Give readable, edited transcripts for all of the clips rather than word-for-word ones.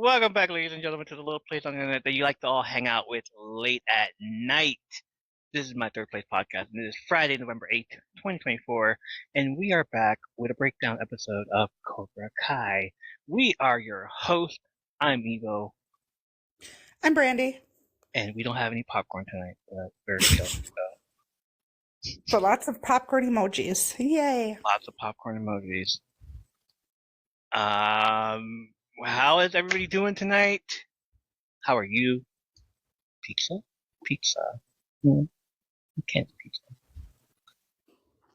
Welcome back, ladies and gentlemen, to the little place on the internet that you like to all hang out with late at night. This is my Third Place podcast, and it is Friday, November 8th, 2024, and we are back with a breakdown episode of Cobra Kai. We are your host. I'm Evo. I'm Brandy. And we don't have any popcorn tonight, but very chill. So lots of popcorn emojis. Yay. Lots of popcorn emojis. How is everybody doing tonight? How are you? Pizza? You can't do pizza.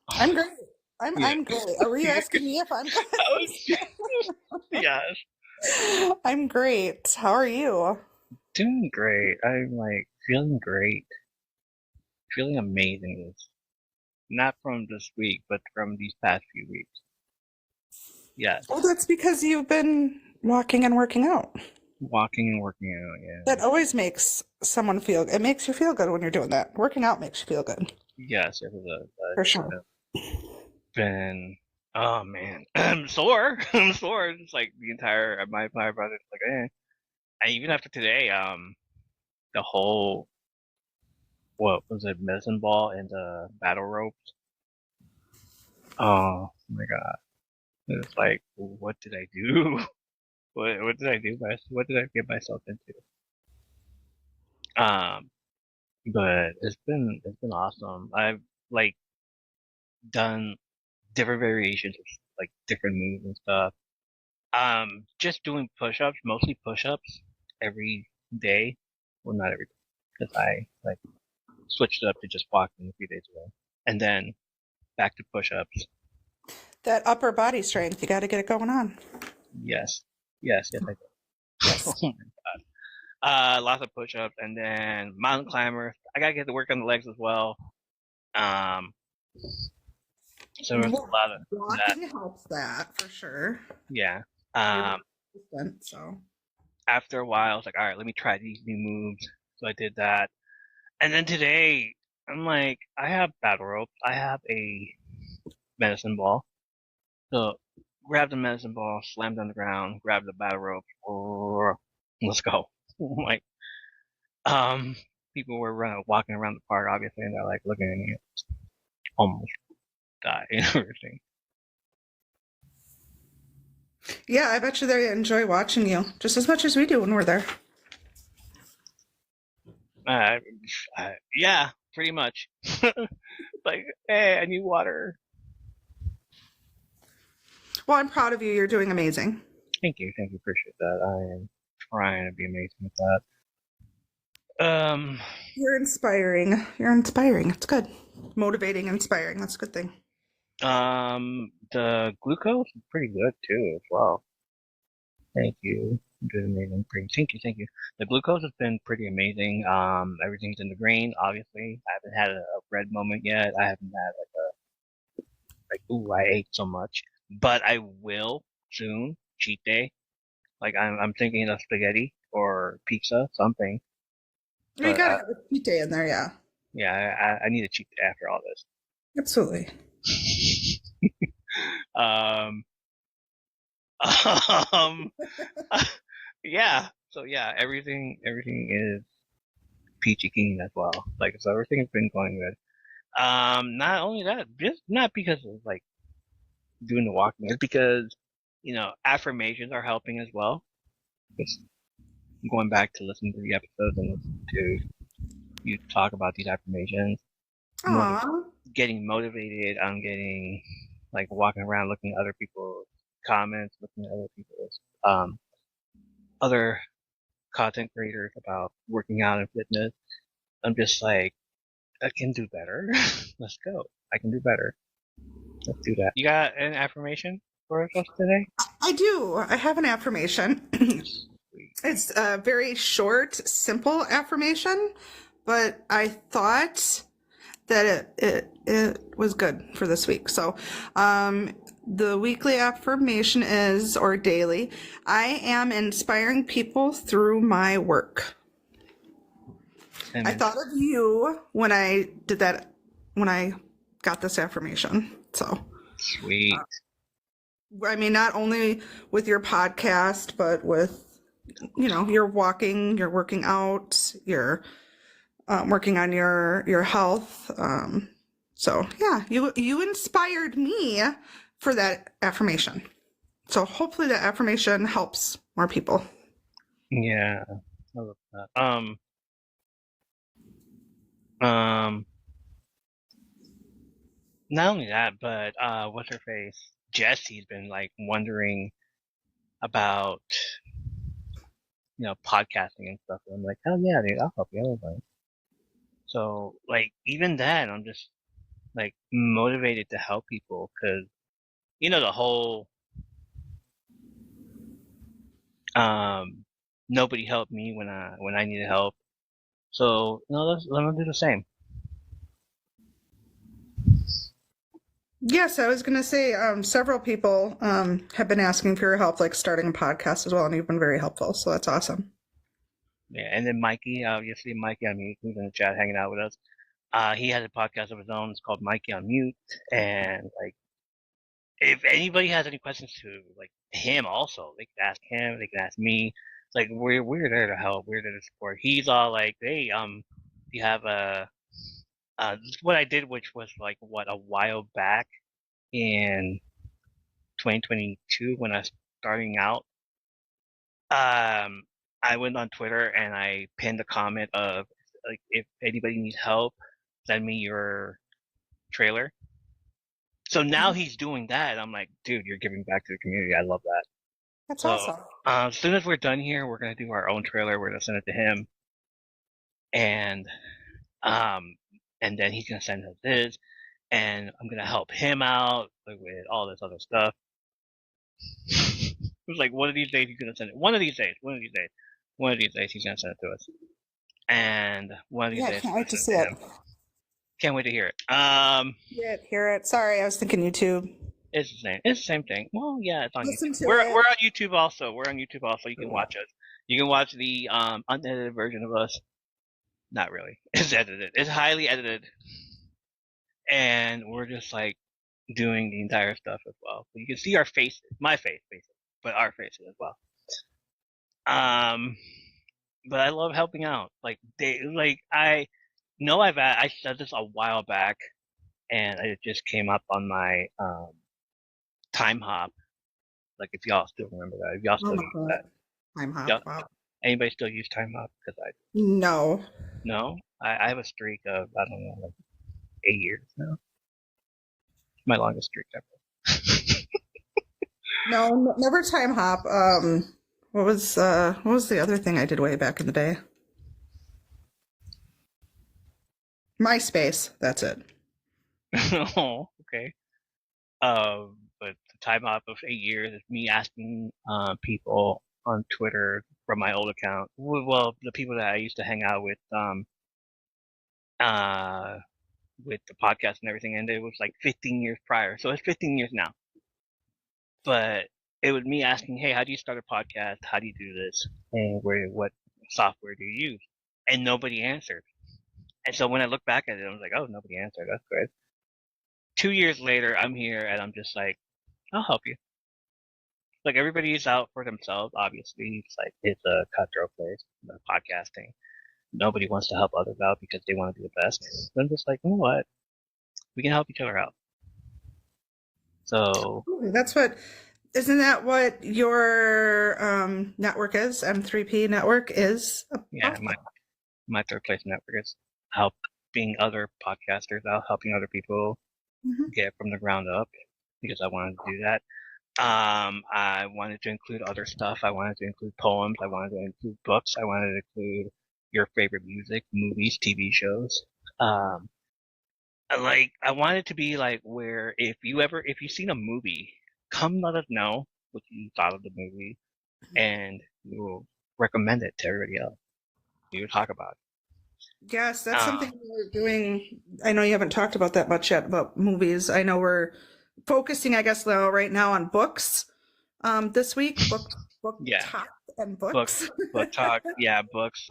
I'm great. I'm great. Are you asking me if I'm good? Yes. I'm great. How are you? Doing great. I'm feeling great. Feeling amazing. Not from this week, but from these past few weeks. Yes. Well, that's because you've been walking and working out. Walking and working out, yeah. That always makes someone feel, it makes you feel good when you're doing that. Working out makes you feel good. Yes, it was for sure. Oh man, I'm sore. It's like the entire, my brother's like, And even after today, the whole, what was it, medicine ball and the battle ropes. Oh my god. It's like, what did I do? What did I do? What did I get myself into? But it's been awesome. I've done different variations of different moves and stuff. Just doing push-ups, mostly push-ups every day. Well, not every day, because I switched it up to just walking a few days ago, and then back to push-ups. That upper body strength, you got to get it going on. Yes, I do. Yes. Oh my god. Lots of push-ups, and then mountain climbers. I gotta get to work on the legs as well. So there's a lot of walking helps that for sure. Yeah. So after a while, I was like, all right, let me try these new moves. So I did that, and then today I'm like, I have battle ropes. I have a medicine ball. So grab the medicine ball, slammed on the ground, grab the battle rope, let's go. People were walking around the park, obviously, and they're looking at me, almost die and everything. Yeah, I bet you they enjoy watching you just as much as we do when we're there. Yeah, pretty much. Hey, I need water. Well, I'm proud of you. You're doing amazing. Thank you. Appreciate that. I am trying to be amazing with that. You're inspiring. It's good. Motivating, inspiring. That's a good thing. The glucose is pretty good too as well. Thank you. You're doing amazing. Thank you. The glucose has been pretty amazing. Everything's in the green, obviously. I haven't had a red moment yet. I haven't had ooh, I ate so much. But I will soon. Cheat day. I'm thinking of spaghetti or pizza, something. You gotta have a cheat day in there, yeah. Yeah, I need a cheat day after all this. Absolutely. Yeah. So yeah, everything is peachy keen as well. So everything has been going good. Not only that, just not because of doing the walking, it's because affirmations are helping as well. Just going back to listen to the episodes and listen to you talk about these affirmations. Getting motivated. I'm getting walking around looking at other people's comments, looking at other people's other content creators about working out and fitness. I'm just I can do better. Let's go. I can do better. Let's do that. You got an affirmation for us today? I do. I have an affirmation. It's a very short, simple affirmation, but I thought that it was good for this week. So the weekly affirmation is, or daily, I am inspiring people through my work. And I thought of you when I did that, when I got this affirmation. So sweet. I mean, not only with your podcast, but with you're walking, you're working out, you're working on your health. So yeah, you inspired me for that affirmation. So hopefully that affirmation helps more people. Yeah, I love that. Um, not only that, but what's her face? Jesse's been like wondering about podcasting and stuff. And I'm like, hell yeah, dude, I'll help you. Everybody. So like even that, I'm just like motivated to help people because the whole nobody helped me when I needed help. So let me do the same. Yes, I was going to say several people have been asking for your help, like starting a podcast as well, and you've been very helpful. So that's awesome. Yeah, and then Mikey, obviously Mikey on mute, who's in the chat hanging out with us. He has a podcast of his own. It's called Mikey on Mute, and like if anybody has any questions to like him, also they can ask him. They can ask me. Like we're there to help. We're there to support. He's all like, hey, you have what I did, which was like a while back in 2022 when I was starting out. I went on Twitter and I pinned a comment of like, if anybody needs help, send me your trailer. So now he's doing that. I'm like, dude, you're giving back to the community. I love that. That's So awesome. as soon as we're done here, we're gonna do our own trailer. We're gonna send it to him, and um, and then he's gonna send us his, and I'm gonna help him out with all this other stuff. It was like one of these days he's gonna send it. One of these days. One of these days he's gonna send it to us. And one of these Yeah, I days can't I'm wait gonna to send see it to it. him. Can't wait to hear it. Hear it. Sorry, I was thinking YouTube. It's the same. It's the same thing. Well, yeah, it's on Listen YouTube. to We're it. on YouTube also. We're on YouTube also. You can watch us. You can watch the unedited version of us. Not really. It's edited. It's highly edited, and we're just like doing the entire stuff as well. So you can see our faces, my face, basically, but our faces as well. But I love helping out. I know I said this a while back, and it just came up on my time hop. Like if y'all still remember that, if y'all Oh still my use God. that, Time hop. y'all, Wow. anybody still use time hop? Because I No. no, I have a streak of I don't know like 8 years now. My longest streak ever. No, never time hop. What was the other thing I did way back in the day? MySpace. That's it. Oh, okay. But the time hop of 8 years is me asking people on Twitter from my old account. Well, the people that I used to hang out uh, with the podcast and everything, and it was like 15 years prior. So it's 15 years now. But it was me asking, hey, how do you start a podcast? How do you do this? And what software do you use? And nobody answered. And so when I look back at it, I was like, oh, nobody answered. That's good. 2 years later, I'm here and I'm just like, I'll help you. Like everybody's out for themselves, obviously. It's a cutthroat place, podcasting. Nobody wants to help others out because they want to be the best. So I'm just like, you know what? We can help each other out. So Isn't that what your network is? M3P network is yeah, about? my third place network is helping other podcasters out, helping other people get from the ground up because I wanted to do that. I wanted to include other stuff. I wanted to include poems. I wanted to include books. I wanted to include your favorite music, movies, TV shows. I want it to be like where if you've seen a movie, come let us know what you thought of the movie, and we will recommend it to everybody else. We will talk about it. Yes, that's something we're doing. I know you haven't talked about that much yet about movies. I know we're focusing, I guess, though, right now on books. This week, book Yeah, talk and books. book talk. Yeah, books.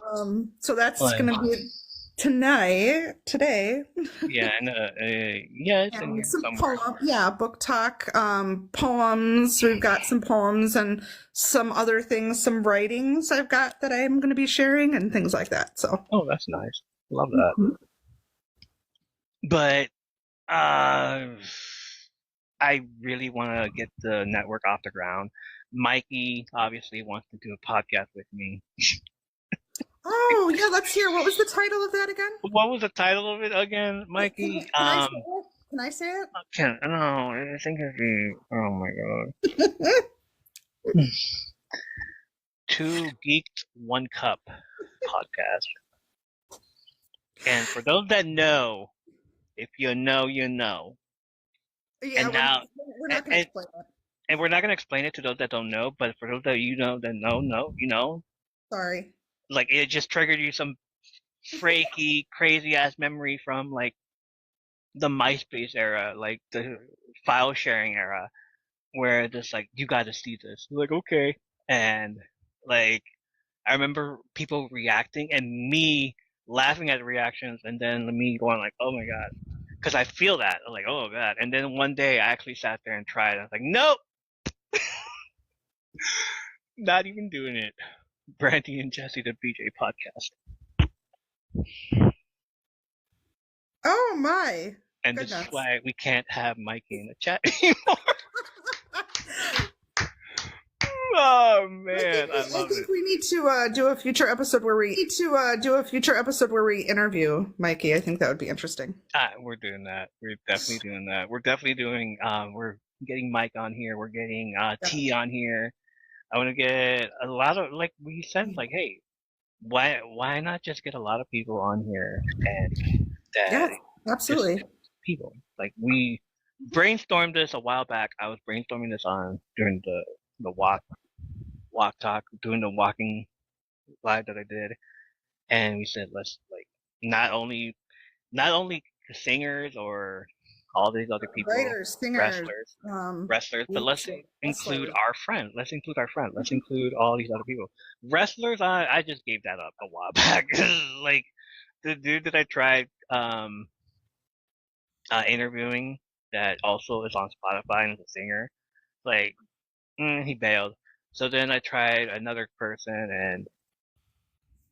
So that's Like, going to be today. Yeah, and yeah, it's in And here some somewhere. book talk, poems. We've got some poems and some other things, some writings I've got that I'm going to be sharing and things like that. So, Oh, that's nice. Love that. But uh, I really want to get the network off the ground. Mikey obviously wants to do a podcast with me. oh yeah, let's hear. What was the title of that again? What was the title of it again, Can, Mikey? can I say it? Can I say it? I can't. No, I think it'd be. Oh my god. Two Geeked, One Cup podcast. And for those that know, if you know, you know. Yeah, And now, we're not going to explain it. and we're not going to explain it to those that don't know, but for those that you know that know, you know. Sorry. Like, it just triggered you some freaky, crazy ass memory from, like, the MySpace era, like, the file sharing era, where it's like, you gotta see this. You're like, okay. And, like, I remember people reacting and me laughing at the reactions and then me going like, oh my god. Because I feel that. I'm like, oh god. And then one day I actually sat there and tried. I was like, nope! Not even doing it. Brandy and Jesse, the BJ podcast. Oh my. And Goodness. this is why we can't have Mikey in the chat anymore. Oh man, I love think it. we need to do a future episode where we interview Mikey. I think that would be interesting. We're doing that. We're definitely doing that. We're definitely doing. We're getting Mike on here. We're getting T on here. I want to get a lot of, like we said, like, hey, why not just get a lot of people on here and that Yeah, absolutely. people, like, we brainstormed this a while back. I was brainstorming this on during the walk talk, doing the walking live that I did, and we said let's, like, not only singers or all these other people, Writers, singers, wrestlers, but let's include our friends. Let's include our friends. Let's include all these other people. Wrestlers, I just gave that up a while back. Like, the dude that I tried interviewing that also is on Spotify and is a singer, like, he bailed. So then I tried another person, and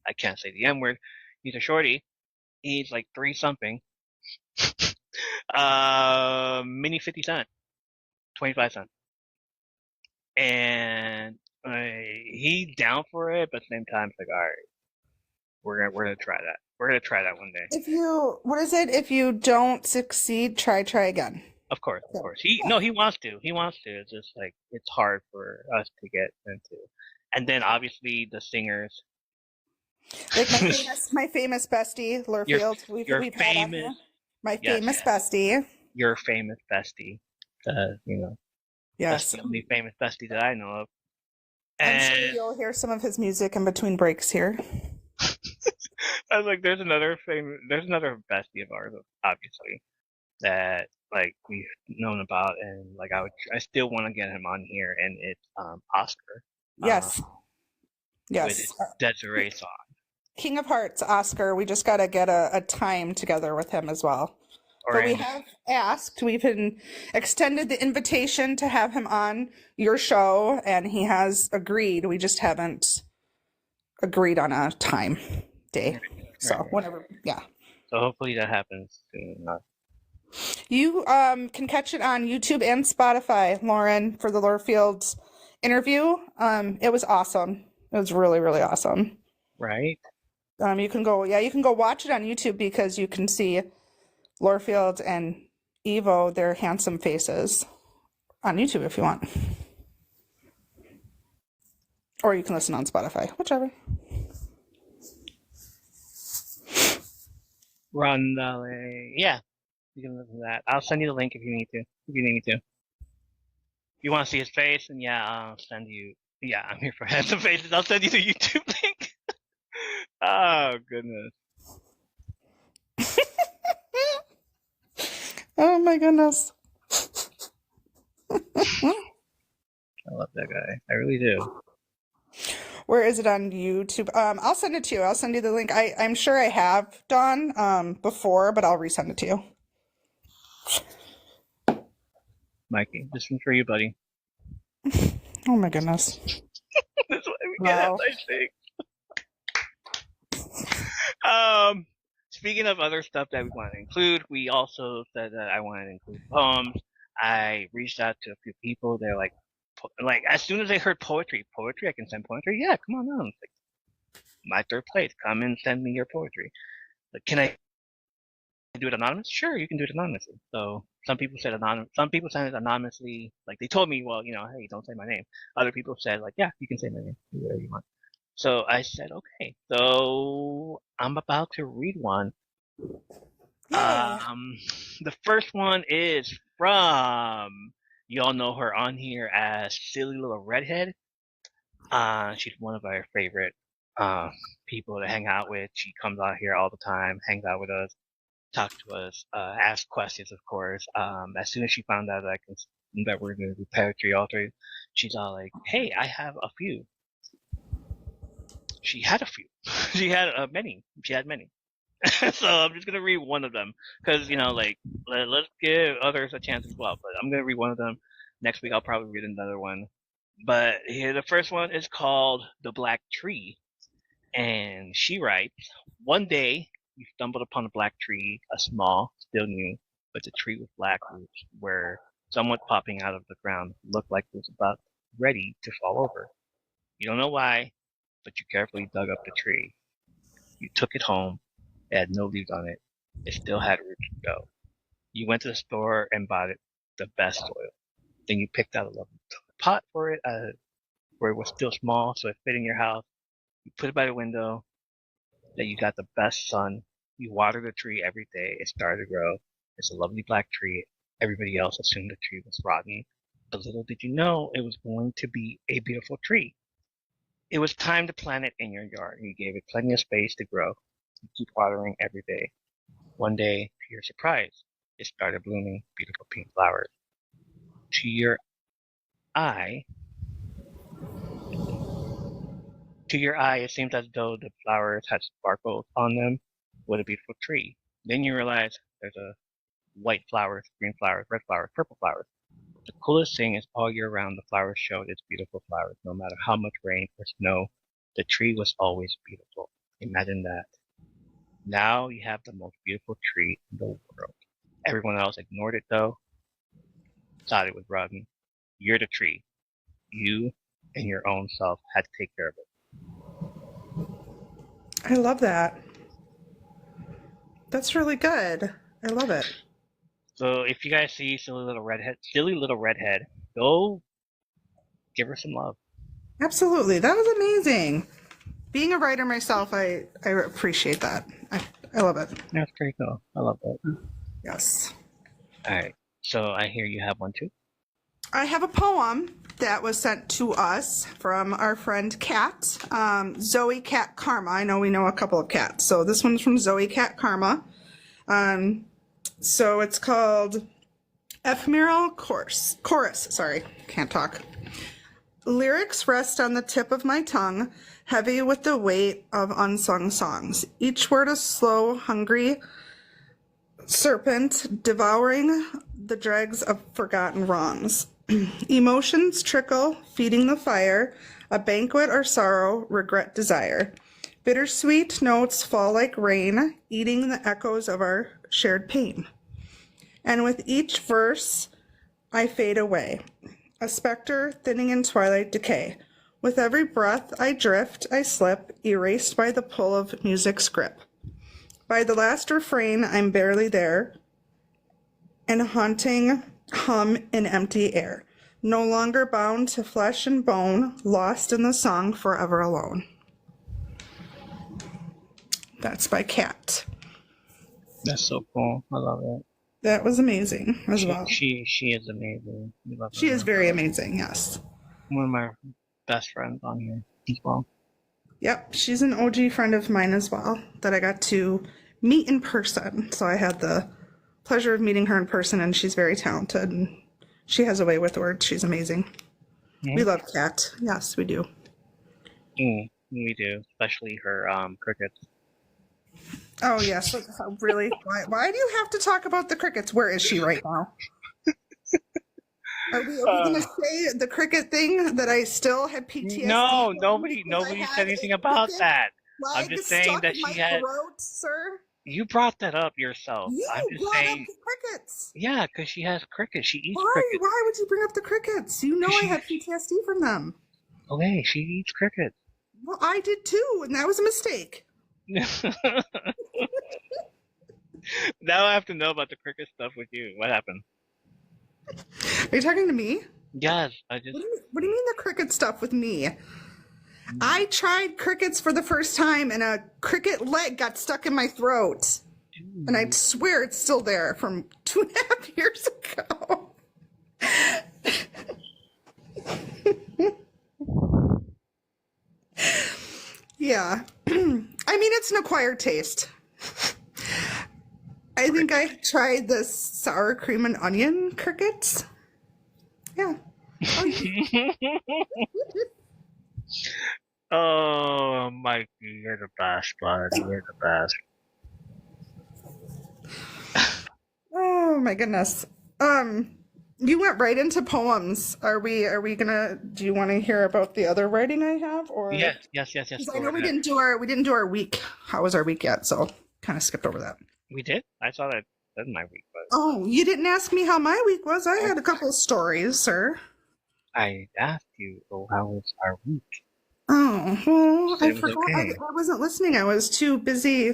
I can't say the M word. He's a shorty. He's like 3 something. Mini 50 Cent, 25 cents. And he's down for it, but at the same time, it's like, all right, we're gonna try that. We're gonna try that one day. If you don't succeed, try again. Of course. He wants to. He wants to. It's just like, it's hard for us to get into. And then obviously the singers. Like my famous bestie, Lurfield. We've had on here. My famous bestie. Your famous bestie. You know. Yes. That's the only famous bestie that I know of. And I'm sure you'll hear some of his music in between breaks here. I was like, there's another bestie of ours, obviously, that, like, we've known about, and like I still want to get him on here, and it's Oscar. Yes. With his Desiree song. King of Hearts, Oscar. We just got to get a time together with him as well. But we have asked, we've extended the invitation to have him on your show, and he has agreed. We just haven't agreed on a time, day. So whatever, yeah. So hopefully that happens soon enough. You can catch it on YouTube and Spotify, Lauren, for the Lurfield interview. It was awesome. It was really, really awesome. Right. You can go watch it on YouTube because you can see Lurfield and Evo, their handsome faces, on YouTube if you want. Or you can listen on Spotify, whichever. Yeah, you can listen to that. I'll send you the link if you need to. If you want to see his face, then yeah, I'll send you. Yeah, I'm here for handsome faces. I'll send you the YouTube link. Oh, goodness. Oh my goodness. I love that guy. I really do. Where is it on YouTube? I'll send it to you. I'll send you the link. I'm sure I have, Dawn, before, but I'll resend it to you. Mikey, this one's for you, buddy. Oh my goodness. That's why we get that nice thing. Speaking of other stuff that we want to include, we also said that I wanted to include poems. I reached out to a few people. They're like as soon as they heard poetry, I can send poetry. Yeah, come on down. Like, my third place. Come and send me your poetry. Like, can I do it anonymous? Sure, you can do it anonymously. So some people said anonymous. Some people sent it anonymously. Like they told me, well, hey, don't say my name. Other people said, like, yeah, you can say my name. Do whatever you want. So I said, okay. So I'm about to read one. Yeah. The first one is from, you all know her on here as Silly Little Redhead. She's one of our favorite people to hang out with. She comes out here all the time, hangs out with us, talk to us, ask questions, of course. As soon as she found out that we're going to do poetry authors, she's all like, hey, I have a few. She had a few. She had many. She had many. So I'm just going to read one of them because, let's give others a chance as well. But I'm going to read one of them. Next week I'll probably read another one. But here, the first one is called The Black Tree. And she writes, one day you stumbled upon a black tree, a small, still new, but the tree with black roots were somewhat popping out of the ground, looked like it was about ready to fall over. You don't know why, but you carefully dug up the tree. You took it home. It had no leaves on it. It still had roots to go. You went to the store and bought it the best soil. Then you picked out a lovely pot for it, where it was still small, so it fit in your house. You put it by the window. Then you got the best sun. You water the tree every day. It started to grow. It's a lovely black tree. Everybody else assumed the tree was rotten. But little did you know it was going to be a beautiful tree. It was time to plant it in your yard. You gave it plenty of space to grow. You keep watering every day. One day, to your surprise, it started blooming beautiful pink flowers. To your eye, it seemed as though the flowers had sparkles on them. What a beautiful tree. Then you realize there's a white flowers, green flowers, red flowers, purple flowers. The coolest thing is all year round the flowers showed its beautiful flowers. No matter how much rain or snow, the tree was always beautiful. Imagine that. Now you have the most beautiful tree in the world. Everyone else ignored it though. Thought it was rotten. You're the tree. You and your own self had to take care of it. I love that. That's really good. I love it. So if you guys see Silly Little Redhead, go give her some love. Absolutely. That was amazing. Being a writer myself, I appreciate that. I love it. That's pretty cool. I love that. Yes. All right. So I hear you have one too. I have a poem that was sent to us from our friend Kat, Zoe Cat Karma. I know we know a couple of cats. So this one's from Zoe Cat Karma. So it's called Ephemeral Chorus. Sorry, can't talk. Lyrics rest on the tip of my tongue, heavy with the weight of unsung songs. Each word a slow, hungry serpent devouring the dregs of forgotten wrongs. Emotions trickle, feeding the fire, a banquet or sorrow, regret, desire. Bittersweet notes fall like rain, eating the echoes of our shared pain. And with each verse, I fade away, a specter thinning in twilight decay. With every breath I drift, I slip, erased by the pull of music's grip. By the last refrain, I'm barely there, and haunting hum in empty air. No longer bound to flesh and bone, lost in the song forever alone. That's by Kat. That's so cool. I love it. That was amazing as well. She is amazing. We love her. She is very amazing, yes. One of my best friends on here as well. Yep, she's an OG friend of mine as well that I got to meet in person. So I had the pleasure of meeting her in person, and she's very talented. And she has a way with words. She's amazing. Mm-hmm. We love Kat. Yes, we do. We do, especially her crickets. Oh yes, really? Why do you have to talk about the crickets? Where is she right now? Are we gonna say the cricket thing that I still had PTSD No, from because I nobody said had anything a about cricket that. I'm leg just saying stuck that in my she had. throat, sir? You brought that up yourself. You I'm just brought up saying, the crickets. yeah, because she has crickets. She eats Why? crickets. Why would you bring up the crickets? You know Because I she, have PTSD from them. okay, she eats crickets. Well, I did too, and that was a mistake. Now I have to know about the cricket stuff with you. What happened? Are you talking to me? Yes, I just. What do you mean the cricket stuff with me? I tried crickets for the first time, and a cricket leg got stuck in my throat. And I swear it's still there from 2.5 years ago. Yeah. I mean, it's an acquired taste. I think I tried the sour cream and onion crickets. Yeah. Oh, yeah. Oh, Mikey, you're the best, bud. You're the best. Oh my goodness. You went right into poems. Do you want to hear about the other writing I have, or? Yes. 'Cause I Go know ahead. we didn't do our week. How was our week yet? So kind of skipped over that. We did? I thought I said my week, but Oh, you didn't ask me how my week was. I had a couple of stories, sir. I asked you, oh, how was our week? Oh, well, Said I it was forgot. okay. I wasn't listening. I was too busy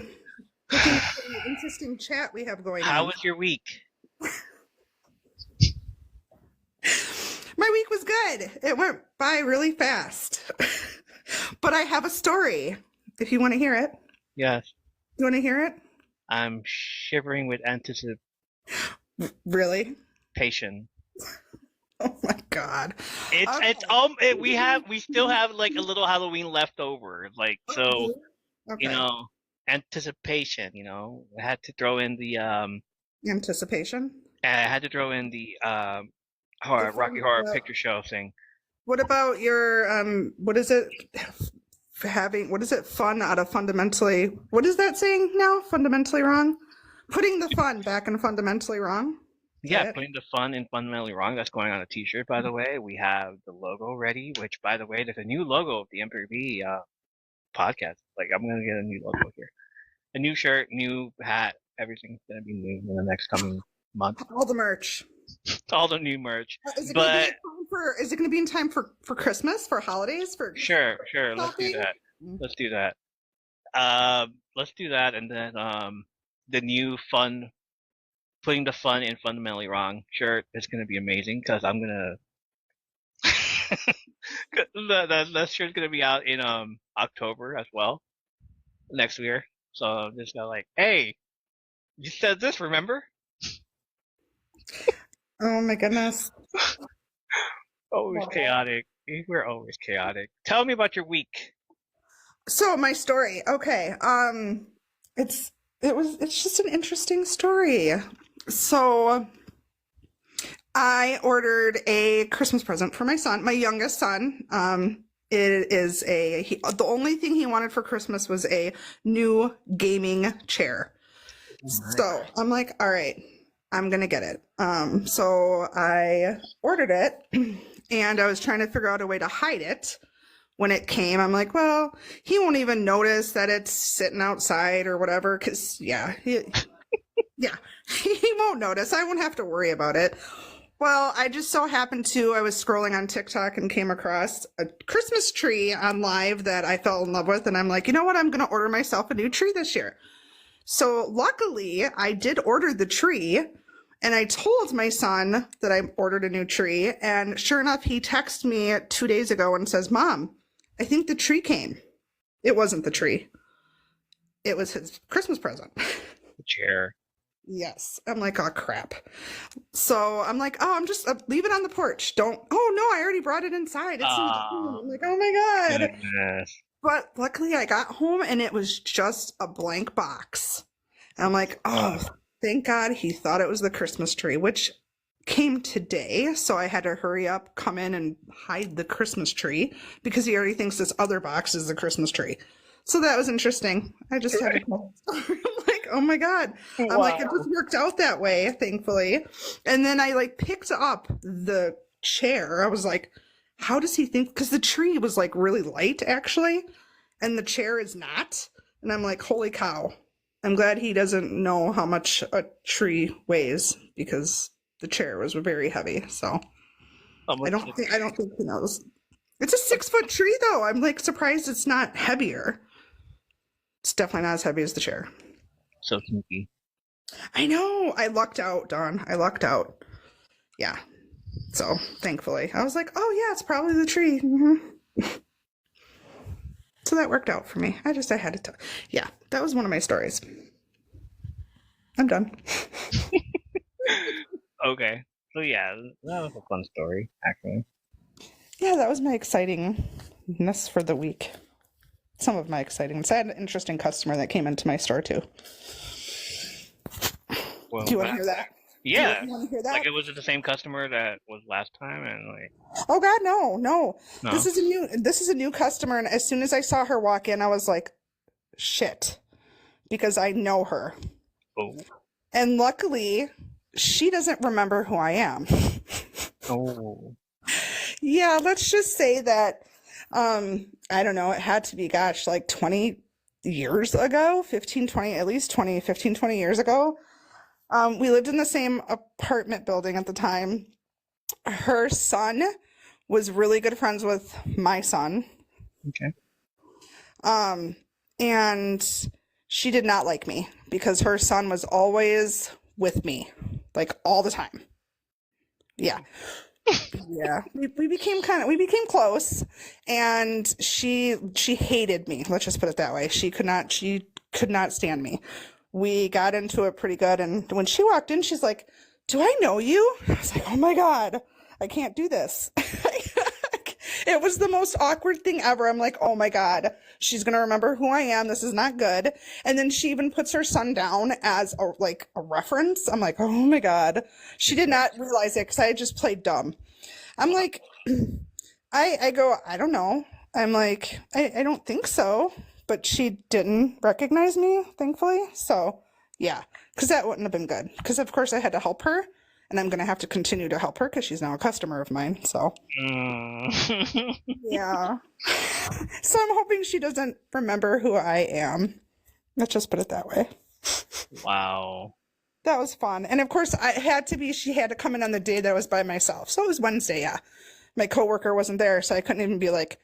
looking at the interesting chat we have going How on. was your week? My week was good. It went by really fast. But I have a story if you want to hear it. Yes. You want to hear it? I'm shivering with anticipation. Really? Oh my god. Okay. We still have like a little Halloween left over. Like, so, Okay. anticipation, I had to throw in the Anticipation. Rocky Horror Picture Show thing. What about your what is it fun out of fundamentally, what is that saying now? Fundamentally wrong? Putting the fun back in fundamentally wrong? Yeah, putting the fun in fundamentally wrong. That's going on a t-shirt, by the way. We have the logo ready, which, by the way, there's a new logo of the M3P podcast. Like, I'm going to get a new logo here. A new shirt, new hat, everything's going to be new in the next coming month. All the merch. All the new merch. Is it going to be in time for Christmas, for holidays? Sure. Let's do that. Let's do that. And then the new fun, putting the fun in fundamentally wrong shirt is going to be amazing because I'm going to that shirt's going to be out in October as well next year. So I'm just going to like, hey, you said this, remember? Oh my goodness. Always chaotic. We're always chaotic. Tell me about your week. So my story. Okay. It's just an interesting story. So I ordered a Christmas present for my son, my youngest son. The only thing he wanted for Christmas was a new gaming chair. So I'm like, all right, I'm gonna get it. So I ordered it, and I was trying to figure out a way to hide it. When it came, I'm like, well, he won't even notice that it's sitting outside or whatever, because he won't notice. I won't have to worry about it. Well, I just so happened I was scrolling on TikTok and came across a Christmas tree on live that I fell in love with, and I'm like, you know what? I'm going to order myself a new tree this year. So luckily, I did order the tree, and I told my son that I ordered a new tree, and sure enough, he texted me 2 days ago and says, Mom, I think the tree came. It wasn't the tree. It was his Christmas present. The chair. Yes. I'm like, oh, crap. So I'm like, oh, I'm just leave it on the porch. Oh, no, I already brought it inside. I'm like, oh my God. Goodness. But luckily I got home and it was just a blank box. And I'm like, oh, thank God he thought it was the Christmas tree, which came today, so I had to hurry up, come in, and hide the Christmas tree because he already thinks this other box is the Christmas tree. So that was interesting. I just had to tell him. I'm like, oh my God. I'm like, it just worked out that way, thankfully. And then I like picked up the chair. I was like, how does he think? Because the tree was like really light actually, and the chair is not. And I'm like, holy cow. I'm glad he doesn't know how much a tree weighs because the chair was very heavy. So I don't think he knows. It's a 6-foot tree though. I'm like surprised it's not heavier. It's definitely not as heavy as the chair. So sneaky. I know. I lucked out, Dawn. I lucked out. Yeah. So thankfully, I was like, oh yeah, it's probably the tree. Mm-hmm. So that worked out for me. I had to tell. Yeah, that was one of my stories. I'm done. Okay. So yeah, that was a fun story, actually. Yeah, that was my excitingness for the week. Some of my excitingness. I had an interesting customer that came into my store too. Well, do you want to hear that? Yeah. Do you want to hear that? Like, was it the same customer that was last time? And like, oh God, no. This is a new customer, and as soon as I saw her walk in, I was like, shit, because I know her. Oh. And luckily, she doesn't remember who I am. Oh. Yeah, let's just say that, I don't know, it had to be, gosh, like 20 years ago, 15, 20, at least 20, 15, 20 years ago. We lived in the same apartment building at the time. Her son was really good friends with my son. Okay. And she did not like me because her son was always with me, like all the time. Yeah. Yeah. We became close, and she hated me. Let's just put it that way. She could not stand me. We got into it pretty good, and when she walked in, she's like, do I know you? I was like, oh my God, I can't do this. It was the most awkward thing ever. I'm like, oh my God, she's going to remember who I am. This is not good. And then she even puts her son down as a reference. I'm like, oh my God. She did not realize it because I had just played dumb. I'm like, I go, I don't know. I'm like, I don't think so. But she didn't recognize me, thankfully. So yeah, because that wouldn't have been good. Because of course I had to help her. And I'm going to have to continue to help her because she's now a customer of mine. So, yeah. So I'm hoping she doesn't remember who I am. Let's just put it that way. Wow. That was fun. And of course, she had to come in on the day that I was by myself. So it was Wednesday, yeah. My coworker wasn't there, so I couldn't even be like,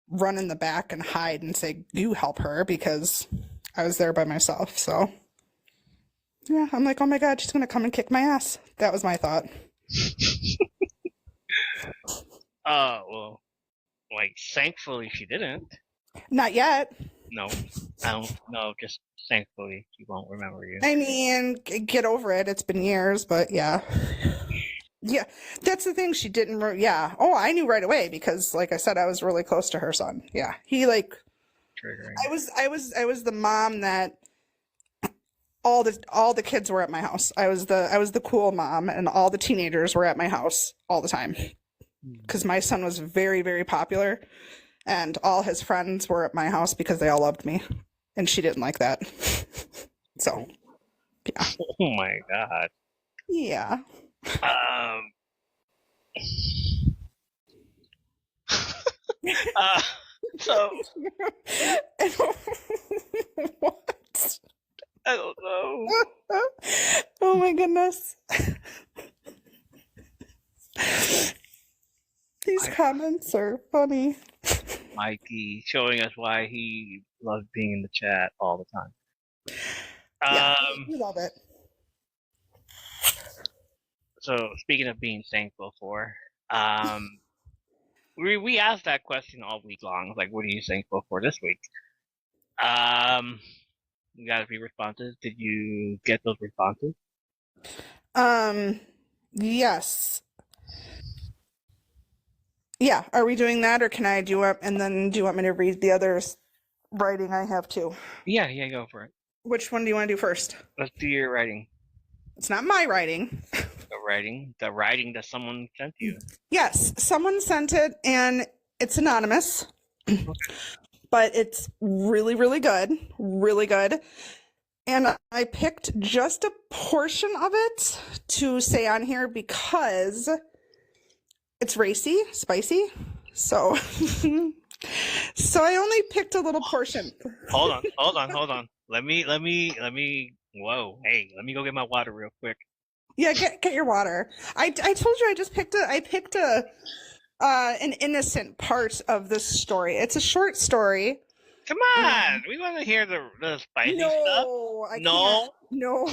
run in the back and hide and say, you help her, because I was there by myself. So. Yeah, I'm like, oh my God, she's going to come and kick my ass. That was my thought. Well, like, thankfully she didn't. Not yet. No, I don't know, just thankfully she won't remember you. I mean, get over it. It's been years, but yeah. Yeah, that's the thing. She didn't, yeah. Oh, I knew right away because, like I said, I was really close to her son. Yeah, he like, triggering. I was the mom that all the kids were at my house. I was the cool mom, and all the teenagers were at my house all the time because my son was very, very popular, and all his friends were at my house because they all loved me, and she didn't like that. So, yeah. Oh my God. Yeah. So. What? I don't know. Oh my goodness. These comments are funny. Mikey showing us why he loves being in the chat all the time. Yeah, we love it. So speaking of being thankful for, we asked that question all week long. Like, what are you thankful for this week? You got a few responses. Did you get those responses? Yes. Yeah. Are we doing that, or can I do it? And then do you want me to read the other writing I have too? Yeah, go for it. Which one do you want to do first? Let's do your writing. It's not my writing. the writing that someone sent you. Yes, someone sent it, and it's anonymous, but it's really, really good. Really good. And I picked just a portion of it to say on here because it's racy, spicy. So, so I only picked a little portion. Hold on. Let me. Whoa, hey, let me go get my water real quick. Yeah, get your water. I told you I picked an innocent part of this story. It's a short story. Come on, we want to hear the spicy stuff. No, no.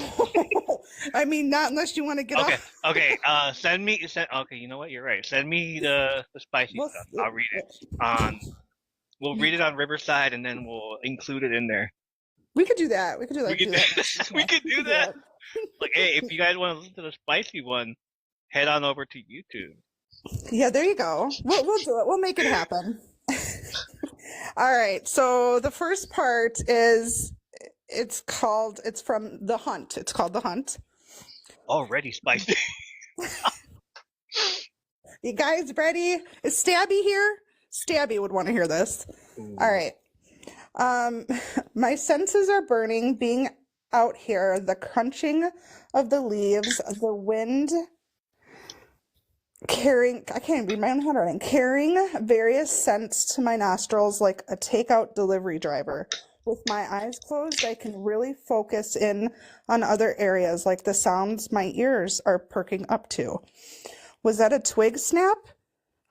I mean, not unless you want to get off. Okay. Okay, you know what? You're right. Send me the spicy stuff. I'll read it. We'll read it on Riverside, and then we'll include it in there. We could do that. We could do that. We could do that. Like, hey, if you guys want to listen to the spicy one, head on over to YouTube. Yeah, there you go. We'll do it. We'll make it happen. All right. So the first part is it's from The Hunt. It's called The Hunt. Already spicy. You guys ready? Is Stabby here? Stabby would want to hear this. Ooh. All right. My senses are burning being out here, the crunching of the leaves, the wind carrying various scents to my nostrils like a takeout delivery driver. With my eyes closed, I can really focus in on other areas like the sounds my ears are perking up to. Was that a twig snap?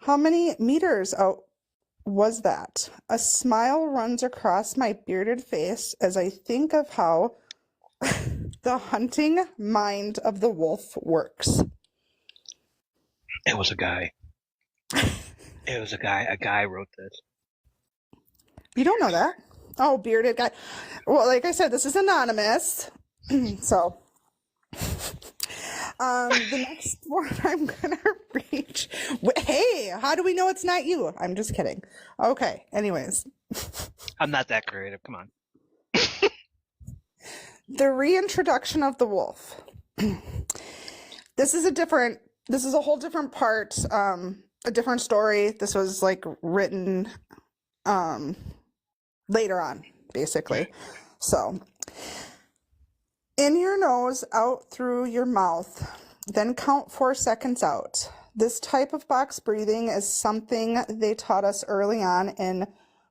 How many meters out was that? A smile runs across my bearded face as I think of how the hunting mind of the wolf works. It was a guy. A guy wrote this. You don't know that? Oh, bearded guy. Well, like I said, this is anonymous. So, the next one I'm going to read. Hey, how do we know it's not you? I'm just kidding. Okay, anyways. I'm not that creative. Come on. The reintroduction of the wolf. This is a whole different part, a different story. This was like written later on, basically. So, in your nose, out through your mouth, then count 4 seconds out. This type of box breathing is something they taught us early on in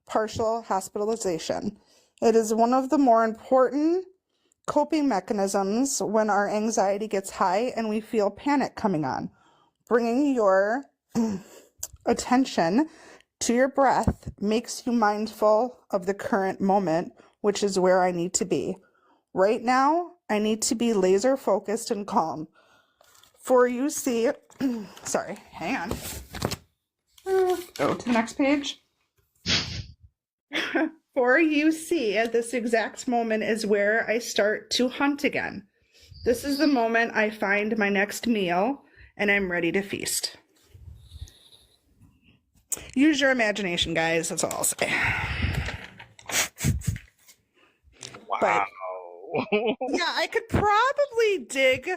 partial hospitalization. It is one of the more important coping mechanisms when our anxiety gets high and we feel panic coming on. Bringing your attention to your breath makes you mindful of the current moment, which is where I need to be. Right now, I need to be laser focused and calm. For you see, sorry, hang on. Go to the next page. For you see, at this exact moment is where I start to hunt again. This is the moment I find my next meal and I'm ready to feast. Use your imagination, guys. That's all I'll say. Wow. But, yeah, I could probably dig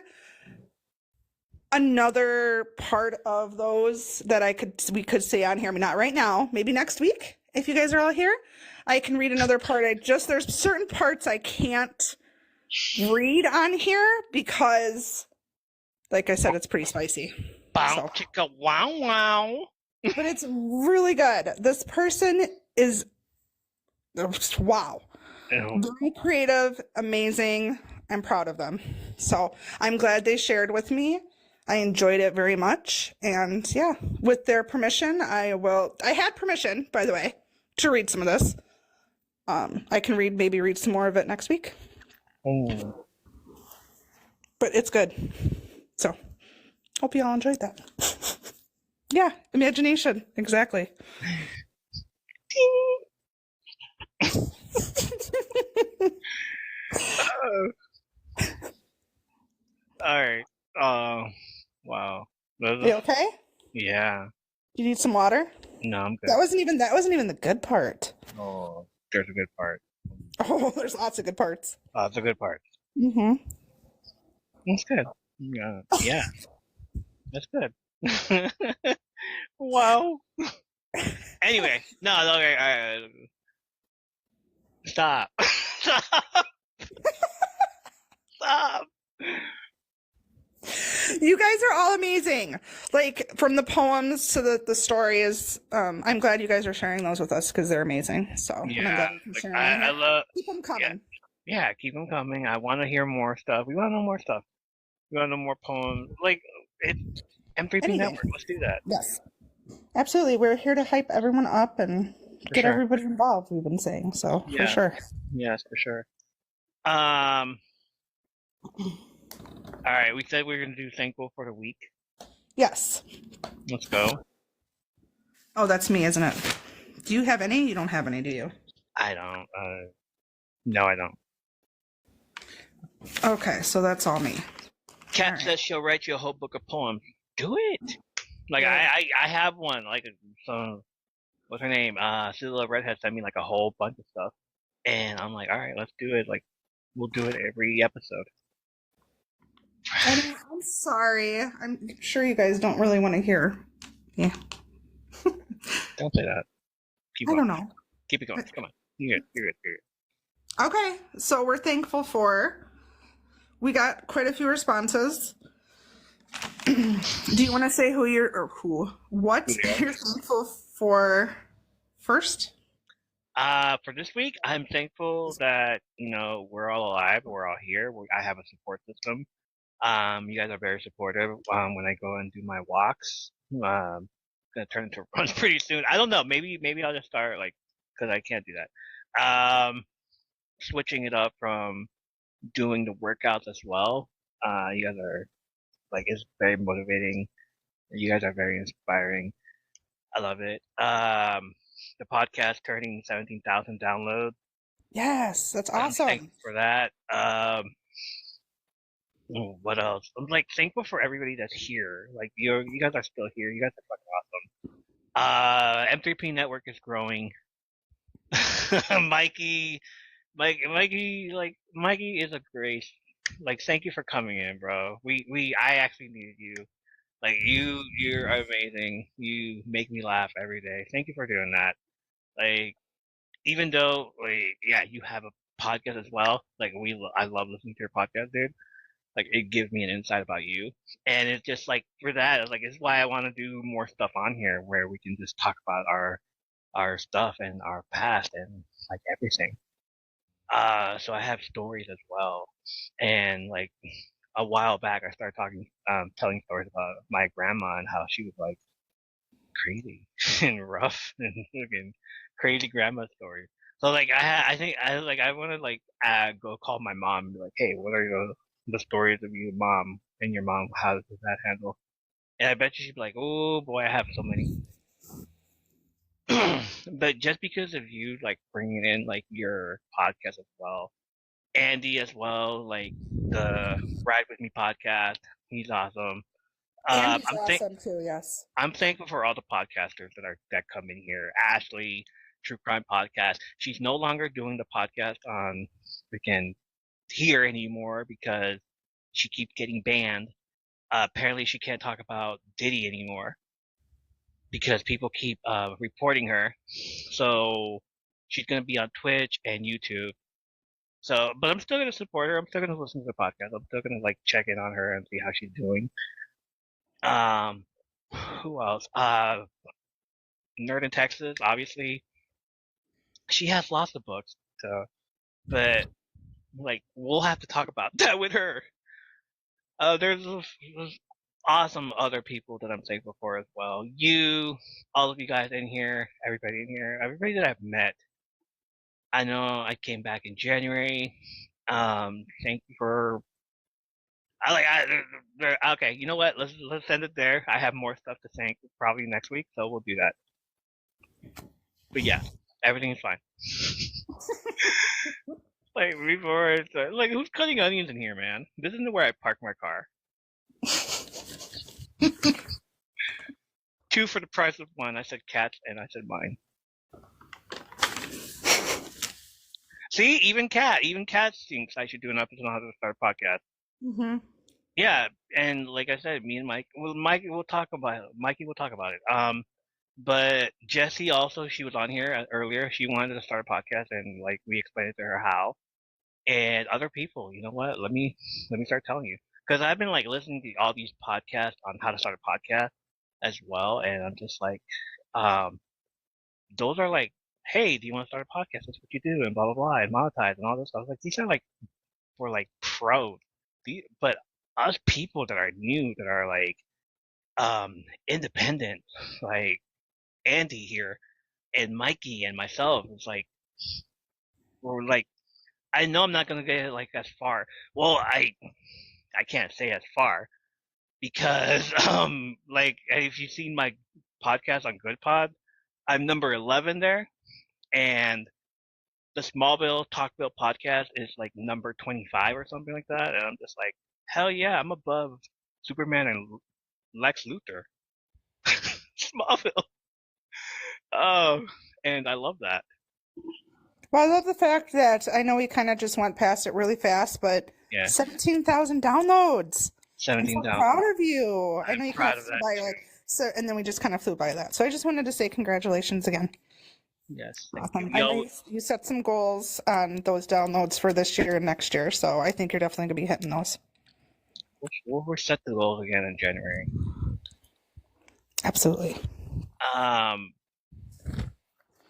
another part of those that we could say on here. I mean, not right now. Maybe next week, if you guys are all here. I can read another part. There's certain parts I can't read on here because, like I said, it's pretty spicy. Bow, chicka, wow, wow. But it's really good. This person is, wow. Ew. Very creative, amazing. I'm proud of them. So I'm glad they shared with me. I enjoyed it very much. And yeah, with their permission, I had permission, by the way, to read some of this. I can maybe read some more of it next week. Oh. But it's good. So hope you all enjoyed that. Yeah, imagination. Exactly. All right. Wow. You okay? Yeah. You need some water? No, I'm good. That wasn't even the good part. Oh, there's a good part. Oh, there's lots of good parts. Lots of good parts. Mm-hmm. That's good. Yeah. That's good. Wow. Anyway, no, okay, stop. Stop. Stop. You guys are all amazing. Like from the poems to the stories. I'm glad you guys are sharing those with us because they're amazing. So and I'm Yeah, glad we can like share them in I here. love. Keep them Yeah, coming. yeah. Keep them coming. I want to hear more stuff. We want to know more stuff. We want to know more poems. Like it's M3P Anything. Network. Let's do that Yes. Absolutely. We're here to hype everyone up and for get sure. everybody involved, we've been saying. So for Yeah. sure. Yes, for sure. Um. All right. We said we were gonna do thankful for the week. Yes. Let's go. Oh, that's me, isn't it? Do you have any? You don't have any, do you? I don't. No, I don't. Okay, so that's all me. Kat All right. says she'll write you a whole book of poems. Do it. Like Yeah. I have one. Like some. What's her name? Cilla Redhead sent me like a whole bunch of stuff, and I'm like, all right, let's do it. Like, we'll do it every episode. I'm sorry. I'm sure you guys don't really want to hear. Yeah. Don't say that. Keep I going. don't know. Keep it going. Come on. You're good. You're good. You're good. Okay, so we're thankful for. We got quite a few responses. Do you want to say what you're thankful for first? For this week, I'm thankful that we're all alive. We're all here. I have a support system. You guys are very supportive. When I go and do my walks, gonna turn into runs pretty soon. I don't know. Maybe I'll just start because I can't do that. Switching it up from doing the workouts as well. You guys are it's very motivating. You guys are very inspiring. I love it. The podcast turning 17,000 downloads. Yes, that's I'm awesome. thankful for that. What else? I'm thankful for everybody that's here. Like you guys are still here. You guys are fucking awesome. M3P Network is growing. Mikey, Mikey is a grace. Thank you for coming in, bro. I actually needed you. You're amazing. You make me laugh every day. Thank you for doing that. Even though, yeah, you have a podcast as well. I love listening to your podcast, dude. It gives me an insight about you, and it's just for that, it's why I want to do more stuff on here where we can just talk about our stuff and our past and everything. So I have stories as well, and a while back I started telling stories about my grandma and how she was crazy and rough and fucking crazy grandma stories. So I think I want to go call my mom and be like, hey, what are the stories of your mom and your mom? How does that handle? And I bet you she'd be like, oh boy, I have so many. But just because of you bringing in your podcast as well, Andy as well, the Ride With Me podcast, he's awesome. And Um, he's I'm think awesome too, yes. I'm thankful for all the podcasters that come in here. Ashley, True Crime Podcast. She's no longer doing the podcast on freaking here anymore because she keeps getting banned. Apparently, she can't talk about Diddy anymore because people keep reporting her. So she's gonna be on Twitch and YouTube. So, but I'm still gonna support her. I'm still gonna listen to the podcast. I'm still gonna check in on her and see how she's doing. Um, who else? Nerd in Texas, obviously. She has lots of books, so but we'll have to talk about that with her. There's awesome other people that I'm thankful for as well. All of you guys in here, everybody in here, everybody that I've met. I know I came back in January. Thank you for. Okay, you know what? Let's send it there. I have more stuff to thank probably next week, so we'll do that. But yeah, everything's fine. Before it's who's cutting onions in here, man? This isn't where I park my car. Two for the price of one. I said cats and I said mine. See, even cat thinks I should do an episode on how to start a podcast. Mm-hmm. yeah, and like I said, me and Mike, well, Mikey will talk about it. Mikey will talk about it. But Jessie also, she was on here earlier. She wanted to start a podcast, and like we explained it to her how. And other people, you know what? Let me start telling you, because I've been like listening to all these podcasts on how to start a podcast as well, and I'm just like, um, those are like, hey, do you want to start a podcast? That's what you do, and blah blah blah, and monetize and all this stuff. Like these are like for like pros, but us people that are new, that are like independent, like Andy here and Mikey and myself, it's like we're like, I know I'm not gonna get like as far. Well, I can't say as far because like if you've seen my podcast on Good Pod, I'm number 11 there, and the Smallville Talkville podcast is like number 25 or something like that, and I'm just like, hell yeah, I'm above Superman and Lex Luthor. Smallville. Oh, and I love that. Well, I love the fact that I know we kind of just went past it really fast, but Yeah, 17,000 downloads. I'm 17 so down. proud of you. I I'm know you kind proud of of flew that by too. like so, and then we just kind of flew by that. So I just wanted to say congratulations again. Yes, thank you. Awesome. I know you set some goals on those downloads for this year and next year, so I think you're definitely gonna be hitting those. We'll set the goals again in January. Absolutely. Um,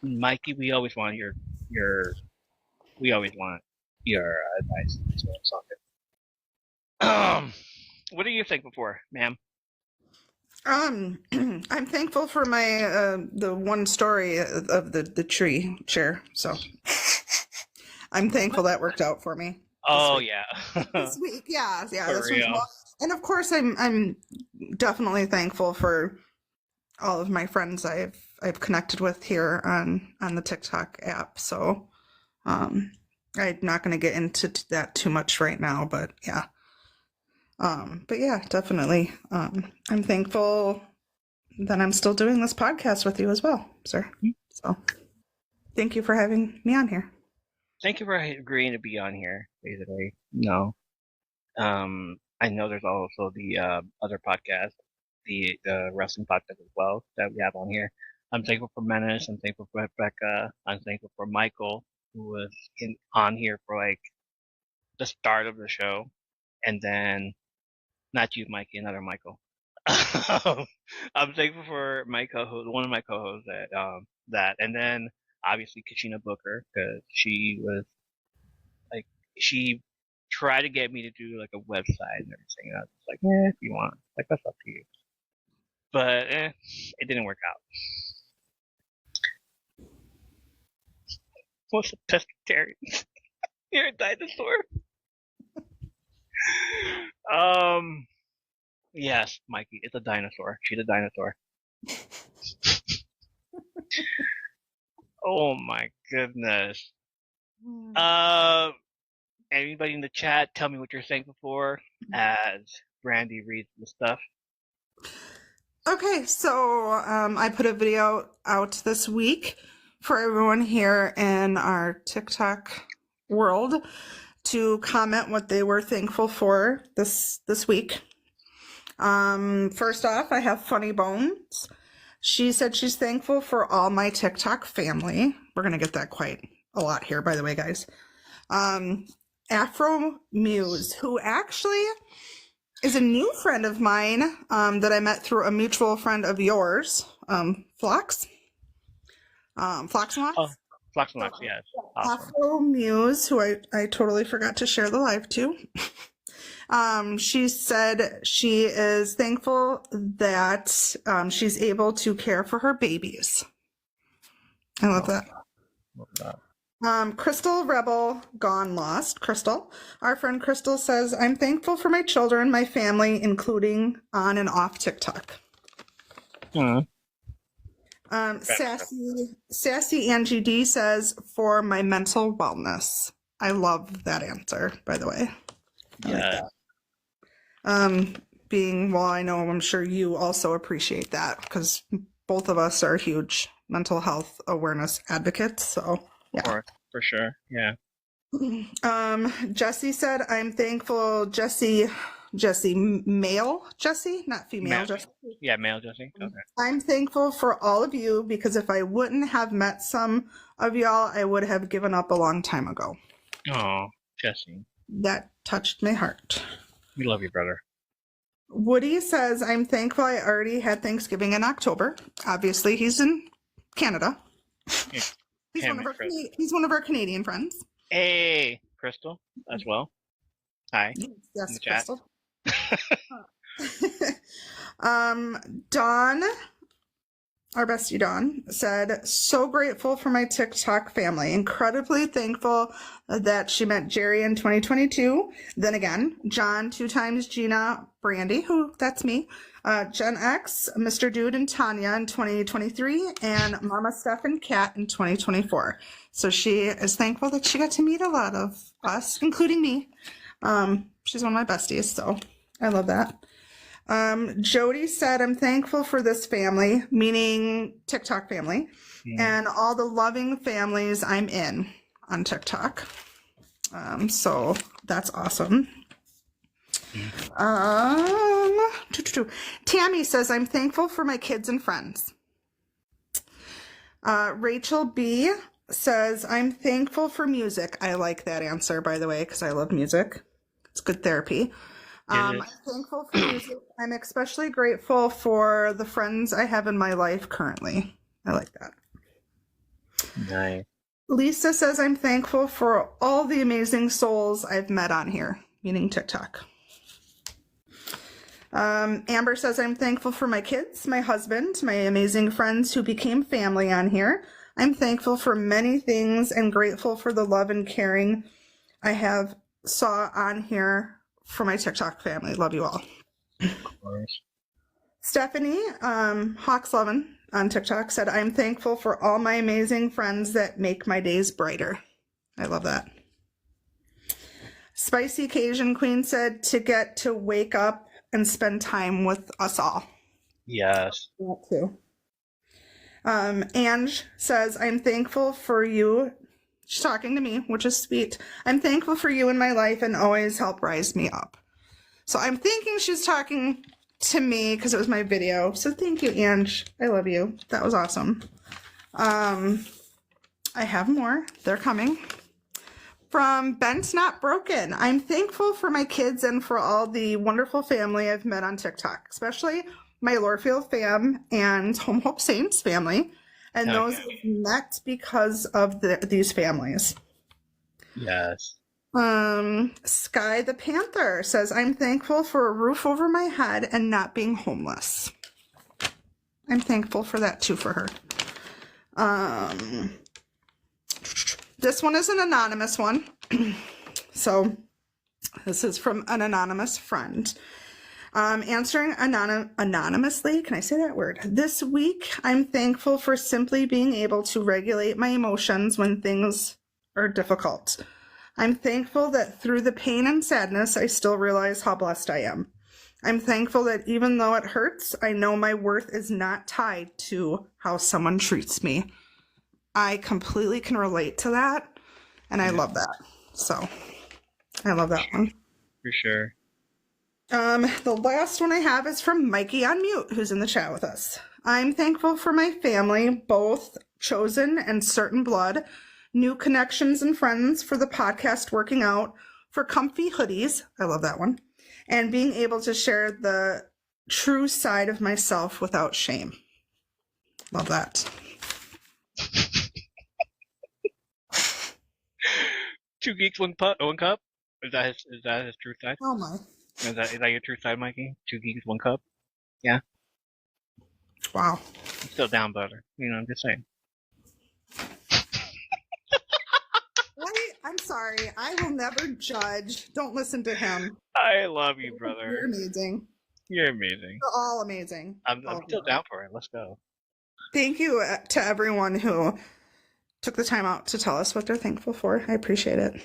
Mikey, we always want your we always want your advice. So it's all good. What are you thankful for, ma'am? I'm thankful for my the one story of the tree chair. So I'm thankful that worked out for me this Oh week. yeah, This week, yeah, for this one's real. well. And of course, I'm definitely thankful for all of my friends I've connected with here on the TikTok app. So I'm not going to get into that too much right now, but yeah. But yeah, definitely. I'm thankful that I'm still doing this podcast with you as well, sir. So thank you for having me on here. Thank you for agreeing to be on here. Basically, no. I know there's also the other podcast, the wrestling podcast as well that we have on here. I'm thankful for Menace. I'm thankful for Rebecca. I'm thankful for Michael, who was on here for like the start of the show, and then not you, Mikey, another Michael. I'm thankful for my co-host, one of my co-hosts that, and then obviously Katrina Booker, because she was like, she tried to get me to do like a website and everything. And I was like, if you want, like that's up to you. But it didn't work out. What's a pescatarian? You're a dinosaur. Um, yes, Mikey, it's a dinosaur. She's a dinosaur. Oh my goodness. Uh, anybody in the chat, tell me what you're thankful for as Brandy reads the stuff. Okay, so I put a video out this week for everyone here in our TikTok world to comment what they were thankful for this week. First off, I have Funny Bones. She said she's thankful for all my TikTok family. We're gonna get that quite a lot here, by the way, guys. Afro Muse, who actually is a new friend of mine that I met through a mutual friend of yours, Flox. Flox and Wax? Oh, Flux Max, yes. Awesome. Afro Muse, who I totally forgot to share the live to. She said she is thankful that she's able to care for her babies. I love that. Love that. Crystal Rebel Gone Lost. Crystal. Our friend Crystal says, I'm thankful for my children, my family, including on and off TikTok. Sassy Angie D says, for my mental wellness. I love that answer, by the way. Yeah. Well, I'm sure you also appreciate that because both of us are huge mental health awareness advocates. So, yeah. For sure. Yeah. Jesse said, I'm thankful. Jesse Jesse, male Jesse, not female Jesse. Yeah, male Jesse. Okay. I'm thankful for all of you because if I wouldn't have met some of y'all, I would have given up a long time ago. Oh, Jesse. That touched my heart. We love you, brother. Woody says, I'm thankful I already had Thanksgiving in October. Obviously, he's in Canada. Yeah. He's one of our Canadian friends. Hey, Crystal, as well. Hi. Yes, Crystal. Dawn, our bestie Dawn, said, so grateful for my TikTok family. Incredibly thankful that she met Jerry in 2022. Then again, John, 2 times Gina, Brandy, who that's me, Gen X, Mr. Dude, and Tanya in 2023, and Mama Steph and Kat in 2024. So she is thankful that she got to meet a lot of us, including me. She's one of my besties, so I love that. Jody said, I'm thankful for this family, meaning TikTok family, and all the loving families I'm in on TikTok. So that's awesome. Tammy says, I'm thankful for my kids and friends. Rachel B says, I'm thankful for music. I like that answer, by the way, because I love music. It's good therapy. I'm thankful for music. I'm especially grateful for the friends I have in my life currently. I like that. Nice. Lisa says, I'm thankful for all the amazing souls I've met on here, meaning TikTok. Amber says, I'm thankful for my kids, my husband, my amazing friends who became family on here. I'm thankful for many things and grateful for the love and caring I have saw on here for my TikTok family. Love you all. Of course. Stephanie, Hawks11 on TikTok said, I'm thankful for all my amazing friends that make my days brighter. I love that. Spicy Cajun Queen said, to get to wake up and spend time with us all. Yes. That too. Ange says, I'm thankful for you. She's talking to me, which is sweet. I'm thankful for you in my life and always help rise me up. So I'm thinking she's talking to me because it was my video. So thank you, Ange. I love you. That was awesome. I have more. They're coming. From Bent Not Broken. I'm thankful for my kids and for all the wonderful family I've met on TikTok, especially my Lorefield fam and Home Hope Saints family. And those I've met because of these families. Yes. Sky the Panther says, I'm thankful for a roof over my head and not being homeless. I'm thankful for that too for her. This one is an anonymous one. So this is from an anonymous friend. Answering anonymously. Can I say that word? This week, I'm thankful for simply being able to regulate my emotions when things are difficult. I'm thankful that through the pain and sadness, I still realize how blessed I am. I'm thankful that even though it hurts, I know my worth is not tied to how someone treats me. I completely can relate to that, and I love that. So, I love that one. For sure. The last one I have is from Mikey on Mute, who's in the chat with us. I'm thankful for my family, both chosen and certain blood, new connections and friends, for the podcast working out, for comfy hoodies, I love that one, and being able to share the true side of myself without shame. Love that. Two geeks, one cup. Is that his true side? Oh my. Is that your true side, Mikey? 2 geeks, 1 cup? Yeah? Wow. I'm still down, brother. I'm just saying. I'm sorry. I will never judge. Don't listen to him. I love you, brother. You're amazing. You're amazing. You're all amazing. I'm still down for it. Let's go. Thank you to everyone who took the time out to tell us what they're thankful for. I appreciate it.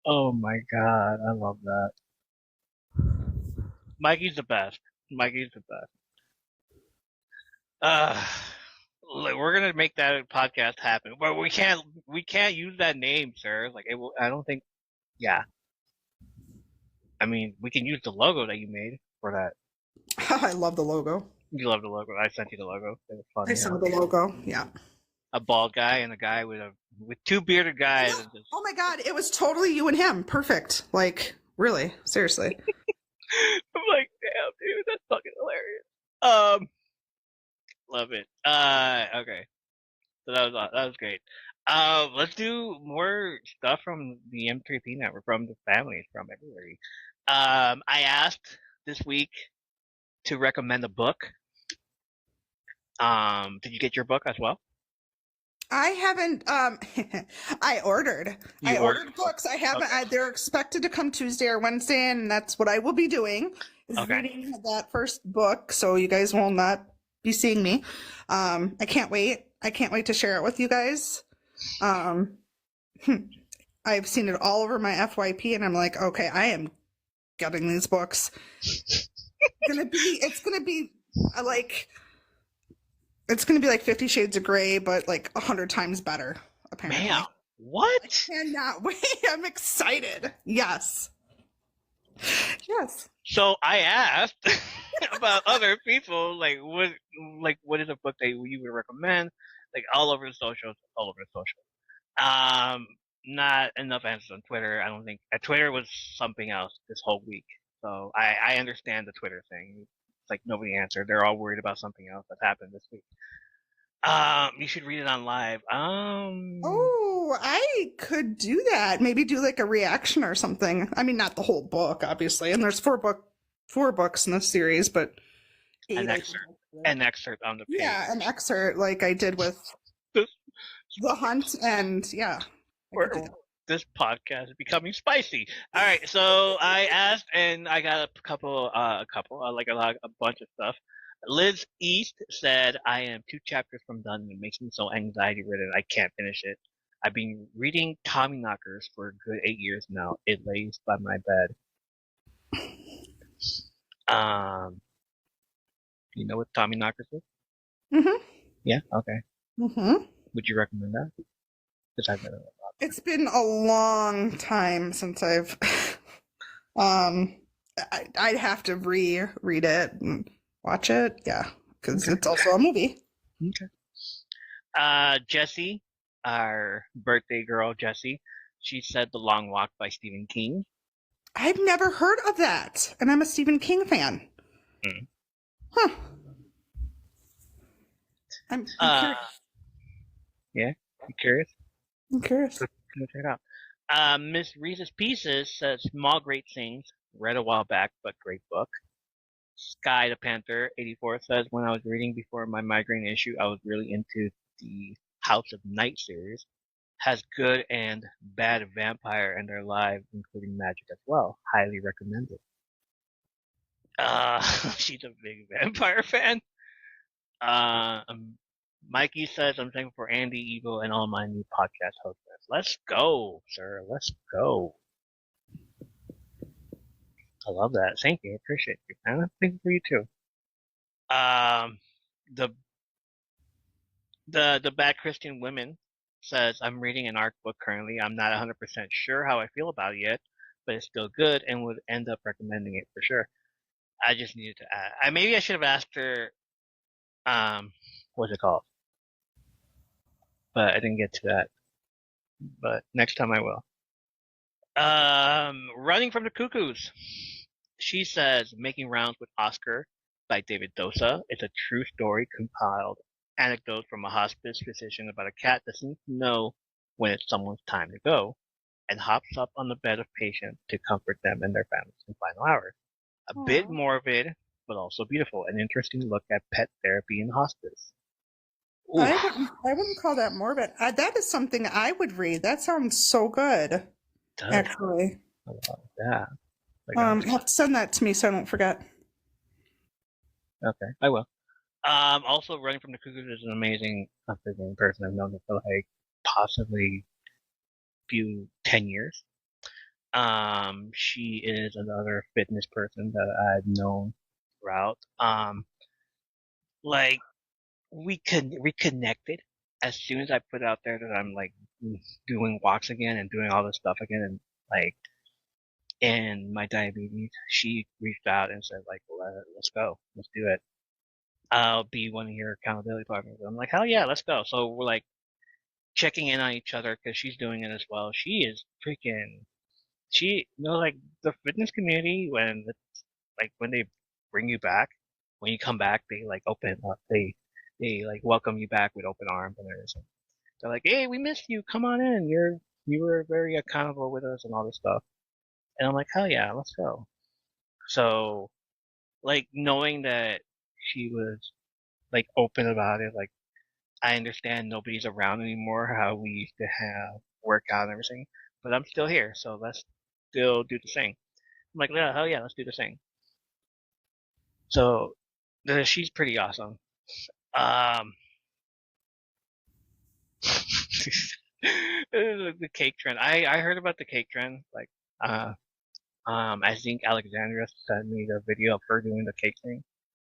Oh my God. I love that. Mikey's the best. Mikey's the best. Look, we're gonna make that podcast happen, but we can't use that name, sir. Like, I don't think. Yeah. I mean, we can use the logo that you made for that. I love the logo. You love the logo. I sent you the logo. It was I funny. saw the logo. Yeah. A bald guy and a guy with two bearded guys. And just... Oh my God. It was totally you and him. Perfect. Like, really? Seriously. I'm like, damn, dude, that's fucking hilarious. Love it. Okay. So that was great. Let's do more stuff from the M3P network, from the families, from everybody. I asked this week to recommend a book. Did you get your book as well? I haven't I ordered. You I ordered ordered books. I haven't Okay. they're expected to come Tuesday or Wednesday, and that's what I will be doing, is Okay. reading that first book, so you guys will not be seeing me. I can't wait. I can't wait to share it with you guys. Um I've seen it all over my FYP, and I'm like, okay, I am getting these books. It's gonna be like it's gonna be like 50 Shades of Grey, but like 100 times better, apparently. Man, what? I cannot wait. I'm excited. Yes. Yes. So I asked about other people, what is a book that you would recommend? Like all over the socials, all over the socials. Not enough answers on Twitter. I don't think Twitter was something else this whole week. So I understand the Twitter thing. It's like nobody answered. They're all worried about something else that happened this week. You should read it on live. Oh, I could do that. Maybe do like a reaction or something. I mean, not the whole book, obviously. And there's four books in this series, but an excerpt on the page. Yeah, an excerpt like I did with The Hunt, and yeah. This podcast is becoming spicy. All right, so I asked, and I got a bunch of stuff. Liz East said, "I am 2 chapters from done, and it makes me so anxiety-ridden I can't finish it. I've been reading Tommyknockers for a good 8 years now. It lays by my bed." You know what Tommyknockers is? Mm-hmm. Yeah. Okay. Mm-hmm. Would you recommend that? Because I've read it a lot. It's been a long time since I've I'd have to reread it and watch it. Yeah, because it's also a movie. Okay. Jessie, our birthday girl, Jessie, she said The Long Walk by Stephen King. I've never heard of that, and I'm a Stephen King fan. Mm. Huh. I'm curious. Yeah, you curious? I'm curious. Go check it out. Miss Reese's Pieces says Small Great Things. Read a while back, but great book. Sky the Panther 84 says, when I was reading before my migraine issue, I was really into the House of Night series. Has good and bad vampire in their lives, including magic as well. Highly recommended. She's a big vampire fan. Mikey says, I'm thankful for Andy, Evil, and all my new podcast hosts. Let's go, sir. Let's go. I love that. Thank you. I appreciate you. And I'm thankful for you too. The Bad Christian Women says, I'm reading an art book currently. I'm not 100% sure how I feel about it yet, but it's still good and would end up recommending it for sure. I just needed to add. Maybe I should have asked her, what's it called? But I didn't get to that. But next time I will. Running from the Cuckoos. She says, Making Rounds with Oscar by David Dosa. It's a true story compiled anecdotes from a hospice physician about a cat that seems to know when it's someone's time to go and hops up on the bed of patients to comfort them and their families in final hours. A bit morbid, but also beautiful. An interesting look at pet therapy in hospice. I wouldn't call that morbid. That is something I would read. That sounds so good. Actually. Yeah. You have to send that to me so I don't forget. Okay, I will. Also, Running from the Cuckoos is an amazing person. I've known her for like possibly 10 years. She is another fitness person that I've known throughout. Like we reconnected as soon as I put out there that I'm like doing walks again and doing all this stuff again, and like and my diabetes, she reached out and said like, let's go, let's do it. I'll be one of your accountability partners. I'm like, hell yeah, let's go. So we're like checking in on each other because she's doing it as well. She is freaking, like the fitness community when they bring you back, when you come back, they like open up, they like welcome you back with open arms and everything. They're like, hey, we missed you. Come on in. You were very accountable with us and all this stuff. And I'm like, hell yeah, let's go. So like knowing that she was like open about it, like I understand nobody's around anymore, how we used to have workout and everything, but I'm still here, so let's still do the thing. I'm like, yeah, hell yeah, let's do the thing. So she's pretty awesome. Um, the cake trend. I heard about the cake trend. Like, I think Alexandria sent me the video of her doing the cake thing.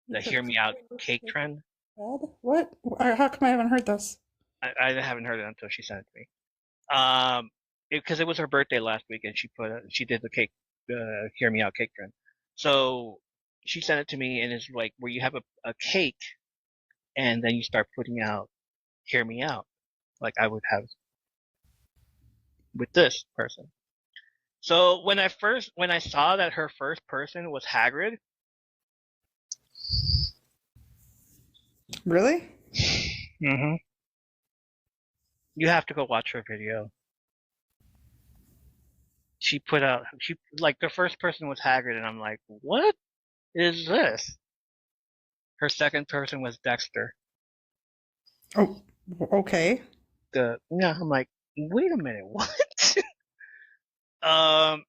The hear me out cake trend. What? How come I haven't heard this? I haven't heard it until she sent it to me. Because it was her birthday last week, and she did the cake, hear me out cake trend. So she sent it to me, and it's like where you have a cake, and then you start putting out hear me out, like I would have with this person. So when I saw that her first person was Hagrid. Really? Mm-hmm. You have to go watch her video. She like the first person was Hagrid, and I'm like, what is this? Her second person was Dexter. Oh, okay. I'm like, wait a minute, what? um,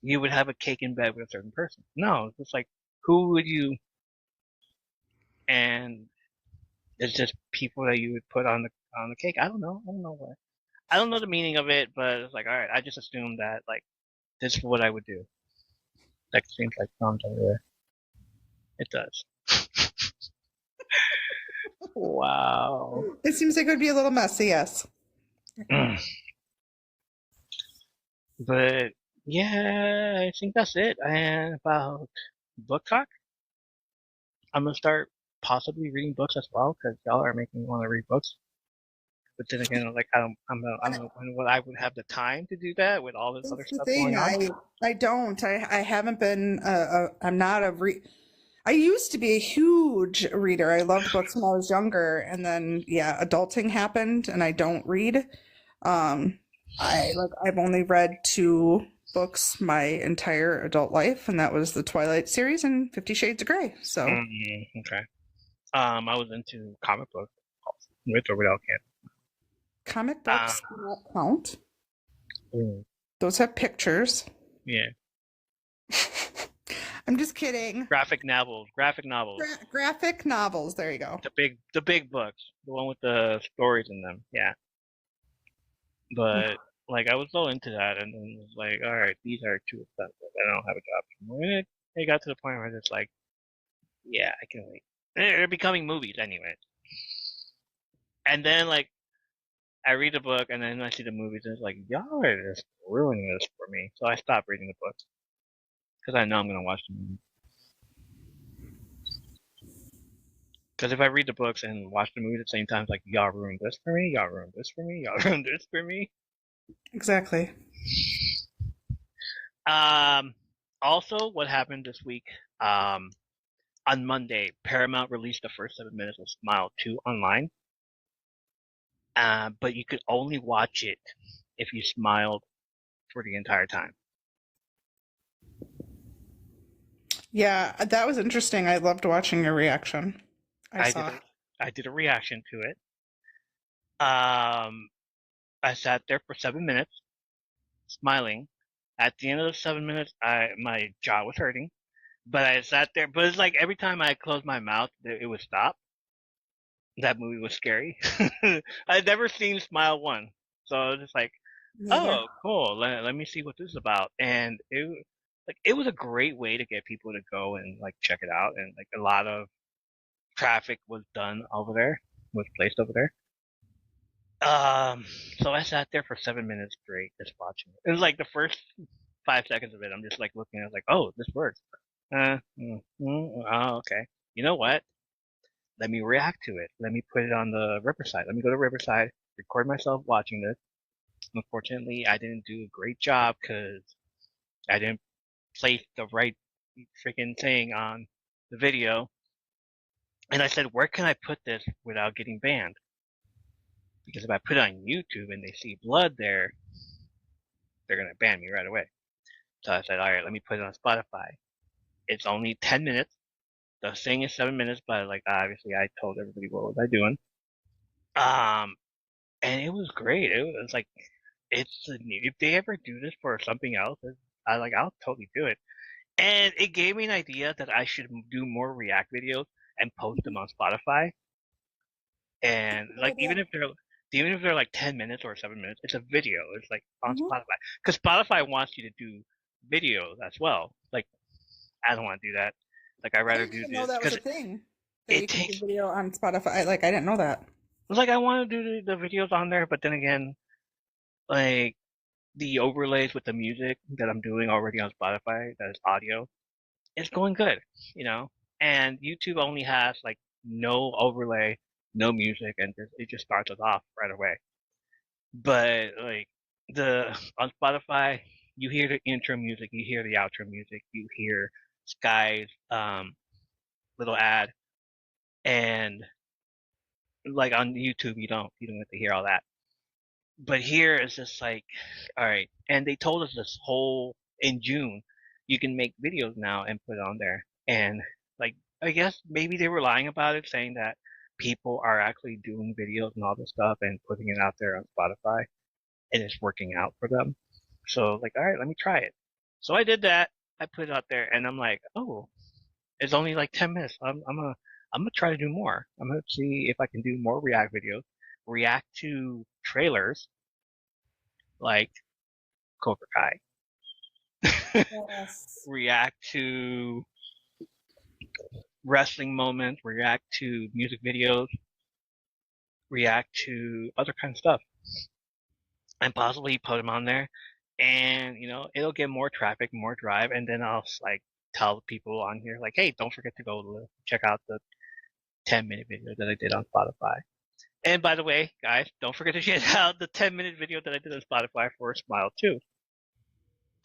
you would have a cake in bed with a certain person. No, it's just like, who would you? And it's just people that you would put on the cake. I don't know. I don't know what. I don't know the meaning of it, but it's like, all right. I just assumed that like this is what I would do. That seems like sounds everywhere. It does. Wow. It seems like it would be a little messy, yes. But yeah, I think that's it. And about book talk, I'm gonna start possibly reading books as well because y'all are making me want to read books. But then again, like I don't know when I would have the time to do that with all this other That's the stuff thing. going on. I don't. I haven't been. I'm not a I used to be a huge reader. I loved books when I was younger, and then yeah, adulting happened, and I don't read. I've only read two books my entire adult life, and that was the Twilight series and 50 Shades of Grey. So Okay. I was into comic books with or without comic Canada. books do not count. Mm, Those have pictures. yeah. I'm just kidding. Graphic novels. Graphic novels. Graphic novels. There you go. The big books. The one with the stories in them. Yeah. But like I was so into that, and then it was like, all right, these are too expensive. I don't have a job anymore. And it got to the point where it's like, yeah, I can wait. They're becoming movies anyway. And then like I read the book, and then I see the movies, and it's like, y'all are just ruining this for me. So I stopped reading the books because I know I'm gonna watch the movie. Because if I read the books and watch the movie at the same time, it's like, y'all ruined this for me. Y'all ruined this for me. Y'all ruined this for me. Exactly. Um. Also, what happened this week? On Monday, Paramount released the first 7 minutes of Smile 2 online. But you could only watch it if you smiled for the entire time. Yeah, that was interesting. I loved watching your reaction. I did a reaction to it. Um, I sat there for 7 minutes, smiling. At the end of the 7 minutes, my jaw was hurting, but I sat there. But it's like every time I closed my mouth, it would stop. That movie was scary. I'd never seen Smile 1, so I was just like, Neither. oh, cool. Let me see what this is about. And it was a great way to get people to go and like check it out. And like a lot of traffic was done over there, was placed over there. So I sat there for 7 minutes straight just watching it. It was like the first 5 seconds of it. I'm just like looking at it like, oh, this works. Oh, okay. You know what? Let me react to it. Let me put it on the Riverside. Let me go to Riverside, record myself watching this. Unfortunately, I didn't do a great job because I didn't place the right freaking thing on the video. And I said, where can I put this without getting banned? Because if I put it on YouTube and they see blood there, they're going to ban me right away. So I said, all right, let me put it on Spotify. It's only 10 minutes. The thing is 7 minutes, but like obviously I told everybody what was I doing. And it was great. It was like if they ever do this for something else, I'll totally do it. And it gave me an idea that I should do more React videos and post them on Spotify. And like even if they're like 10 minutes or 7 minutes, it's a video. It's like on Spotify because Spotify wants you to do videos as well. Like I don't want to do that. Like I'd I rather didn't do even know this that was because a thing. That you it could do takes. video on Spotify. Like I didn't know that. Like I want to do the videos on there, but then again, like the overlays with the music that I'm doing already on Spotify, that is audio, it's going good, you know. And YouTube only has like no overlay, no music, and it just starts us off right away. But like the on Spotify, you hear the intro music, you hear the outro music, you hear Sky's little ad, and like on YouTube, you don't get to hear all that. But here it's just like, all right. And they told us this whole in June, you can make videos now and put it on there. And like, I guess maybe they were lying about it, saying that people are actually doing videos and all this stuff and putting it out there on Spotify, and it's working out for them. So like, all right, let me try it. So I did that. I put it out there, and I'm like, oh, it's only like 10 minutes. I'm gonna try to do more. I'm gonna see if I can do more React videos, react to trailers like Cobra Kai, Yes. react to wrestling moments, react to music videos, react to other kind of stuff, and possibly put them on there. And it'll get more traffic, more drive, and then I'll like tell people on here like, hey, don't forget to go check out the 10-minute video that I did on Spotify. And by the way, guys, don't forget to check out the 10-minute video that I did on Spotify for a Smile too.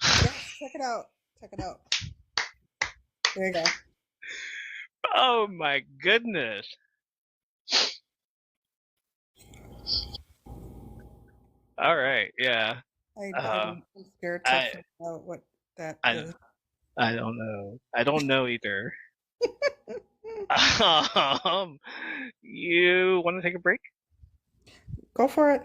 Yes, check it out. Check it out. There you go. Oh my goodness. All right, yeah. I'm scared to I find out what that I is. I don't know. I don't know either. You want to take a break? Go for it.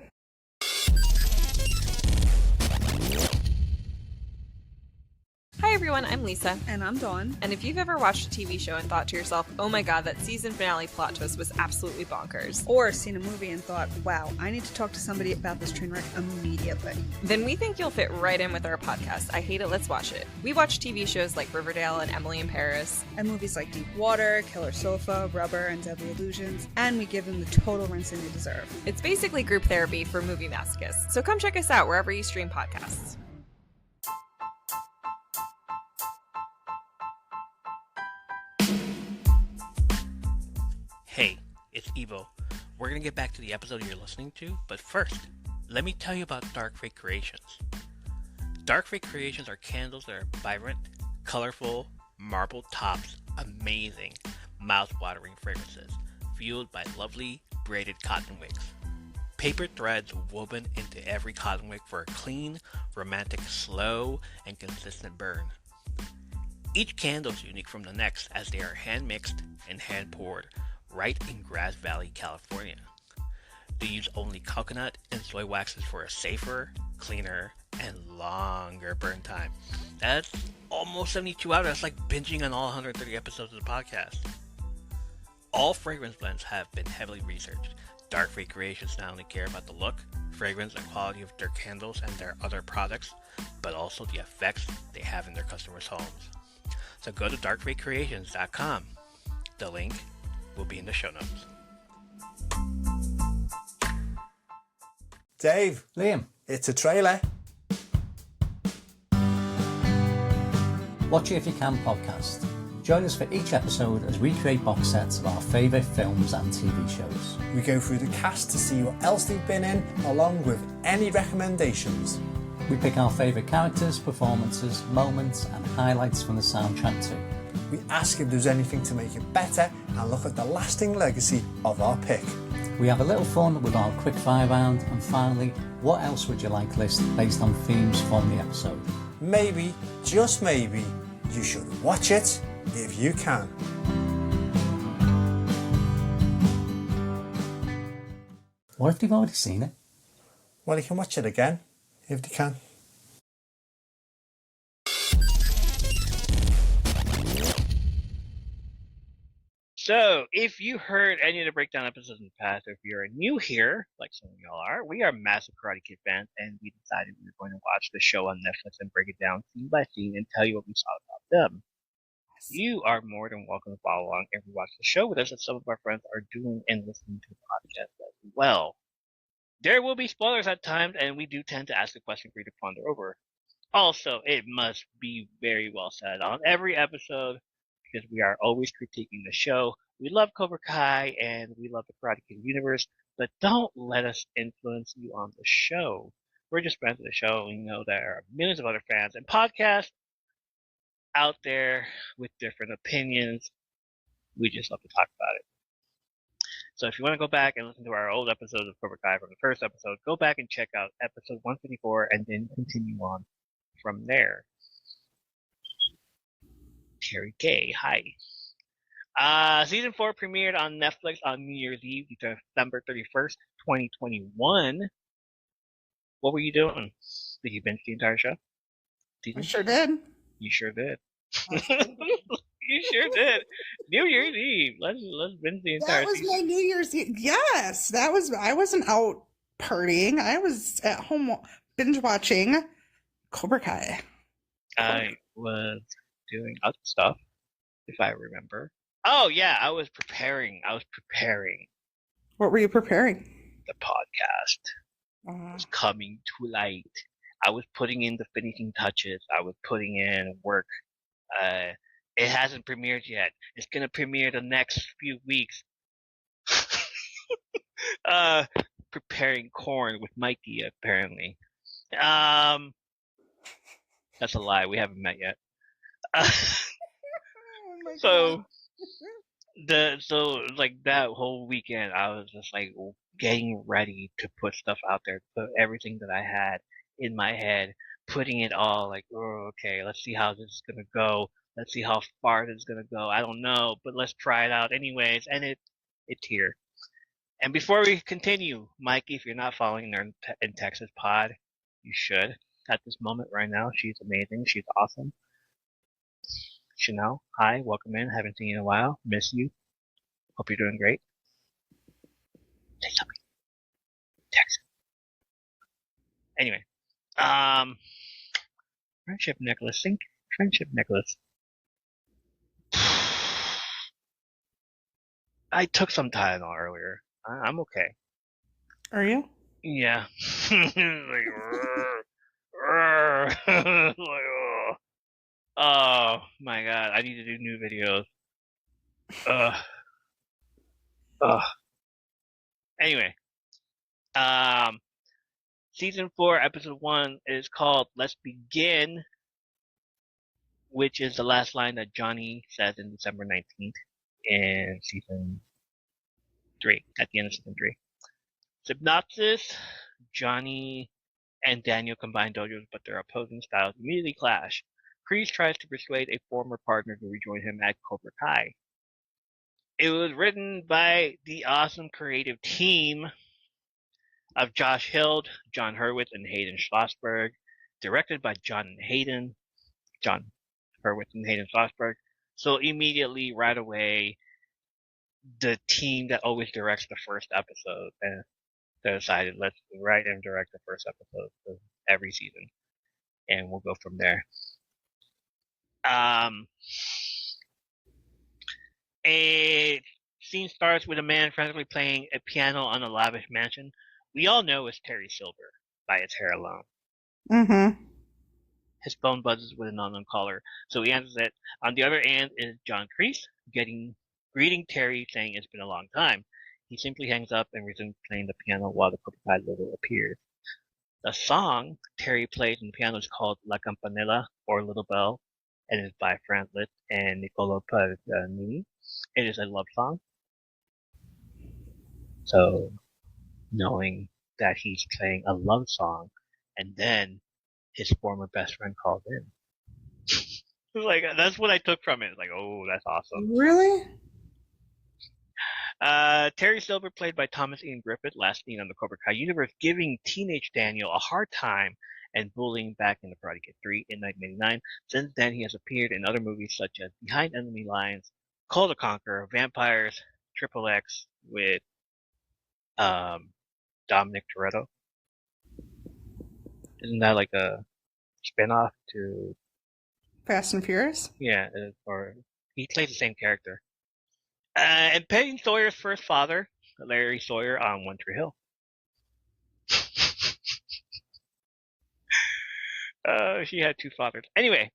Hi everyone, I'm Lisa. And I'm Dawn. And if you've ever watched a TV show and thought to yourself, oh my god, that season finale plot twist was absolutely bonkers. Or seen a movie and thought, wow, I need to talk to somebody about this train wreck immediately. Then we think you'll fit right in with our podcast, I Hate It, Let's Watch It. We watch TV shows like Riverdale and Emily in Paris. And movies like Deep Water, Killer Sofa, Rubber, and Deadly Illusions. And we give them the total rinsing they deserve. It's basically group therapy for movie masochists. So come check us out wherever you stream podcasts. Hey, it's Evo. We're going to get back to the episode you're listening to, but first, let me tell you about Dark Fate Creations. Dark Fate Creations are candles that are vibrant, colorful, marble tops, amazing, mouth-watering fragrances, fueled by lovely braided cotton wicks. Paper threads woven into every cotton wick for a clean, romantic, slow, and consistent burn. Each candle is unique from the next as they are hand-mixed and hand-poured, right in Grass Valley, California. They use only coconut and soy waxes for a safer, cleaner, and longer burn time. That's almost 72 hours. That's like binging on all 130 episodes of the podcast. All fragrance blends have been heavily researched. Dark Fate Creations not only care about the look, fragrance, and quality of their candles and their other products, but also the effects they have in their customers' homes. So go to darkfatecreations.com. The link will be in the show notes. Dave. Liam. It's a trailer. Watch It If You Can podcast. Join us for each episode as we create box sets of our favourite films and TV shows. We go through the cast to see what else they've been in, along with any recommendations. We pick our favourite characters, performances, moments and highlights from the soundtrack too. We ask if there's anything to make it better and look at the lasting legacy of our pick. We have a little fun with our quick fire round, and finally, what else would you like list based on themes from the episode. Maybe, just maybe, you should watch it if you can. What if they've already seen it? Well, you can watch it again if you can. So, if you heard any of the breakdown episodes in the past, or if you're new here, like some of y'all are, we are massive Karate Kid fans, and we decided we were going to watch the show on Netflix and break it down scene by scene and tell you what we saw about them. You are more than welcome to follow along and watch the show with us, as some of our friends are doing and listening to the podcast as well. There will be spoilers at times, and we do tend to ask a question for you to ponder over. Also, it must be very well said on every episode, because we are always critiquing the show. We love Cobra Kai and we love the Karate Kid universe, but don't let us influence you on the show. We're just fans of the show. We know there are millions of other fans and podcasts out there with different opinions. We just love to talk about it. So if you want to go back and listen to our old episodes of Cobra Kai from the first episode, go back and check out episode 154 and then continue on from there. Terry Gay, hi. Season 4 premiered on Netflix on New Year's Eve, December 31st, 2021. What were you doing? Did you binge the entire show? I sure did. You sure did. You sure did. New Year's Eve. Let's binge the entire season. That was my New Year's Eve. Yes, I wasn't out partying. I was at home binge watching Cobra Kai. I was doing other stuff, if I remember. Oh yeah, I was preparing. What were you preparing? The podcast was coming to light. I was putting in the finishing touches. I was putting in work. It hasn't premiered yet. It's gonna premiere the next few weeks. Preparing corn with Mikey, apparently. That's a lie. We haven't met yet. So like that whole weekend, I was just like getting ready to put stuff out there, put everything that I had in my head, putting it all like, oh, okay, let's see how this is gonna go. Let's see how far this is gonna go. I don't know, but let's try it out anyways. And it's here. And before we continue, Mikey, if you're not following Nerd in Texas Pod, you should. At this moment right now, she's amazing. She's awesome. Chanel, hi, welcome in. Haven't seen you in a while. Miss you. Hope you're doing great. Say something. Text. Anyway, friendship necklace. Think friendship necklace. I took some Tylenol earlier. I'm okay. Are you? Yeah. Oh my god, I need to do new videos. Anyway, season 4, episode 1 is called "Let's Begin," which is the last line that Johnny says in December 19th in season 3, at the end of season 3. Synopsis: Johnny and Daniel combine dojos, but their opposing styles immediately clash. Kreese tries to persuade a former partner to rejoin him at Cobra Kai. It was written by the awesome creative team of Josh Hild, John Hurwitz, and Hayden Schlossberg. Directed by John Hurwitz and Hayden Schlossberg. So immediately, right away, the team that always directs the first episode decided, let's write and direct the first episode of every season, and we'll go from there. A scene starts with a man frantically playing a piano on a lavish mansion. we all know is Terry Silver by its hair alone. Mm-hmm. His phone buzzes with an unknown caller, so he answers it. On the other end is John Kreese, greeting Terry, saying it's been a long time. He simply hangs up and resumes playing the piano while the Cobra Kai logo appears. The song Terry plays on the piano is called La Campanella, or Little Bell, and is by Franz Liszt and Niccolo Paganini. It is a love song. So, knowing that he's playing a love song, and then his former best friend called in. Like, that's what I took from it. Like, oh, that's awesome. Really? Terry Silver, played by Thomas Ian Griffith, last seen on the Cobra Kai universe, giving teenage Daniel a hard time and bullying back in the Karate Kid 3 in 1989. Since then, he has appeared in other movies such as Behind Enemy Lines, Call to Conquer, Vampires, Triple X with Dominic Toretto. Isn't that like a spinoff to Fast and Furious? Yeah, or he plays the same character. And Peyton Sawyer's first father, Larry Sawyer, on One Tree Hill. She had two fathers. Anyway,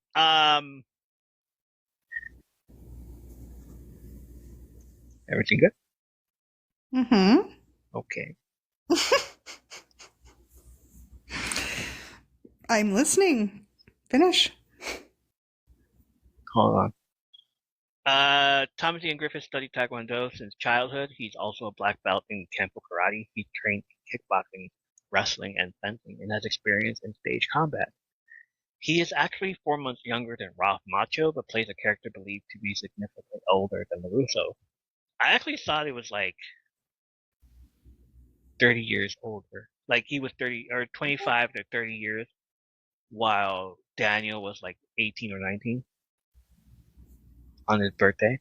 everything good? Mm-hmm. Okay. I'm listening. Finish. Hold on. Thomas Ian Griffith studied Taekwondo since childhood. He's also a black belt in Kempo Karate. He trained kickboxing, wrestling, and fencing, and has experience in stage combat. He is actually 4 months younger than Ralph Macchio, but plays a character believed to be significantly older than LaRusso. I actually thought it was like 30 years older. Like he was 30 or 25 to 30 years, while Daniel was like 18 or 19 on his birthday.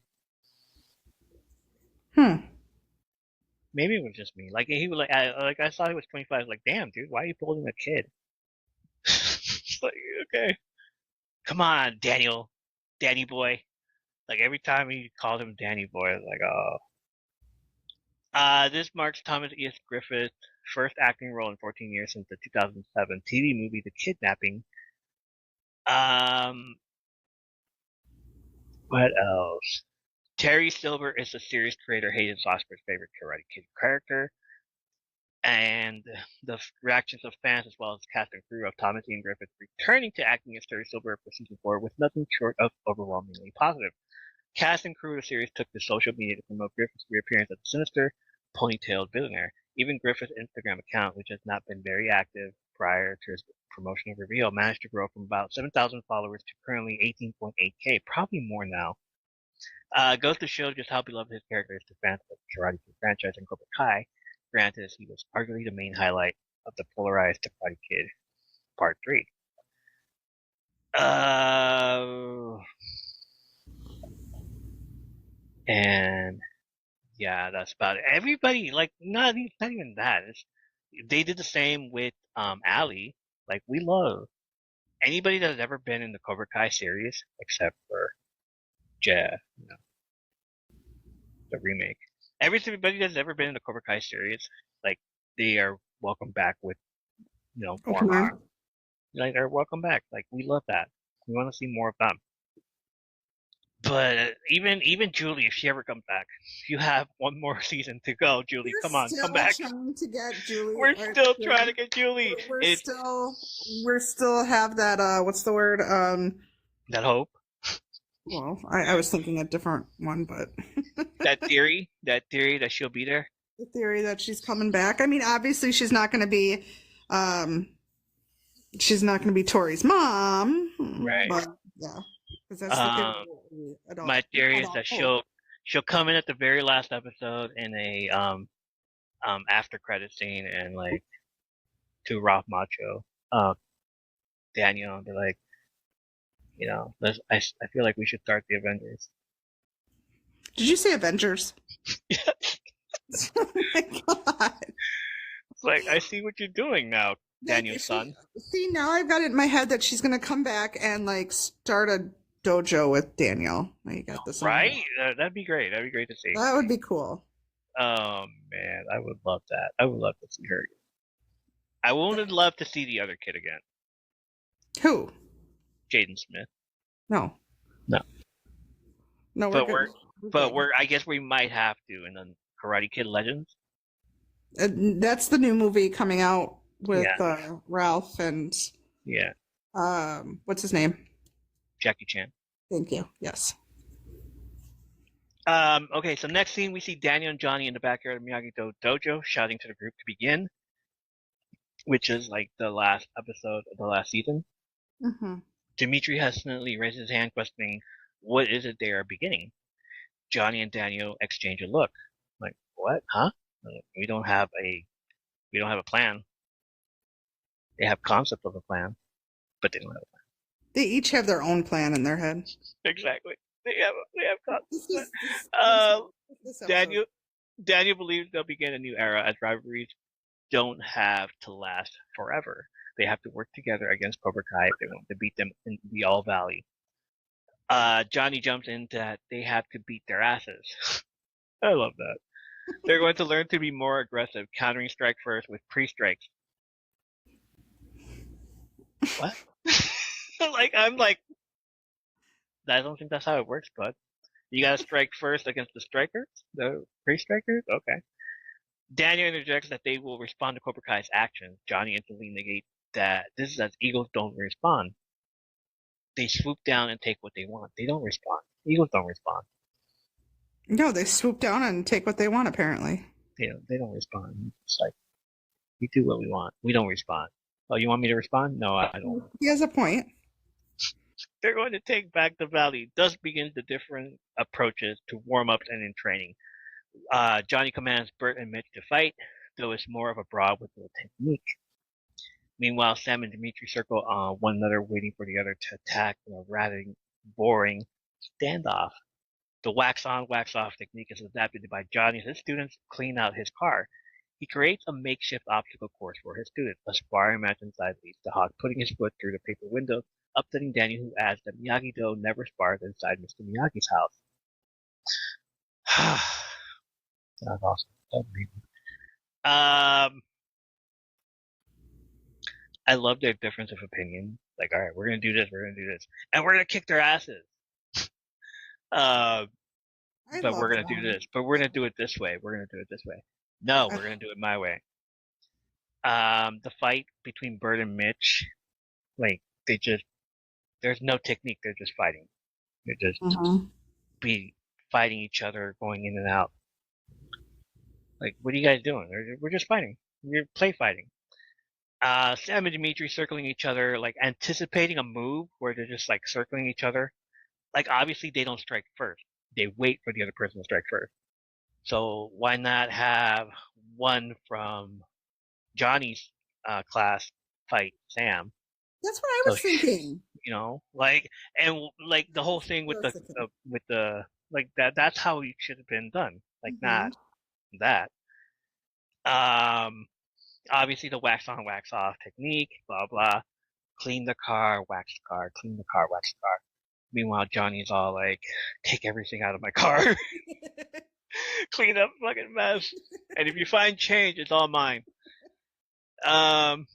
Maybe it was just me. Like he was like I thought he was 25. Like, damn, dude, why are you holding a kid? Like, okay, come on, Daniel, Danny boy. Like every time he called him Danny boy, I was like, oh. This marks Thomas E. Griffith's first acting role in 14 years since the 2007 TV movie The Kidnapping. What else? Terry Silver is the series creator Hayden Schlossberg's favorite Karate Kid character, and the reactions of fans as well as cast and crew of Thomas Ian Griffith returning to acting as Terry Silver for season 4 was nothing short of overwhelmingly positive. Cast and crew of the series took to social media to promote Griffith's reappearance as a sinister, ponytailed billionaire. Even Griffith's Instagram account, which has not been very active prior to his promotional reveal, managed to grow from about 7,000 followers to currently 18.8K, probably more now. Goes to show just how beloved his character is to fans of the Karate Kid franchise and Cobra Kai. Granted, he was arguably the main highlight of the polarized Karate Kid Part 3. And yeah, that's about it. Everybody, like, not even that. They did the same with Ali. Like, we love anybody that has ever been in the Cobra Kai series, except for Jeff, the remake. Everybody that's ever been in the Cobra Kai series, like, they are welcome back with, more harm. Like, they're welcome back. Like, we love that. We want to see more of them. But even Julie, if she ever comes back, you have one more season to go, Julie. Come on, come back. We're trying to get Julie. We're still trying to get Julie. We're still have that. What's the word? That hope. Well, I was thinking a different one, but that theory that she'll be there. The theory that she's coming back. I mean, obviously, she's not going to be. She's not going to be Tori's mom, right? But, yeah. That's my theory is that she'll come in at the very last episode in a after credit scene and like to Ralph Macchio, Daniel, and be like, I feel like we should start the Avengers. Did you say Avengers? Yes. Oh my god! It's like, I see what you're doing now, Daniel's son. See, now I've got it in my head that she's gonna come back and like start a dojo with Daniel. Now you got this, right? That'd be great. That'd be great to see. That would be cool. Oh man, I would love that. I would love to see her I would love to see the other kid again. Who? Jaden Smith. No. No. No, But good. I guess we might have to in the Karate Kid Legends. That's the new movie coming out with Yeah. Ralph and Yeah. what's his name? Jackie Chan. Thank you. Yes. Okay, so next scene we see Daniel and Johnny in the backyard of Miyagi-Do dojo shouting to the group to begin, which is like the last episode of the last season. Mm-hmm. Dimitri hesitantly raises his hand, questioning what is it they are beginning. Johnny and Daniel exchange a look. Like, what? Huh? We don't have a plan. They have concept of a plan, but they don't have a plan. They each have their own plan in their head. Exactly. They have concept. This Daniel believes they'll begin a new era as rivalries don't have to last forever. They have to work together against Cobra Kai if they want to beat them in the All Valley. Johnny jumps in that they have to beat their asses. I love that. They're going to learn to be more aggressive, countering strike first with pre-strikes. What? I'm like, I don't think that's how it works, bud. You gotta strike first against the strikers? The pre-strikers? Okay. Daniel interjects that they will respond to Cobra Kai's actions. Johnny instantly negates that this is as eagles don't respond. They swoop down and take what they want. They don't respond. Eagles don't respond. No, they swoop down and take what they want, apparently. They don't respond. It's like, we do what we want. We don't respond. Oh, you want me to respond? No, I don't. He has a point. They're going to take back the valley. Thus begins the different approaches to warm-ups and in training. Johnny commands Bert and Mitch to fight, though it's more of a brawl with the technique. Meanwhile, Sam and Dimitri circle on one another, waiting for the other to attack in a rather boring standoff. The wax-on, wax-off technique is adapted by Johnny as his students clean out his car. He creates a makeshift obstacle course for his students. A sparring match inside leads to Hawk putting his foot through the paper window, upsetting Daniel, who adds that Miyagi-Do never spars inside Mr. Miyagi's house. That's awesome. I love their difference of opinion. Like, all right, we're gonna do this, and we're gonna kick their asses. But we're gonna do this. But we're gonna do it this way. We're gonna do it this way. No, we're gonna do it my way. The fight between Bert and Mitch, like there's no technique. They're just fighting. They're just be fighting each other, going in and out. Like, what are you guys doing? We're just fighting. We're play fighting. Sam and Dimitri circling each other, like anticipating a move where they're just like circling each other. Like, obviously they don't strike first. They wait for the other person to strike first. So why not have one from Johnny's class fight Sam? That's what I was thinking. You know, like, and like the whole thing with the like that's how it should have been done. Like, not that. Obviously the wax on, wax off technique, blah blah. Clean the car, wax the car, clean the car, wax the car. Meanwhile, Johnny's all like, take everything out of my car. Clean up fucking mess. And if you find change, it's all mine. And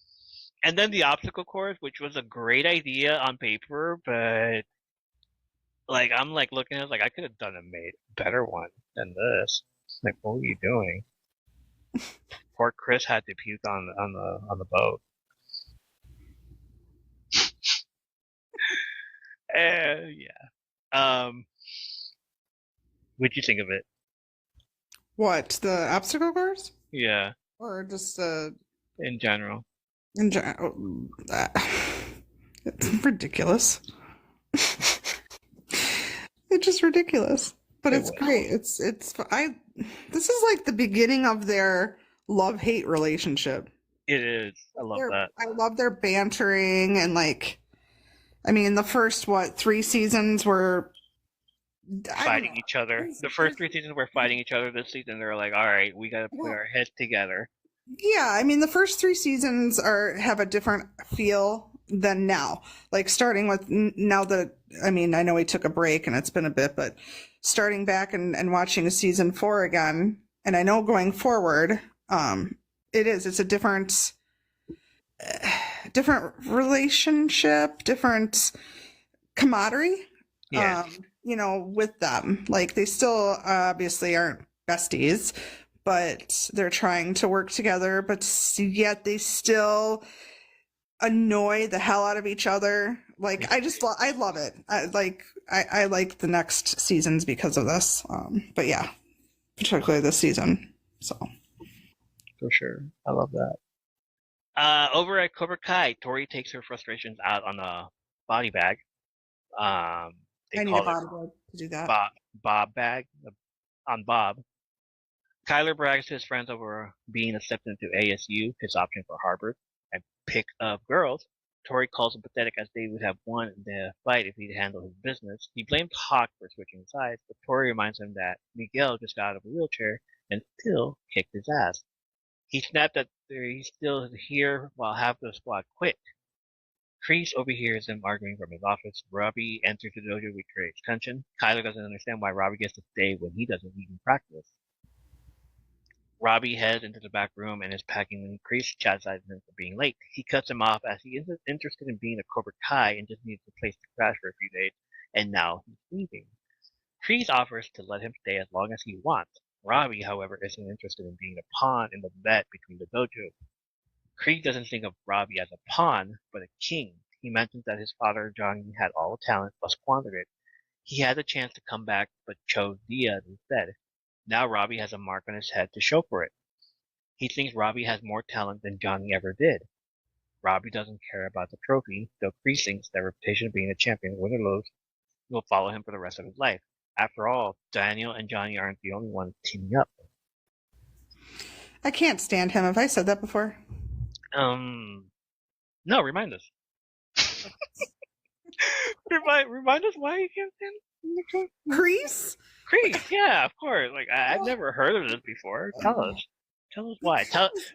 then the obstacle course, which was a great idea on paper, but like, I'm like looking at it, like, I could have done a better one than this. Like, what were you doing? Poor Chris had to puke on the boat. Yeah. What'd you think of it? What, the obstacle course? Yeah. Or just in general? In general, it's ridiculous. It's just ridiculous, but it's great. This is like the beginning of their love-hate relationship. It is. I love that. I love their bantering and like, I mean, the first 3 seasons were fighting each other. The first 3 seasons were fighting each other. This season they're like, all right, we got to put our heads together. Yeah, I mean, the first 3 seasons have a different feel than now. Like, starting with now that, I mean, I know we took a break and it's been a bit, but starting back and watching season 4 again, and I know going forward, it's a different relationship, different camaraderie. Yeah. With them. Like, they still obviously aren't besties, but they're trying to work together, but yet they still annoy the hell out of each other. Like, I love it. I like the next seasons because of this. But yeah, particularly this season. So For sure. I love that. Over at Cobra Kai, Tori takes her frustrations out on a body bag. They I need a call it bodyguard to do that. Bob bag on Bob. Kyler brags to his friends over being accepted into ASU, his option for Harvard, and pick up girls. Tori calls him pathetic as they would have won the fight if he'd handled his business. He blames Hawk for switching sides, but Tori reminds him that Miguel just got out of a wheelchair and still kicked his ass. He snapped that he's still here while half the squad quit. Kreese overhears them arguing from his office. Robbie enters the dojo, which creates tension. Kyler doesn't understand why Robbie gets to stay when he doesn't even practice. Robbie heads into the back room and is packing when Kreese chastises him for being late. He cuts him off as he isn't interested in being a Cobra Kai and just needs a place to crash for a few days, and now he's leaving. Kreese offers to let him stay as long as he wants. Robbie, however, isn't interested in being a pawn in the bet between the dojos. Kreese doesn't think of Robbie as a pawn, but a king. He mentions that his father, Johnny, had all the talent, but squandered it. He had the chance to come back, but chose Diaz instead. Now Robbie has a mark on his head to show for it. He thinks Robbie has more talent than Johnny ever did. Robbie doesn't care about the trophy, though Kreese thinks that reputation of being a champion, win or lose, will follow him for the rest of his life. After all, Daniel and Johnny aren't the only ones teaming up. I can't stand him. Have I said that before? No, remind us. remind us why you can't stand Kreese? Kreese, yeah, of course. Like, I've never heard of this before. Tell us why.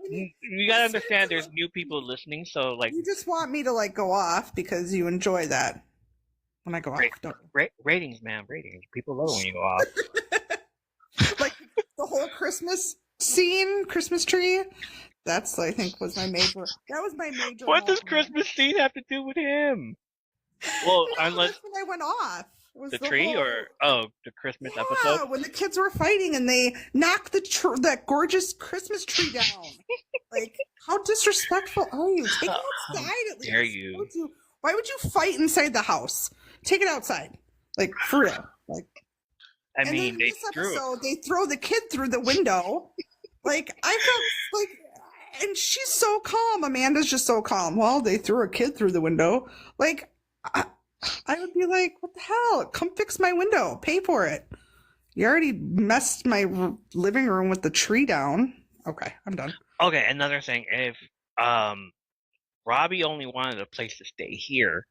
You gotta understand there's new people listening, so like. You just want me to like go off because you enjoy that when I go off. Ratings, man, ratings. People love when you go off. Like the whole Christmas scene, Christmas tree. That's, I think, was my major. That was my major. What does Christmas scene have to do with him? Well, unless when I went off. Was the tree whole... the Christmas episode? When the kids were fighting and they knocked that gorgeous Christmas tree down. Like, how disrespectful are you? Take it outside at least. Dare you? Why would you fight inside the house? Take it outside. Like, for real. Like, I mean, they throw the kid through the window. Like, I felt like, and she's so calm. Amanda's just so calm. Well, they threw a kid through the window. Like, I would be like, what the hell? Come fix my window. Pay for it. You already messed my living room with the tree down. Okay, I'm done. Okay, another thing. If Robbie only wanted a place to stay here,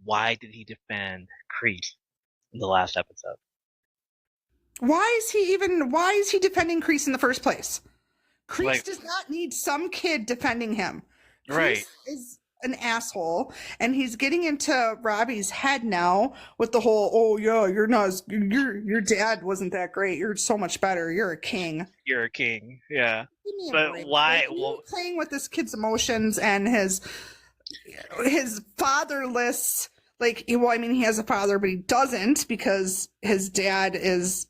why did he defend Kreese in the last episode? Why is he defending Kreese in the first place? Kreese does not need some kid defending him. Kreese is an asshole, and he's getting into Robbie's head now with the whole, oh yeah, your dad wasn't that great. You're so much better. You're a king. You're a king, yeah. But why? Well, playing with this kid's emotions and his fatherless. Like, well, I mean, he has a father, but he doesn't because his dad is.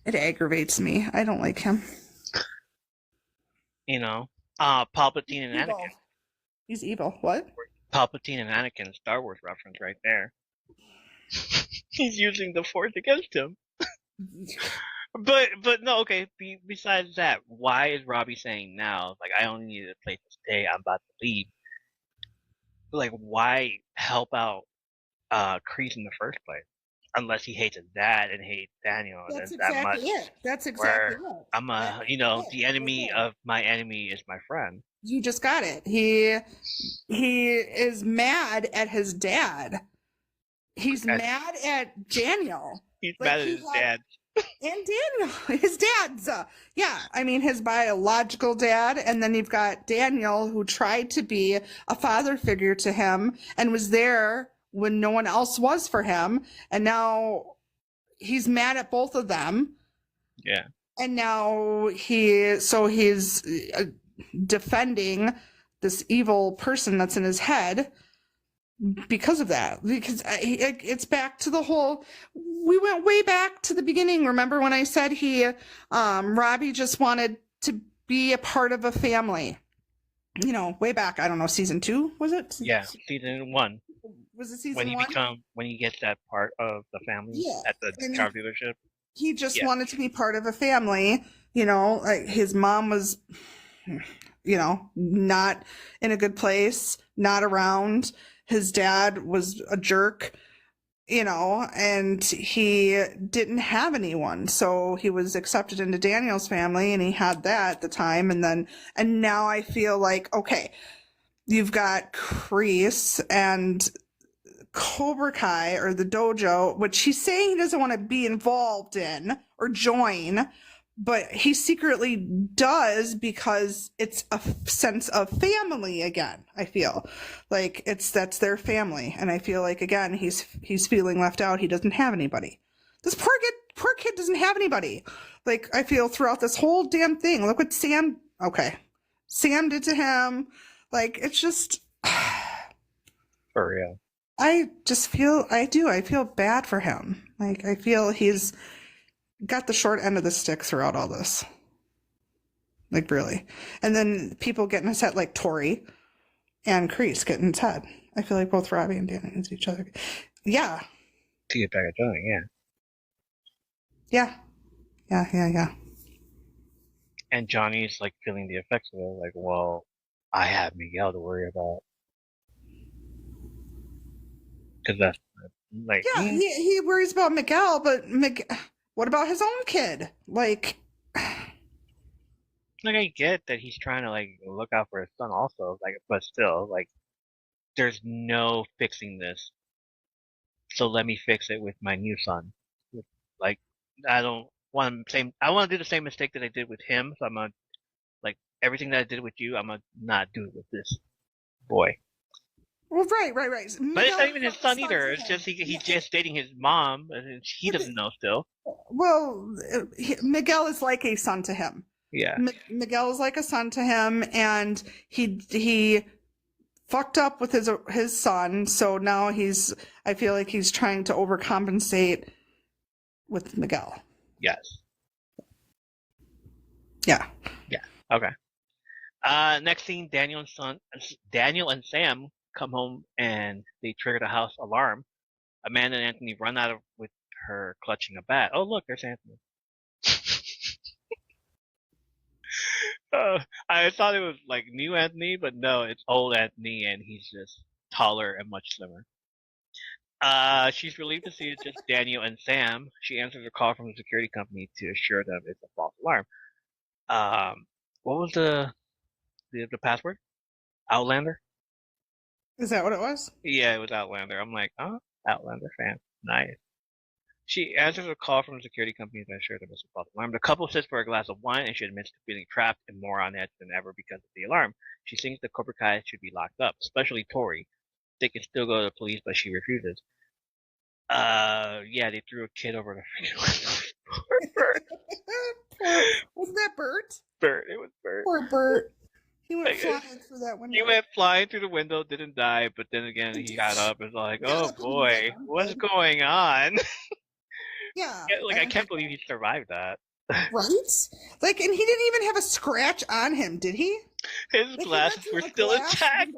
It aggravates me. I don't like him. You know, Palpatine and evil. Anakin. He's evil. What? Palpatine and Anakin, Star Wars reference right there. He's using the Force against him. but no, okay. Besides that, why is Robbie saying now, like, I only need a place to stay, I'm about to leave? Like, why help out Kreese in the first place? Unless he hates his dad and hates Daniel. That's exactly it. That's exactly it. I'm the enemy of my enemy is my friend. You just got it. He is mad at his dad. He's mad at Daniel. He's mad at his dad. And Daniel, his dad's, I mean, his biological dad, and then you've got Daniel, who tried to be a father figure to him and was there when no one else was for him, and now he's mad at both of them. Yeah. And now he's defending this evil person that's in his head because of that. Because it's back to the whole, we went way back to the beginning. Remember when I said Robbie just wanted to be a part of a family? You know, way back, I don't know, season 2, was it? Yeah, season 1. Was it season when 1? When he gets that part of the family at the car dealership. He just wanted to be part of a family, you know, like his mom was, you know, not in a good place, not around. His dad was a jerk, you know, and he didn't have anyone. So he was accepted into Daniel's family, and he had that at the time. And now I feel like, okay, you've got Kreese and Cobra Kai, or the dojo, which he's saying he doesn't want to be involved in or join, but he secretly does because it's a sense of family again. I feel like that's their family, and I feel like again he's feeling left out. He doesn't have anybody. This poor kid doesn't have anybody. Like, I feel throughout this whole damn thing. Look what Sam did to him. Like, it's just for real. I feel bad for him. Like, I feel he's got the short end of the stick throughout all this. Like, really. And then people get in his head, like Tori and Kreese get in his head. I feel like both Robbie and Danny into each other. Yeah. To get back at Johnny, yeah. Yeah. And Johnny's like feeling the effects of it. Like, well, I have Miguel to worry about. Because that's like, yeah, he worries about Miguel, but what about his own kid? Like I get that he's trying to like look out for his son also, like, but still, like, there's no fixing this. So let me fix it with my new son. Like, I don't want I want to do the same mistake that I did with him. So I'm gonna, like, everything that I did with you, I'm gonna not do it with this boy. Well, right. But it's not even his son either. It's just he's just dating his mom, and he doesn't know still. Well, Miguel is like a son to him. Yeah. Miguel is like a son to him, and he fucked up with his son, so now I feel like he's trying to overcompensate with Miguel. Yes. Yeah. Okay. Next scene, Daniel and Sam come home and they trigger the house alarm. Amanda and Anthony run out with her clutching a bat. Oh, look, there's Anthony. I thought it was like new Anthony, but no, it's old Anthony, and he's just taller and much slimmer. She's relieved to see it's just Daniel and Sam. She answers a call from the security company to assure them it's a false alarm. What was the password? Outlander? Is that what it was? Yeah, it was Outlander. I'm like, oh, Outlander fan. Nice. She answers a call from the security company to assure them it's a false alarm. The couple sits for a glass of wine, and she admits to feeling trapped and more on edge than ever because of the alarm. She thinks the Cobra Kai should be locked up, especially Tori. They can still go to the police, but she refuses. Yeah, they threw a kid over the freaking Poor Bert. Wasn't that Bert? Bert, it was Bert. Poor Bert. He went flying through that window. He went flying through the window, didn't die, but then again he got up and was like, oh boy, what's going on? Yeah. Like, I can't believe he survived that. Right? Like, and he didn't even have a scratch on him, did he? His glasses were still intact.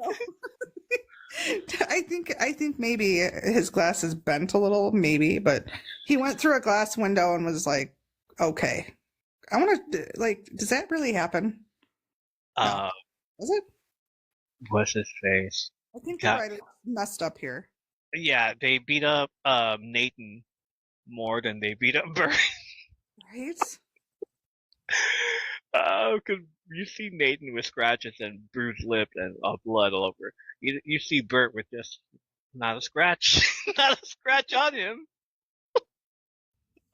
I think maybe his glasses bent a little, maybe, but he went through a glass window and was like, okay. I want to, like, does that really happen? No. Was it? What's his face? I think the writer messed up here. Yeah, they beat up Nathan more than they beat up Bert. Right? Because you see Nathan with scratches and bruised lip and blood all over. You see Bert with just not a scratch, not a scratch on him.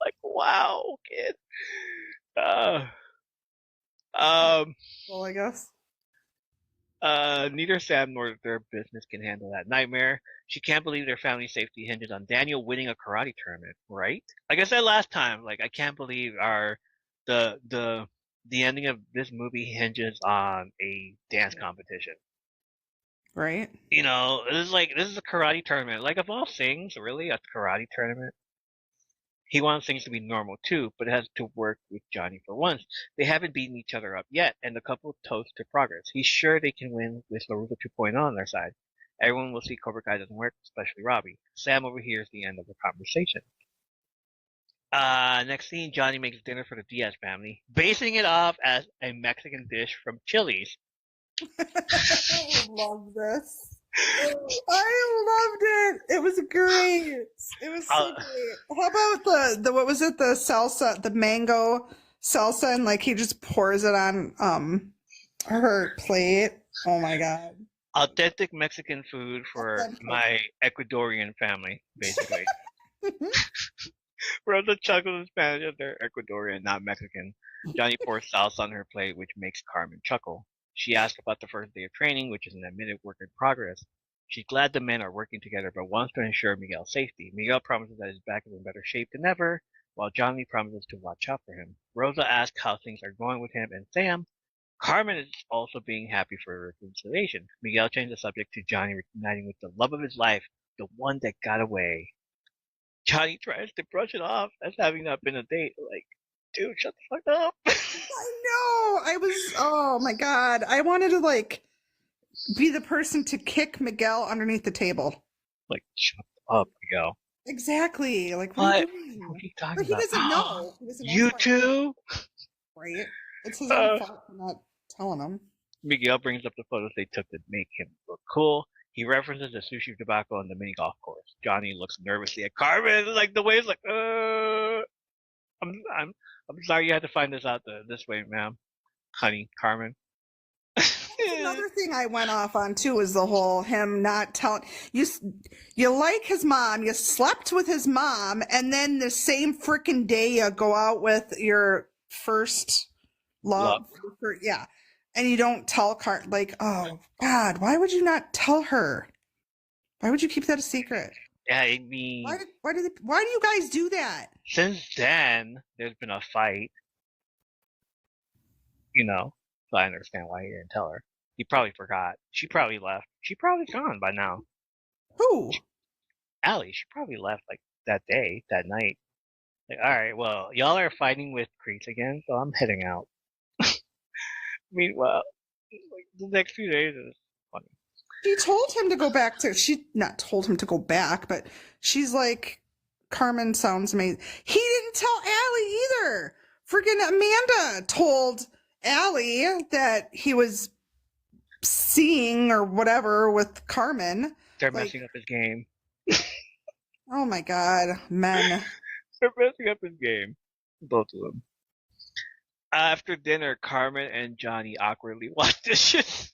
Like, wow, kid. Well, I guess. Neither Sam nor their business can handle that nightmare. She can't believe their family safety hinges on Daniel winning a karate tournament, right? Like I said last time, like, I can't believe the ending of this movie hinges on a dance competition. Right? This is a karate tournament. Like, of all things, really, a karate tournament. He wants things to be normal too, but it has to work with Johnny for once. They haven't beaten each other up yet, and the couple toast to progress. He's sure they can win with Naruto 2.0 on their side. Everyone will see Cobra Kai doesn't work, especially Robbie. Sam overhears the end of the conversation. Next scene, Johnny makes dinner for the Diaz family, basing it off as a Mexican dish from Chili's. I love this. I loved it. It was great. It was so great. How about the what was it? The salsa, the mango salsa, and like he just pours it on her plate. Oh my god. Authentic Mexican food for my Ecuadorian family, basically. Rosa chuckles in Spanish as they're Ecuadorian, not Mexican. Johnny pours salsa on her plate, which makes Carmen chuckle. She asks about the first day of training, which is an admitted work in progress. She's glad the men are working together, but wants to ensure Miguel's safety. Miguel promises that his back is in better shape than ever, while Johnny promises to watch out for him. Rosa asks how things are going with him and Sam. Carmen is also being happy for reconciliation. Miguel changes the subject to Johnny reuniting with the love of his life, the one that got away. Johnny tries to brush it off as having not been a date. Like, dude, shut the fuck up. I know. Oh my god. I wanted to like be the person to kick Miguel underneath the table. Like, shut up, Miguel. Exactly. Like, what are you doing? What are you talking But he about? doesn't know. He doesn't know You too? right? It's his own fault for not telling him. Miguel brings up the photos they took to make him look cool. He references the sushi tobacco on the mini golf course. Johnny looks nervously at Carmen, like the wave's like, I'm sorry you had to find this out this way, ma'am, honey, Carmen. Another thing I went off on too is the whole him not telling you. You like his mom, you slept with his mom, and then the same freaking day you go out with your first love. Yeah, and you don't tell like, oh God, why would you not tell her? Why would you keep that a secret? Yeah, I mean, why do you guys do that? Since then, there's been a fight. So I understand why he didn't tell her. He probably forgot. She probably left. She probably gone by now. Who? Allie. She probably left like that day, that night. Like, all right, well, y'all are fighting with Crease again, so I'm heading out. Meanwhile, like, the next few days is funny. She told him to go back to. She not told him to go back, but she's like, Carmen sounds amazing. He didn't tell Allie either. Freaking Amanda told Allie that he was seeing or whatever with Carmen. They're messing up his game. Oh my god, men. They're messing up his game. Both of them. After dinner, Carmen and Johnny awkwardly wash dishes.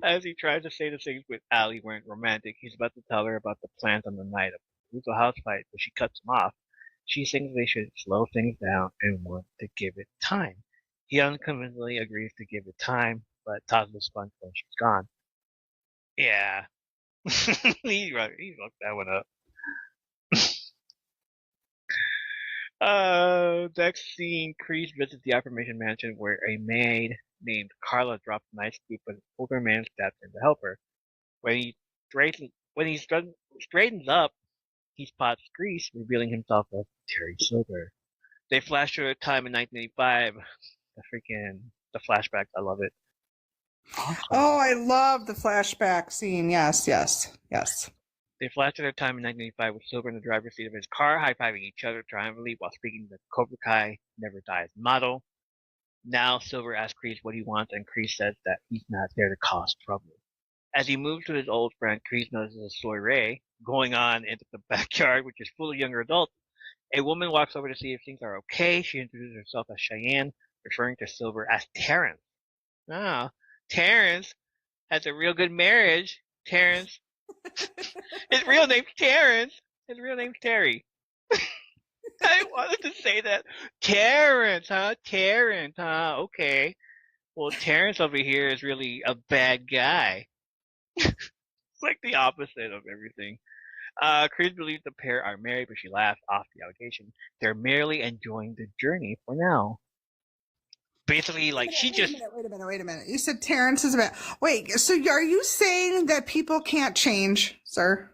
As he tries to say the things with Allie weren't romantic, he's about to tell her about the plans on the night of the brutal house fight, but she cuts him off. She thinks they should slow things down and want to give it time. He unconvincingly agrees to give it time, but tosses a sponge when she's gone. Yeah. he looked that one up. Next scene, Kreese visits the Affirmation mansion where a maid named Carla drops a nice scoop, but an older man steps in to help her. When he straightens up, he spots Kreese, revealing himself as Terry Silver. They flash to a time in 1985. The flashbacks, I love it. Oh, I love the flashback scene. Yes. They flash to their time in 1985 with Silver in the driver's seat of his car, high-fiving each other triumphantly while speaking the Cobra Kai Never Dies motto. Now Silver asks Kreese what he wants, and Kreese says that he's not there to cause trouble. As he moves to his old friend, Kreese notices a soiree going on in the backyard, which is full of younger adults. A woman walks over to see if things are okay. She introduces herself as Cheyenne, referring to Silver as Terrence. Ah, Terrence has a real good marriage. Terrence. His real name's Terrence. His real name's Terry. I wanted to say that. Terrence, huh? Terrence, huh? Okay. Well, Terrence over here is really a bad guy. It's like the opposite of everything. Kreese believes the pair are married, but she laughs off the allegation. They're merely enjoying the journey for now. basically like she just Wait a minute. You said Terrence is a bad. Wait, so are you saying that people can't change, sir?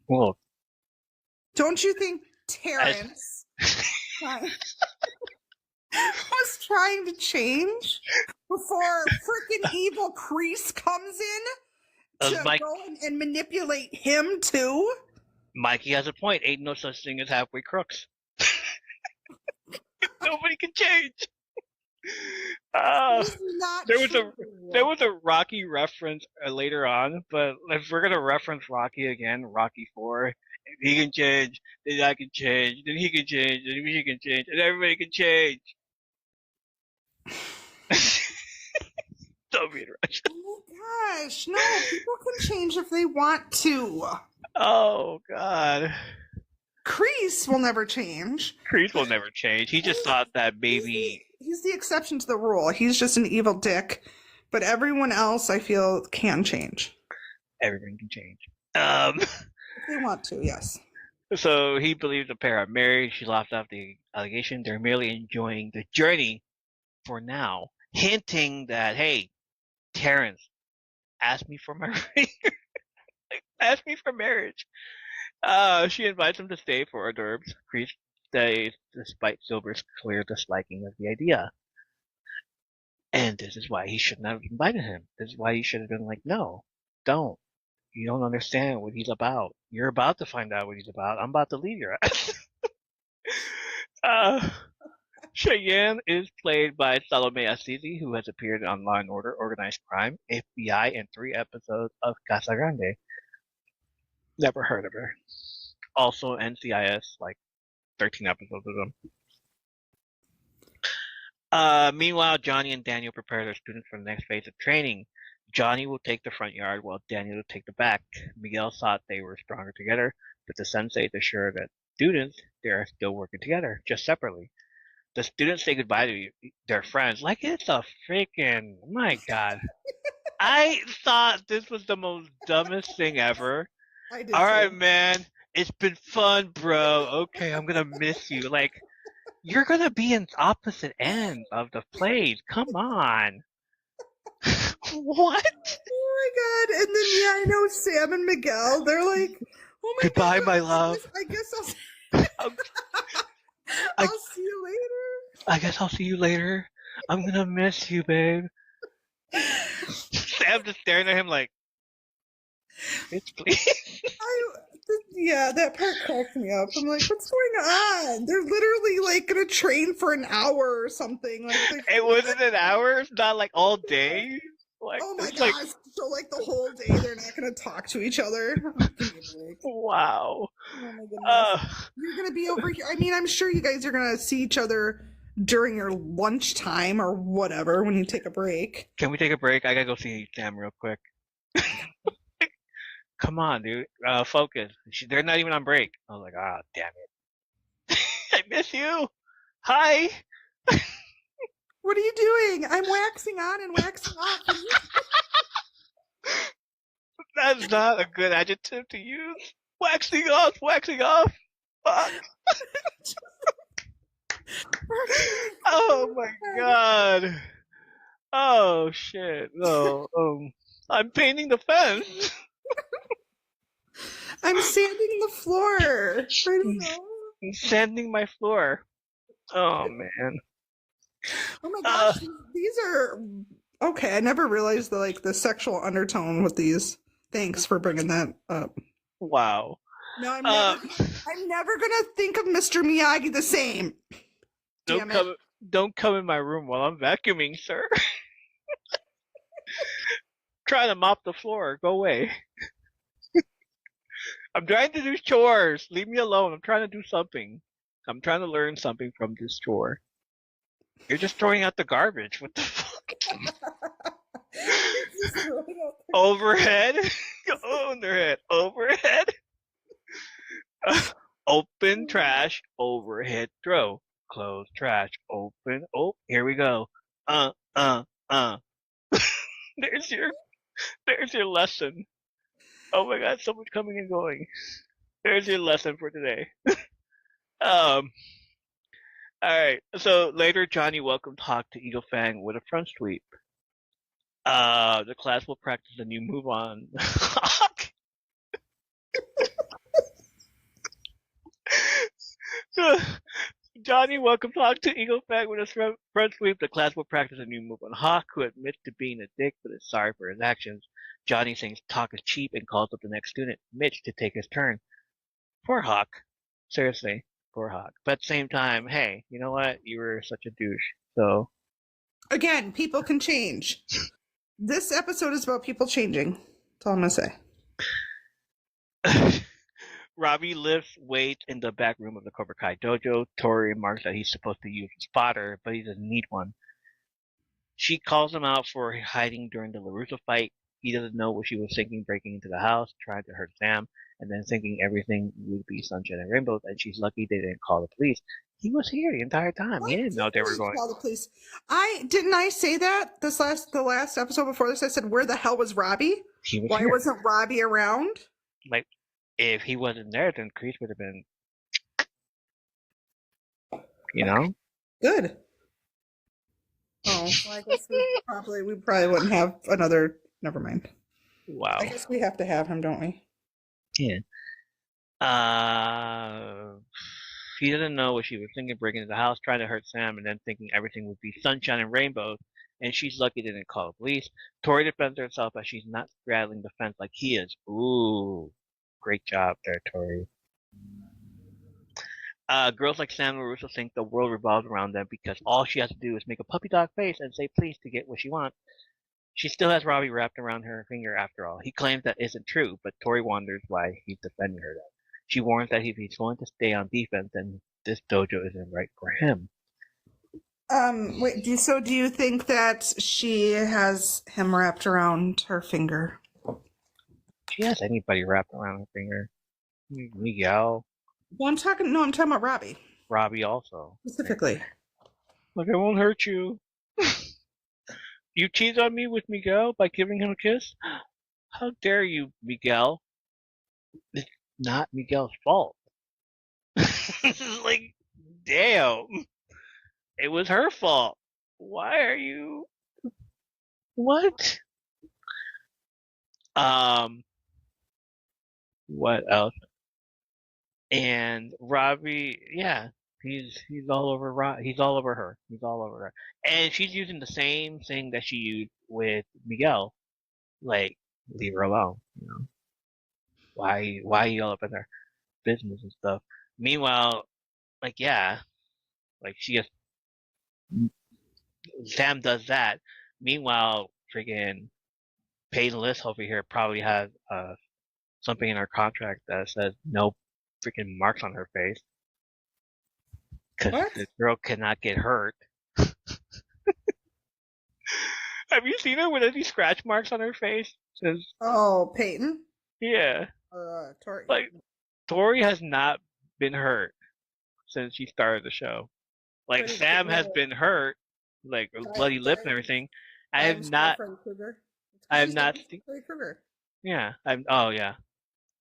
well Don't you think Terrence was trying to change before freaking evil Kreese comes in to Mike, go and manipulate him too? Mikey has a point. Ain't no such thing as halfway crooks. Nobody can change. This is not There was true. there was a Rocky reference later on, but if we're gonna reference Rocky again, Rocky 4, if he can change, then I can change, then he can change, then he can change, and everybody can change. Don't be rushed. Oh my gosh, no, people can change if they want to. Oh God. Kreese will never change. Kreese will never change. He just thought that maybe He's the exception to the rule. He's just an evil dick. But everyone else, I feel, can change. everyone can change. If they want to, yes. So he believes the pair are married. She laughed off the allegation. They're merely enjoying the journey for now, hinting that, hey, Terrence, ask me for my ring. Ask me for marriage. She invites him to stay for hors d'oeuvres. Kreese stays despite Silver's clear disliking of the idea. And this is why he should not have invited him. This is why he should have been like, no, don't. You don't understand what he's about. You're about to find out what he's about. I'm about to leave your ass. Cheyenne is played by Salome Assisi, who has appeared on Law & Order, Organized Crime, FBI, and 3 episodes of Casa Grande. Never heard of her. Also NCIS, like 13 episodes of them. Meanwhile, Johnny and Daniel prepare their students for the next phase of training. Johnny will take the front yard while Daniel will take the back. Miguel thought they were stronger together, but the sensei assured that students, they are still working together, just separately. The students say goodbye to their friends like it's a freaking, my God. I thought this was the most dumbest thing ever. I did. All right, man. It's been fun, bro. Okay, I'm gonna miss you. Like, you're gonna be in opposite ends of the plays. Come on. What? Oh my God. And then, yeah, I know Sam and Miguel, they're like, oh my Goodbye, God. my love. I guess I'll see you later. I guess I'll see you later. I'm gonna miss you, babe. Sam just staring at him like, bitch, please. Yeah, that part cracks me up. I'm like, what's going on? They're literally like gonna train for an hour or something. Like, It wasn't an hour, it's not like all day. Like, oh my it's gosh! like, So like the whole day they're not gonna talk to each other. Give me a break. wow. Oh my goodness! You're gonna be over here. I mean, I'm sure you guys are gonna see each other during your lunchtime or whatever when you take a break. Can we take a break? I gotta go see Sam real quick. Come on, dude. Focus. They're not even on break. I was like, ah, damn it. I miss you. Hi. What are you doing? I'm waxing on and waxing off. That's not a good adjective to use. Waxing off, waxing off. Fuck. Oh my God. Oh shit. No. I'm painting the fence. I'm sanding the floor. I don't know. I'm sanding my floor. Oh man. Oh my gosh, these are okay. I never realized the sexual undertone with these. Thanks for bringing that up. Wow. No, I'm never gonna think of Mr. Miyagi the same. Don't come in my room while I'm vacuuming, sir. Trying to mop the floor. Go away. I'm trying to do chores. Leave me alone. I'm trying to do something. I'm trying to learn something from this chore. You're just throwing out the garbage. What the fuck? Overhead? Underhead. Overhead? Open trash. Overhead throw. Close trash. Open. Oh, here we go. There's your lesson. Oh my God, someone's coming and going. There's your lesson for today. Alright, so later Johnny welcomed Hawk to Eagle Fang with a front sweep. The class will practice a new move on Hawk. So, Johnny welcomed Hawk to Eagle Fang with a front sweep. The class will practice a new move on Hawk, who admits to being a dick but is sorry for his actions. Johnny thinks Hawk is cheap and calls up the next student, Mitch, to take his turn. Poor Hawk. Seriously, poor Hawk. But at the same time, hey, you know what? You were such a douche. So Again, people can change. This episode is about people changing. That's all I'm going to say. Robbie lifts weights in the back room of the Cobra Kai dojo. Tori remarks that he's supposed to use his spotter, but he doesn't need one. She calls him out for hiding during the LaRusso fight. He doesn't know what she was thinking breaking into the house, trying to hurt Sam, and then thinking everything would be sunshine and rainbows, and she's lucky they didn't call the police. He was here the entire time. He didn't know they were going. Call the police. I say that the last episode before this? I said, where the hell was Robbie? He was Why here. wasn't Robbie around? Like, if he wasn't there, then Chris would have been, you know? Good. Oh, well, I guess we probably wouldn't have another. Never mind. Wow. I guess we have to have him, don't we? Yeah. He doesn't know what she was thinking breaking into the house, trying to hurt Sam, and then thinking everything would be sunshine and rainbows, and she's lucky they didn't call the police. Tori defends herself as she's not straddling the fence like he is. Ooh. Great job there, Tori. Girls like Sam LaRusso think the world revolves around them because all she has to do is make a puppy dog face and say please to get what she wants. She still has Robbie wrapped around her finger after all. He claims that isn't true, but Tori wonders why he's defending her. She warns that if he's going to stay on defense, then this dojo isn't right for him. Wait, do you think that she has him wrapped around her finger? She has anybody wrapped around her finger. Miguel. Well, I'm talking about Robbie. Robbie also. Specifically. Look, I won't hurt you. You cheat on me with Miguel by giving him a kiss? How dare you, Miguel? It's not Miguel's fault. Like, damn. It was her fault. Why are you... What? What else? And Robbie, yeah, he's all over he's all over her. He's all over her. And she's using the same thing that she used with Miguel. Like, leave her alone, you know. Why are you all up in her business and stuff? Meanwhile, like, yeah, like Sam does that. Meanwhile, freaking Peyton List over here probably has something in her contract that says no freaking marks on her face because the girl cannot get hurt. Have you seen her with any scratch marks on her face? Oh, Peyton? Yeah. Tori. Like, Tori has not been hurt since she started the show. Like, Sam has been hurt, like bloody lip and everything. I have not. Kruger. Yeah. Oh yeah.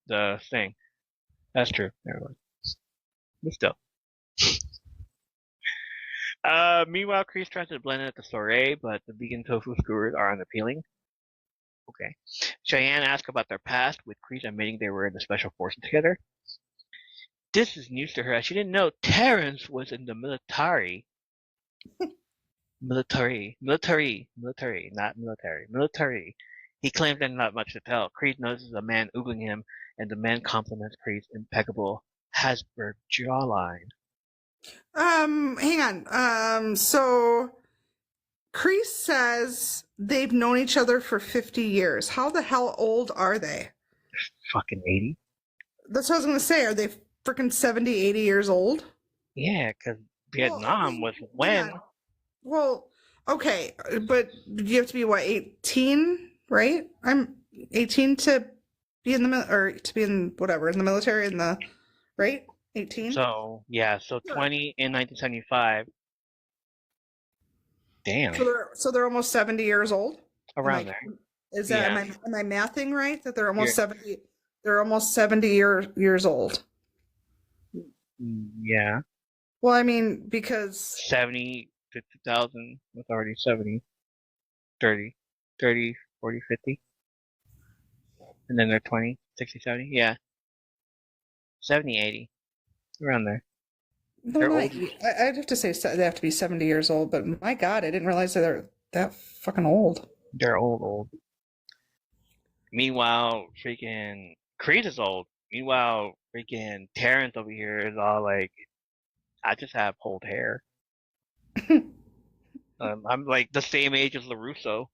The thing. That's true. But still. Meanwhile, Kreese tries to blend in at the soiree, but the vegan tofu skewers are unappealing. Okay. Cheyenne asks about their past, with Kreese admitting they were in the special forces together. This is news to her, as she didn't know Terrence was in the military. Military, not military. Military. He claims there's not much to tell. Kreese notices a man oogling him, and the man compliments Kreese's impeccable Hasberg jawline. Hang on. So Kreese says they've known each other for 50 years. How the hell old are they? Fucking 80. That's what I was going to say. Are they freaking 70, 80 years old? Yeah, because Vietnam was when. Well, okay, but you have to be, what, 18, right? I'm 18 to be in the or to be in whatever, in the military, right? 18? So, yeah, so 20 in 1975. Damn. So they're almost 70 years old? Around there. Is that, am I mathing right? That they're almost 70, they're almost 70 years old. Yeah. Well, I mean, because 70 to 2000 was already 70, 30, 30, 40, 50. And then they're 20, 60, 70. Yeah. 70, 80. Around there. no, They're not. old. I'd have to say they have to be 70 years old. But my God, I didn't realize that they're that fucking old. They're old. Meanwhile, freaking Creed is old. Meanwhile, freaking Terrence over here is all like, I just have old hair. I'm like the same age as LaRusso.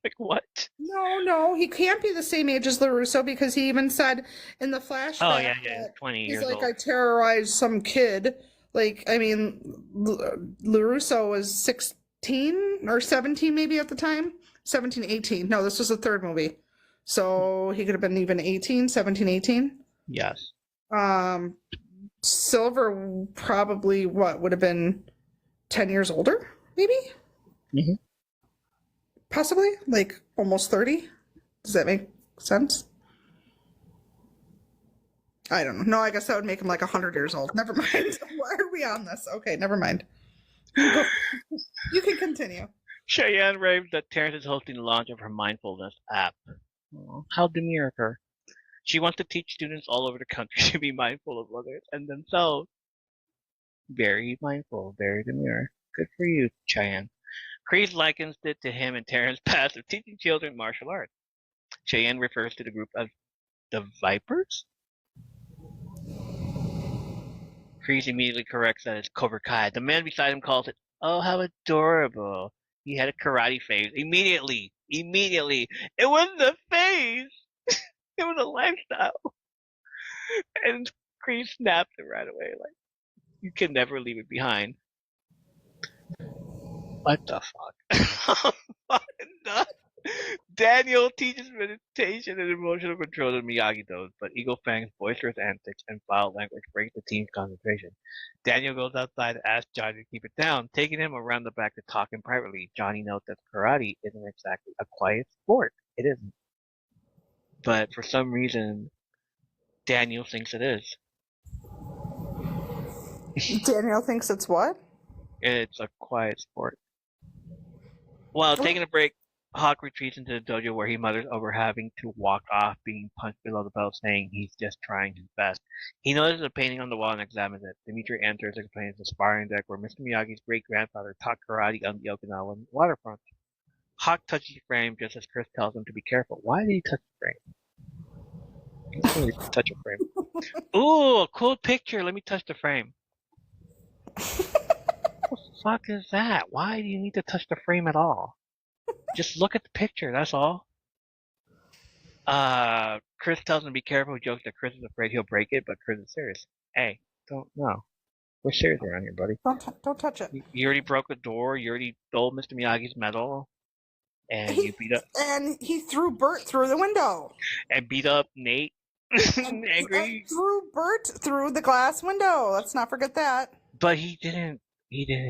Like, what? No, he can't be the same age as LaRusso because he even said in the flashback Oh, yeah, that 20 he's years like, old. I terrorized some kid. Like, I mean, LaRusso was 16 or 17 maybe at the time. 17, 18. No, this was the third movie. So he could have been even 18, 17, 18. Yes. Silver probably, would have been 10 years older, maybe? Mhm. Possibly, like almost 30. Does that make sense? I don't know. No, I guess that would make him like 100 years old. Never mind. Why are we on this? Okay, never mind. You can continue. Cheyenne raves that Terrence is hosting the launch of her mindfulness app. Oh, how demure of her. She wants to teach students all over the country to be mindful of others and themselves. Very mindful, very demure. Good for you, Cheyenne. Creed likens it to him and Terrence's past of teaching children martial arts. Cheyenne refers to the group as the Vipers? Creed immediately corrects that it's Cobra Kai. The man beside him calls it, oh, how adorable. He had a karate phase. Immediately. It wasn't a phase. It was a lifestyle. And Creed snapped it right away. Like, you can never leave it behind. What the fuck? I'm done. Daniel teaches meditation and emotional control to Miyagi does, but Eagle Fang's boisterous antics and foul language break the team's concentration. Daniel goes outside to ask Johnny to keep it down, taking him around the back to talk in privately. Johnny notes that karate isn't exactly a quiet sport. It isn't. But for some reason, Daniel thinks it is. Daniel thinks it's what? It's a quiet sport. While taking a break, Hawk retreats into the dojo where he mutters over having to walk off being punched below the belt, saying he's just trying his best. He notices a painting on the wall and examines it. Dimitri enters and explains the sparring deck where Mr. Miyagi's great-grandfather taught karate on the Okinawan waterfront. Hawk touches the frame just as Chris tells him to be careful. Why did he touch the frame? He doesn't really touch a frame. Ooh, a cool picture. Let me touch the frame. What the fuck is that? Why do you need to touch the frame at all? Just look at the picture, that's all. Chris tells him to be careful, jokes that Chris is afraid he'll break it, but Chris is serious. Hey, don't no. We're serious around here, buddy. Don't touch it. You already broke a door, you already stole Mr. Miyagi's medal, and you beat up And he threw Bert through the window. and beat up Nate. Angry. And threw Bert through the glass window. Let's not forget that. But he didn't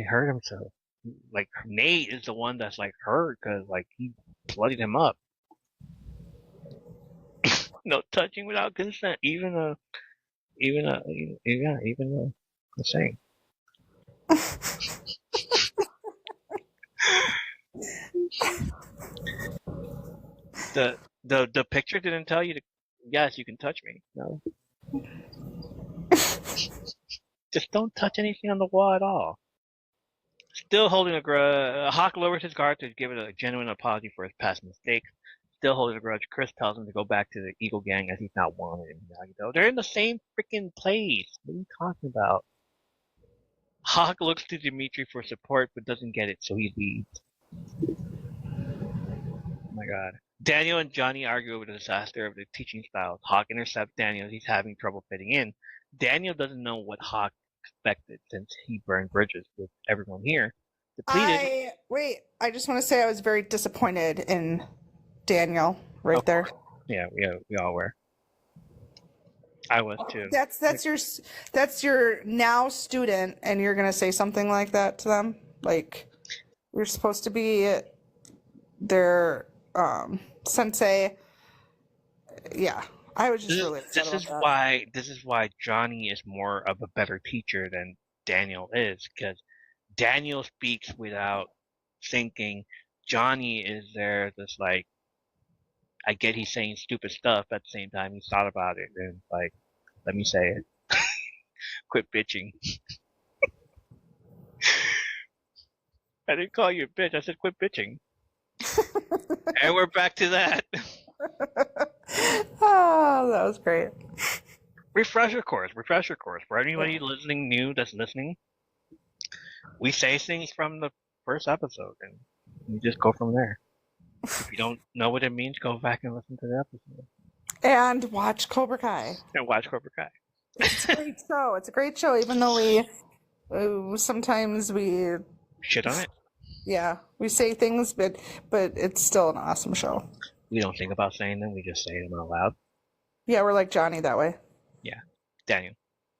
hurt himself. Like, Nate is the one that's like hurt because like he bloodied him up. No touching without consent. Even a saying. The picture didn't tell you to. Yes, you can touch me. No. Just don't touch anything on the wall at all. Still holding a grudge, Hawk lowers his guard to give it a genuine apology for his past mistakes. Still holding a grudge, Chris tells him to go back to the Eagle Gang as he's not wanted in Miyagi-Do. They're in the same freaking place. What are you talking about? Hawk looks to Dimitri for support but doesn't get it, so he leaves. Oh my god. Daniel and Johnny argue over the disaster of the teaching styles. Hawk intercepts Daniel as he's having trouble fitting in. Daniel doesn't know what Hawk expected since he burned bridges with everyone here. Depleted. I just want to say I was very disappointed in Daniel there. Yeah, we all were. I was too. That's your now student, and you're gonna say something like that to them. Like, you're supposed to be their sensei. Yeah, I was just really upset about that. This is why Johnny is more of a better teacher than Daniel is, because Daniel speaks without thinking. Johnny is there just like, I get he's saying stupid stuff, at the same time he's thought about it and like, let me say it. Quit bitching. I didn't call you a bitch, I said quit bitching. And we're back to that. Oh, that was great. Refresher course. For anybody listening new that's listening, we say things from the first episode and we just go from there. If you don't know what it means, go back and listen to the episode. And watch Cobra Kai. And watch Cobra Kai. It's a great show. It's a great show, even though sometimes we shit on it. Yeah, we say things, but it's still an awesome show. We don't think about saying them; we just say them out loud. Yeah, we're like Johnny that way. Yeah, Daniel.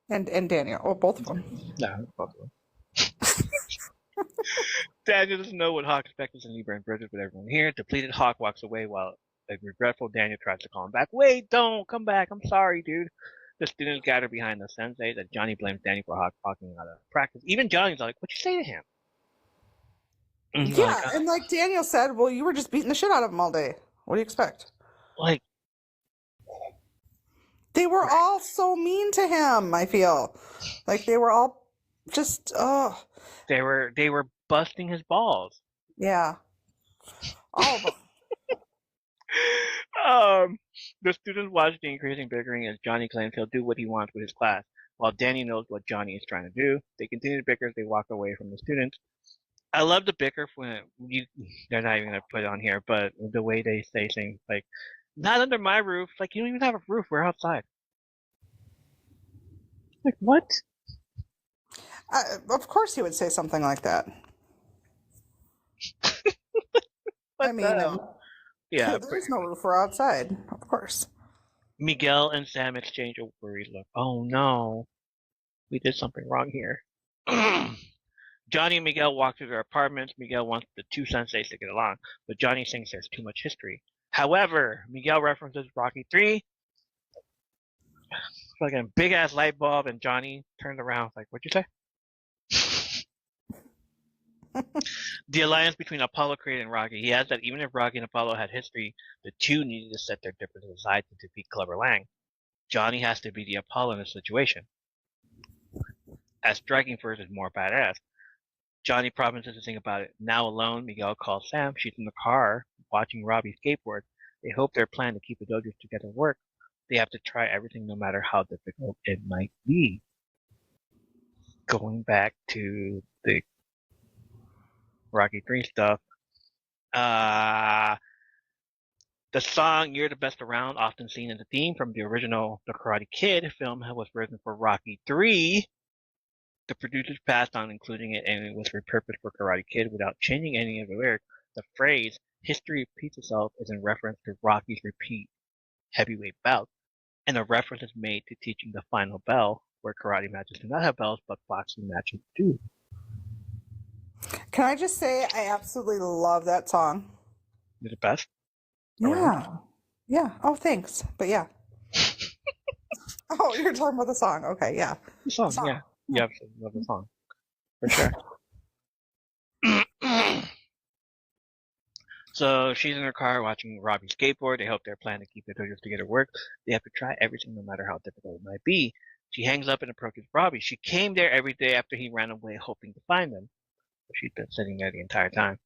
And Daniel. Oh, both of them. No, both of them. Daniel doesn't know what Hawk expects and he burns bridges with everyone here. Depleted Hawk walks away while a regretful Daniel tries to call him back. Wait, don't come back. I'm sorry, dude. The students gather behind the sensei that Johnny blames Daniel for Hawk walking out of practice. Even Johnny's like, "What'd you say to him?" Yeah, and like Daniel said, well, you were just beating the shit out of him all day. What do you expect? Like, they were all so mean to him, I feel. Like they were all just, They were busting his balls. Yeah. All of them. The students watch the increasing bickering as Johnny claims he'll do what he wants with his class, while Danny knows what Johnny is trying to do. They continue to bicker as they walk away from the students. I love the bicker when they're not even going to put it on here, but the way they say things like, not under my roof, like, you don't even have a roof, we're outside. Like, what? Of course he would say something like that. I mean, yeah, there's no roof, we're outside, of course. Miguel and Sam exchange a worried look. Oh no, we did something wrong here. Johnny and Miguel walk through their apartments. Miguel wants the two senseis to get along, but Johnny thinks there's too much history. However, Miguel references Rocky 3, like a big ass light bulb, and Johnny turned around like, "What'd you say?" The alliance between Apollo Creed and Rocky. He adds that even if Rocky and Apollo had history, the two needed to set their differences aside to defeat Clubber Lang. Johnny has to be the Apollo in this situation, as striking first is more badass. Johnny promises to think about it. Now alone, Miguel calls Sam. She's in the car watching Robbie skateboard. They hope their plan to keep the dojos together work. They have to try everything no matter how difficult it might be. Going back to the Rocky 3 stuff. The song You're the Best Around, often seen as a theme from the original The Karate Kid film, was written for Rocky 3. The producers passed on including it, and it was repurposed for Karate Kid without changing any of the lyrics. The phrase, history repeats itself, is in reference to Rocky's repeat heavyweight bout, and a reference is made to teaching the final bell, where karate matches do not have bells, but boxing matches do. Can I just say, I absolutely love that song. Is it best? Yeah. Yeah. Oh, thanks. But yeah. Oh, you're talking about the song. Okay, yeah. The song. Yeah. You absolutely love the song. For sure. So she's in her car watching Robbie skateboard. They hope their plan to keep the dojos together work. They have to try everything no matter how difficult it might be. She hangs up and approaches Robbie. She came there every day after he ran away hoping to find them. But she's been sitting there the entire time,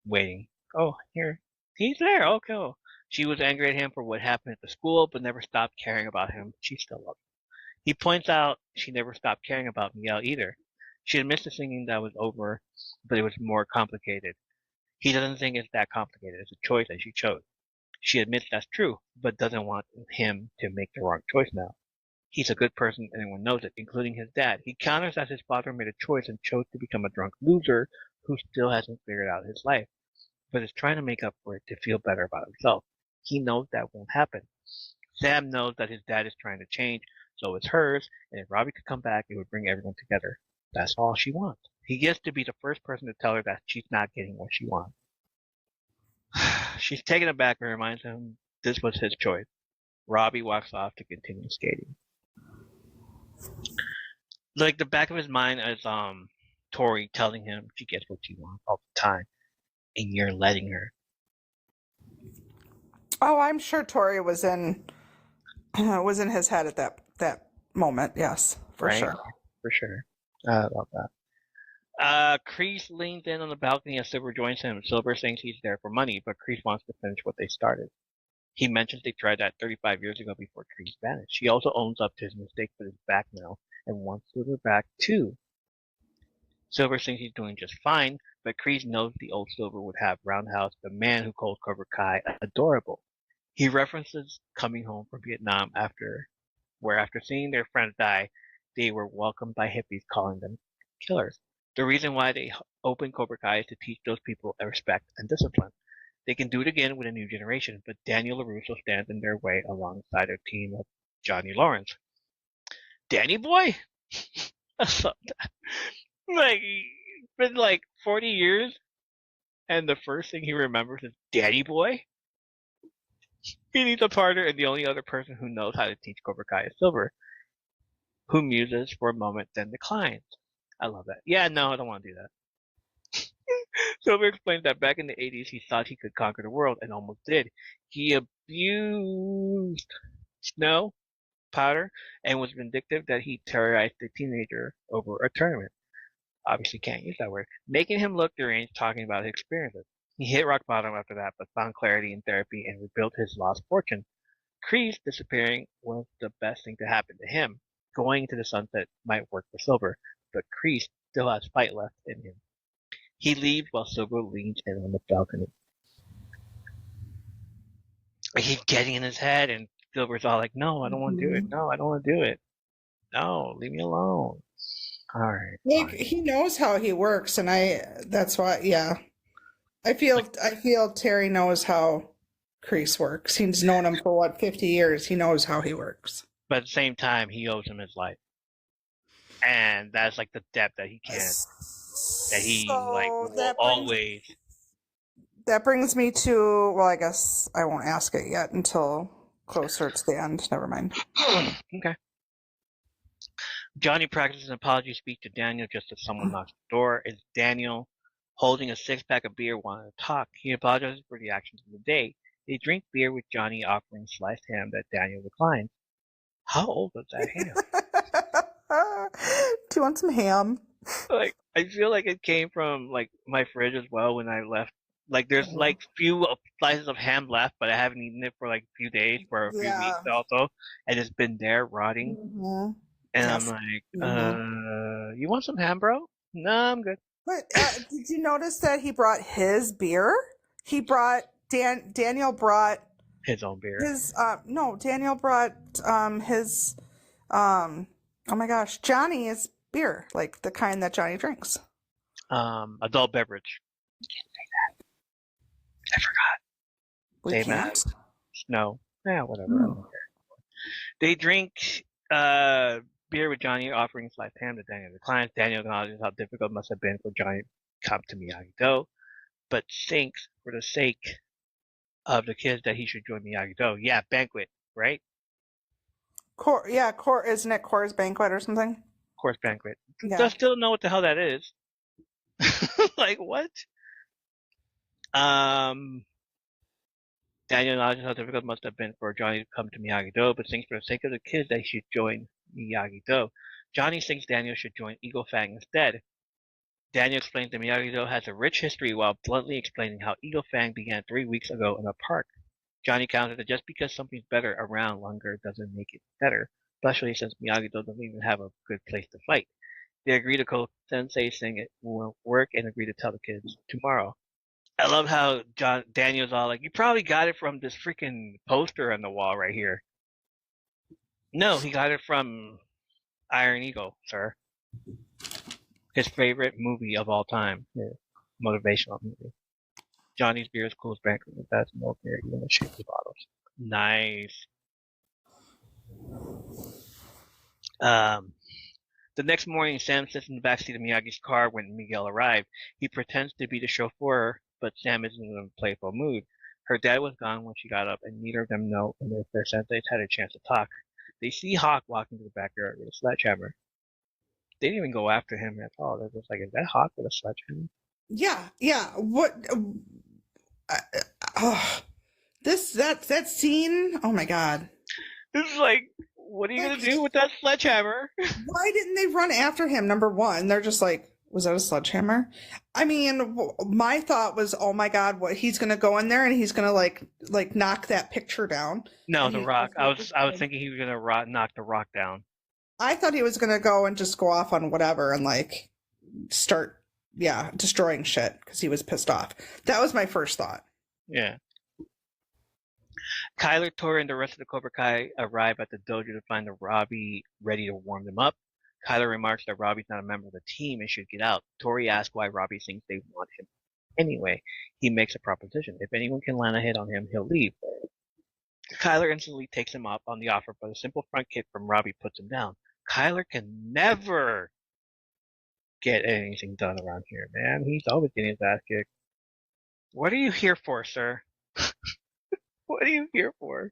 waiting. Oh, here. He's there. Oh, cool. She was angry at him for what happened at the school, but never stopped caring about him. She still loves him. He points out she never stopped caring about Miguel either. She admits to thinking that was over, but it was more complicated. He doesn't think it's that complicated. It's a choice that she chose. She admits that's true, but doesn't want him to make the wrong choice now. He's a good person, and everyone knows it, including his dad. He counters that his father made a choice and chose to become a drunk loser who still hasn't figured out his life, but is trying to make up for it to feel better about himself. He knows that won't happen. Sam knows that his dad is trying to change, so is hers, and if Robbie could come back, it would bring everyone together. That's all she wants. He gets to be the first person to tell her that she's not getting what she wants. She's taken aback and reminds him this was his choice. Robbie walks off to continue skating. Like the back of his mind is Tori telling him she gets what she wants all the time, and you're letting her. Oh, I'm sure Tori was in his head at that moment. Yes, for Right? sure. For sure. I love that. Kreese leans in on the balcony as Silver joins him. Silver thinks he's there for money, but Kreese wants to finish what they started. He mentions they tried that 35 years ago before Kreese vanished. He also owns up to his mistake but is back now and wants Silver back too. Silver thinks he's doing just fine, but Kreese knows the old Silver would have Roundhouse, the man who calls Cobra Kai, adorable. He references coming home from Vietnam after seeing their friends die, they were welcomed by hippies calling them killers. The reason why they opened Cobra Kai is to teach those people respect and discipline. They can do it again with a new generation, but Daniel LaRusso stands in their way alongside a team of Johnny Lawrence. Danny boy? Like, it's been like 40 years, and the first thing he remembers is Danny boy? He needs a partner, and the only other person who knows how to teach Cobra Kai is Silver, who muses for a moment, then declines. I love that. Yeah, no, I don't want to do that. Silver explains that back in the 80s, he thought he could conquer the world, and almost did. He abused snow, powder, and was vindictive that he terrorized a teenager over a tournament. Obviously can't use that word. Making him look deranged talking about his experiences. He hit rock bottom after that, but found clarity in therapy and rebuilt his lost fortune. Kreese disappearing was the best thing to happen to him. Going into the sunset might work for Silver, but Kreese still has fight left in him. He leaves while Silver leans in on the balcony. He's getting in his head, and Silver's all like, no, I don't want to do it. No, I don't want to do it. No, leave me alone. All right. Like, fine. he knows how he works, and that's why, yeah. I feel Terry knows how Kreese works. He's known him for 50 years. He knows how he works. But at the same time, he owes him his life. And that's like the depth that he can't, that he will always. That brings me to, well, I guess I won't ask it yet until closer to the end. Never mind. Okay. Johnny practices an apology speech to Daniel just as someone knocks at the door. It's Daniel holding a six-pack of beer wanting to talk. He apologizes for the actions of the day. They drink beer with Johnny offering sliced ham that Daniel declines. How old was that ham? Do you want some ham? Like, I feel like it came from like my fridge as well when I left. Like, there's like few slices of ham left, but I haven't eaten it for like a few days, for a few weeks also, and it's been there rotting. Mm-hmm. And yes. I'm like, you want some ham, bro? No, I'm good. But did you notice that he brought his beer? He brought Daniel brought his own beer. Daniel brought his oh my gosh, Johnny's beer, like the kind that Johnny drinks. Adult beverage. You can't say that. I forgot. We can't. No. Yeah, whatever. I don't care. They drink beer with Johnny, offering sliced ham to Daniel declines. Daniel acknowledges how difficult it must have been for Johnny to come to Miyagi-Do, but thinks for the sake of the kids that he should join Miyagi-Do. Yeah, banquet, right? Isn't it Core's banquet or something? Core's banquet. Yeah. I still know what the hell that is. Like, what? Daniel acknowledges how difficult it must have been for Johnny to come to Miyagi-Do, but thinks for the sake of the kids that he should join Miyagi-Do. Johnny thinks Daniel should join Eagle Fang instead. Daniel explains that Miyagi-Do has a rich history while bluntly explaining how Eagle Fang began 3 weeks ago in a park. Johnny counters that just because something's better around longer doesn't make it better, especially since Miyagi-Do doesn't even have a good place to fight. They agree to Ko-sensei saying it will work and agree to tell the kids tomorrow. I love how Daniel's all like, you probably got it from this freaking poster on the wall right here. No, he got it from Iron Eagle, sir. His favorite movie of all time. His motivational movie. Johnny's beer is cool as banquet with that milk beer, even the shape of the bottles. Nice. The next morning, Sam sits in the backseat of Miyagi's car when Miguel arrives. He pretends to be the chauffeur, but Sam isn't in a playful mood. Her dad was gone when she got up, and neither of them know if their senseis had a chance to talk. They see Hawk walk into the backyard with a sledgehammer. They didn't even go after him at all. They're just like, is that Hawk with a sledgehammer? Yeah. What? Oh, that scene. Oh my God. This is like, what are you gonna do with that sledgehammer? Why didn't they run after him? Number one, they're just like, was that a sledgehammer? I mean, my thought was, oh my God, what he's gonna go in there and he's gonna like knock that picture down. No, And the he's rock. I was like, thinking he was gonna knock the rock down. I thought he was gonna go and just go off on whatever and like start, destroying shit because he was pissed off. That was my first thought. Yeah. Kyler, Tori, and the rest of the Cobra Kai arrive at the dojo to find the Robbie ready to warm them up. Kyler remarks that Robbie's not a member of the team and should get out. Tori asks why Robbie thinks they want him. Anyway, he makes a proposition. If anyone can land a hit on him, he'll leave. Kyler instantly takes him up on the offer, but a simple front kick from Robbie puts him down. Kyler can never get anything done around here, man. He's always getting his ass kicked. What are you here for, sir? What are you here for?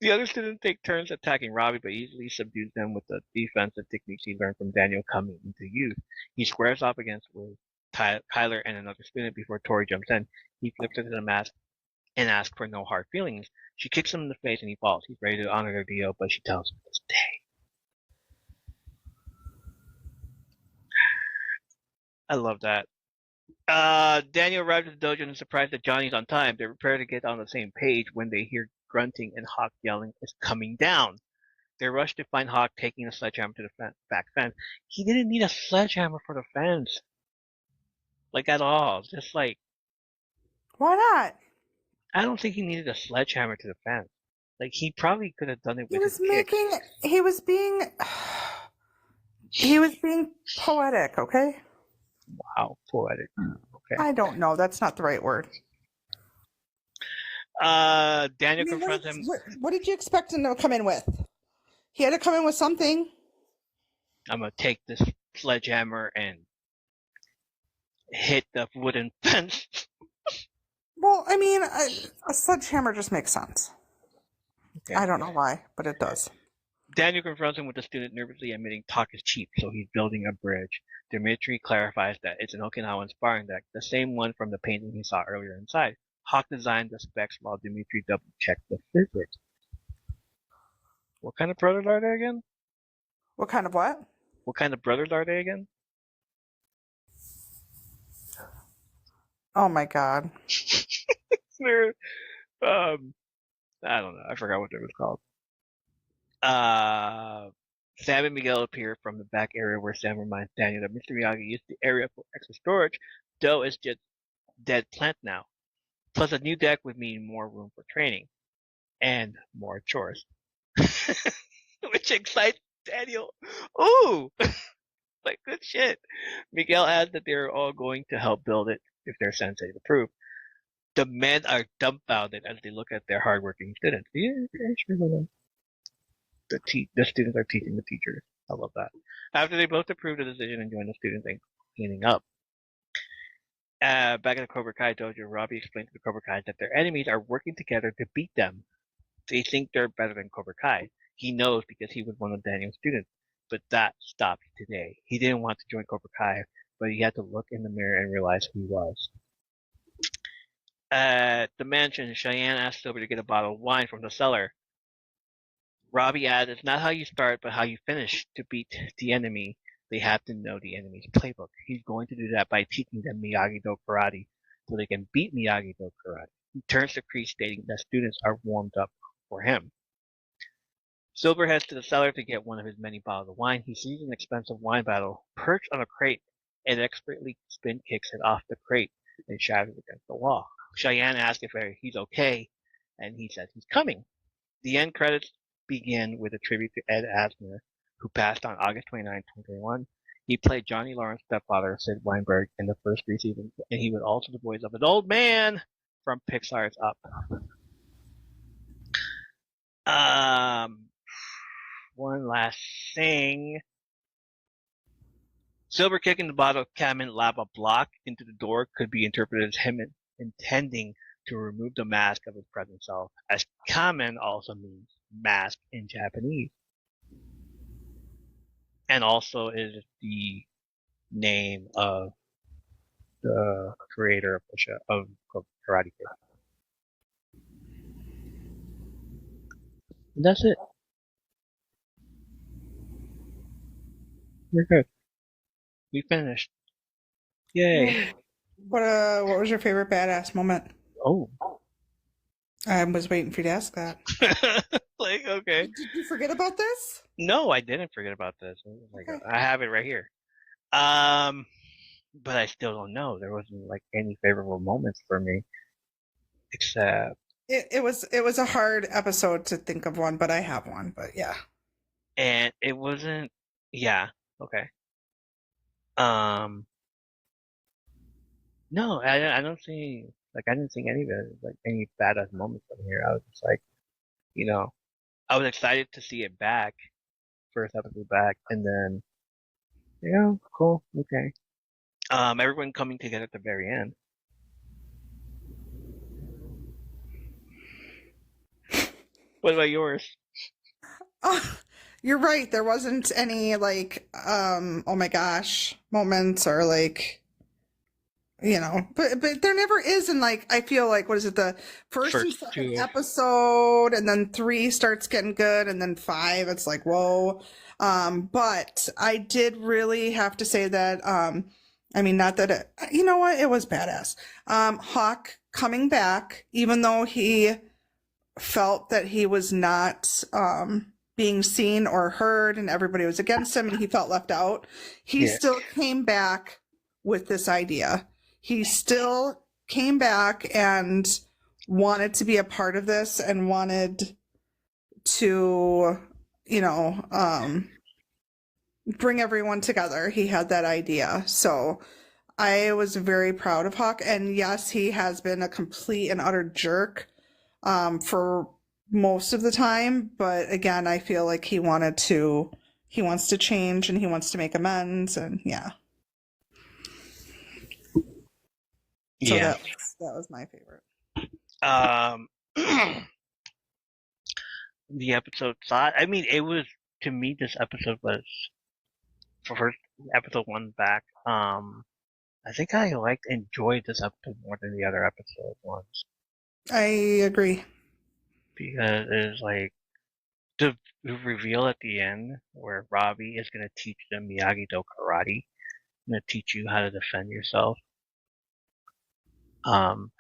The other students take turns attacking Robbie, but easily subdues them with the defensive techniques he learned from Daniel coming into youth. He squares off against with Kyler and another student before Tori jumps in. He flips into the mask and asks for no hard feelings. She kicks him in the face and he falls. He's ready to honor their deal, but she tells him to stay. I love that. Daniel arrives at the dojo and is surprised that Johnny's on time. They prepare to get on the same page when they hear grunting and Hawk yelling is coming down. They rush to find Hawk taking a sledgehammer to the back fence. He didn't need a sledgehammer for the fence. Like at all. Just like, Why not? I don't think he needed a sledgehammer to the fence. Like he probably could have done it with his kicks. He was being poetic, okay? Wow, poetic. Okay. I don't know. That's not the right word. Daniel confronts him. What did you expect him to come in with? He had to come in with something. I'm gonna take this sledgehammer and hit the wooden fence. Well, I mean, a sledgehammer just makes sense. Okay. I don't know why, but it does. Daniel confronts him with the student nervously admitting talk is cheap, so he's building a bridge. Dimitri clarifies that it's an Okinawan sparring deck, the same one from the painting he saw earlier inside. Hawk designed the specs while Dimitri double-checked the physics. What kind of brothers are they again? What kind of what? What kind of brothers are they again? Oh my God. They're, I don't know. I forgot what they was called. Sam and Miguel appear from the back area where Sam reminds Daniel that Mr. Miyagi used the area for extra storage, though it's just dead plant now. Plus a new deck would mean more room for training. And more chores. Which excites Daniel. Ooh! Like good shit. Miguel adds that they're all going to help build it if their senseis approve. The men are dumbfounded as they look at their hardworking students. Yeah, sure. The students are teaching the teachers. I love that. After they both approve the decision and join the students in cleaning up. Back at the Cobra Kai dojo, Robbie explains to the Cobra Kai that their enemies are working together to beat them. They think they're better than Cobra Kai. He knows because he was one of Daniel's students. But that stopped today. He didn't want to join Cobra Kai, but he had to look in the mirror and realize who he was. At the mansion, Cheyenne asks Silver to get a bottle of wine from the cellar. Robbie adds, it's not how you start, but how you finish. To beat the enemy, they have to know the enemy's playbook. He's going to do that by teaching them Miyagi-Do karate, so they can beat Miyagi-Do karate. He turns to Kreese, stating that students are warmed up for him. Silver heads to the cellar to get one of his many bottles of wine. He sees an expensive wine bottle perched on a crate and expertly spin kicks it off the crate and shatters against the wall. Cheyenne asks if he's okay, and he says he's coming. The end credits begin with a tribute to Ed Asner, who passed on August 29, 2021. He played Johnny Lawrence's stepfather, Sid Weinberg, in the first 3 seasons, and he was also the voice of an old man from Pixar's Up. One last thing. Silver kicking the bottle of Kamen lava block into the door could be interpreted as him intending to remove the mask of his present self, as kamen also means mask in Japanese. And also is the name of the creator of the show, of Karate Kid. And that's it. We're good. We finished. Yay. What was your favorite badass moment? Oh. I was waiting for you to ask that. Like, okay. Did you forget about this? No, I didn't forget about this. Okay. I have it right here. But I still don't know. There wasn't like any favorable moments for me, except It was a hard episode to think of one, but I have one. But yeah. and it wasn't. Yeah. Okay. No, I don't see like I didn't see any of it like any badass moments from here. I was just like, I was excited to see it back, first episode back, and then cool, okay. Everyone coming together at the very end. What about yours? Oh, you're right. There wasn't any like oh my gosh moments or like but there never is in like I feel like what is it the first and second two. episode and then 3 starts getting good and then 5 it's like whoa. But I did really have to say that I mean not that it was badass. Hawk coming back even though he felt that he was not being seen or heard and everybody was against him and he felt left out. He still came back with this idea. He still came back and wanted to be a part of this and wanted to, bring everyone together. He had that idea. So I was very proud of Hawk. And yes, he has been a complete and utter jerk for most of the time. But again, I feel like he wants to change and he wants to make amends. And yeah. So that was my favorite. The episode thought. I mean, it was to me. This episode was for first episode 1 back. I think I enjoyed this episode more than the other episode ones. I agree because it's like the reveal at the end where Robbie is gonna teach them Miyagi-Do karate, gonna teach you how to defend yourself. I'm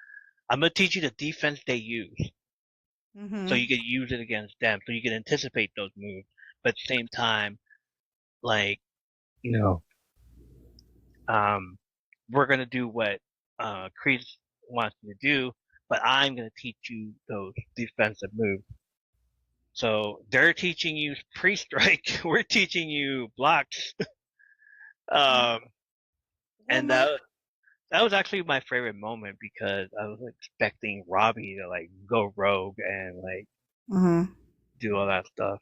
gonna teach you the defense they use. Mm-hmm. So you can use it against them. So you can anticipate those moves. But at the same time, like, we're gonna do what Kreese wants you to do, but I'm gonna teach you those defensive moves. So they're teaching you pre-strike. We're teaching you blocks. And that was actually my favorite moment because I was expecting Robbie to go rogue and do all that stuff.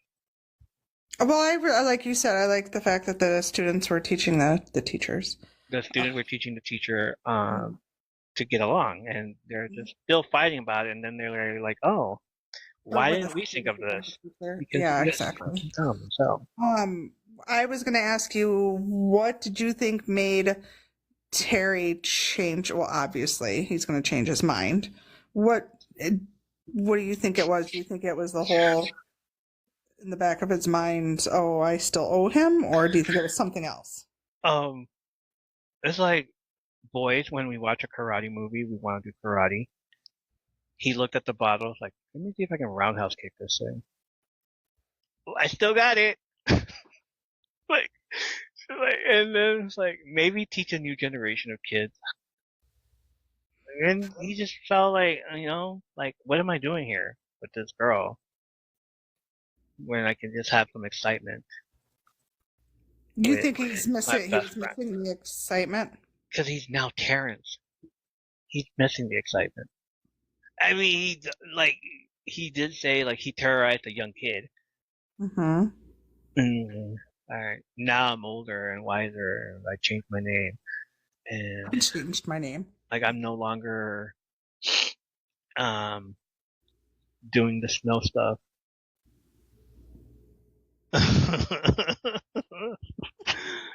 Well, I like you said, I like the fact that the students were teaching the teachers. The students were teaching the teacher to get along, and they're just still fighting about it. And then they're like, "Oh, why didn't we think of this?" Yeah, exactly. So, I was going to ask you, what did you think made Terry change? Well, obviously, he's going to change his mind. What do you think it was? Do you think it was the whole in the back of his mind, oh, I still owe him? Or do you think it was something else? It's like boys, when we watch a karate movie, we want to do karate. He looked at the bottle, like, let me see if I can roundhouse kick this thing. I still got it. And then it's like, maybe teach a new generation of kids. And he just felt like, what am I doing here with this girl? When I can just have some excitement. You think he's missing the excitement? Because he's now Terrence. He's missing the excitement. I mean, he did say, he terrorized a young kid. Mm-hmm. Alright, now I'm older and wiser, I changed my name. And I changed my name. I'm no longer doing the snow stuff.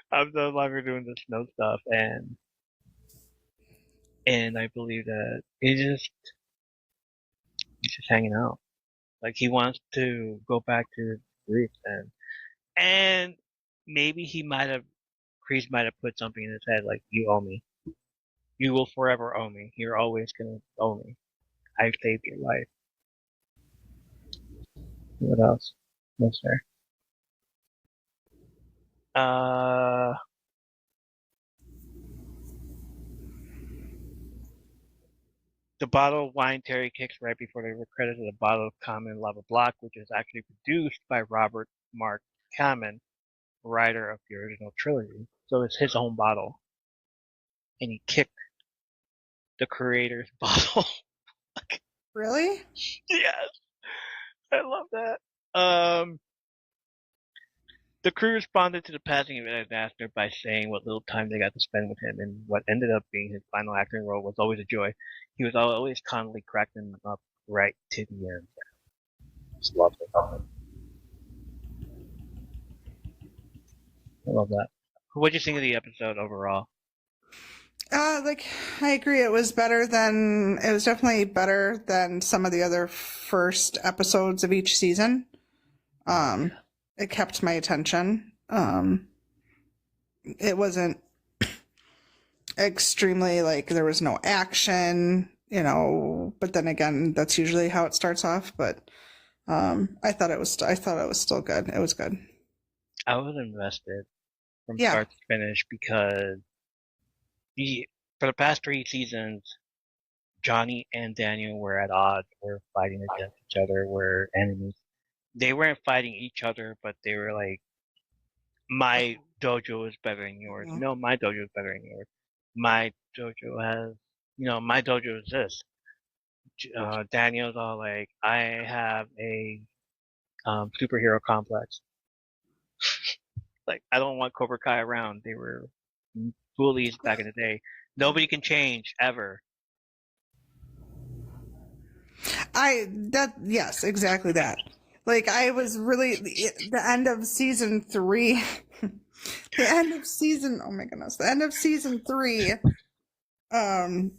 I'm no longer doing the snow stuff, and I believe that he's just hanging out. Like he wants to go back to his roots, and maybe Kreese might have put something in his head like, you owe me. You will forever owe me. You're always gonna owe me. I saved your life. What else? What's there? The bottle of wine Terry kicks right before they were credited a bottle of Common Lava Block, which is actually produced by Robert Mark Kamen, writer of the original trilogy. So it's his own bottle. And he kicked the creator's bottle. Really? Yes. I love that. The crew responded to the passing of Ed Asner by saying what little time they got to spend with him and what ended up being his final acting role was always a joy. He was always constantly cracking them up right to the end. Just love it. I love that. What did you think of the episode overall? Like I agree, it was definitely better than some of the other first episodes of each season. It kept my attention. It wasn't extremely like there was no action, but then again, that's usually how it starts off, but I thought it was still good. It was good. I was invested from start to finish because for the past 3 seasons, Johnny and Daniel were at odds, were fighting against each other, were enemies. They weren't fighting each other, but they were like, my dojo is better than yours. No, my dojo is better than yours. My dojo has, my dojo is this. Daniel's all like, I have a superhero complex. Like, I don't want Cobra Kai around. They were bullies back in the day. Nobody can change ever. Yes, exactly that. Like I was really the end of season 3. The end of season. Oh my goodness, the end of season 3. I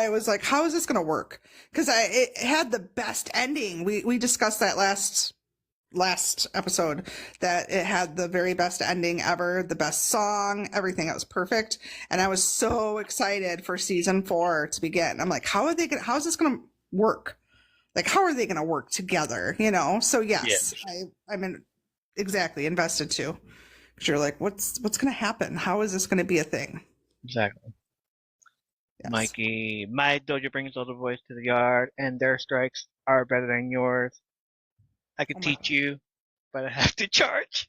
was like, how is this gonna work? Because it had the best ending. We discussed that last episode, that it had the very best ending ever, the best song, everything. It was perfect, and I was so excited for season 4 to begin. I'm like, how is this gonna work? Like, how are they gonna work together? So yes, I'm exactly invested too, because you're like, what's gonna happen? How is this gonna be a thing? Exactly. Yes. Mikey, my dojo brings all the boys to the yard, and their strikes are better than yours. I could teach you, but I have to charge.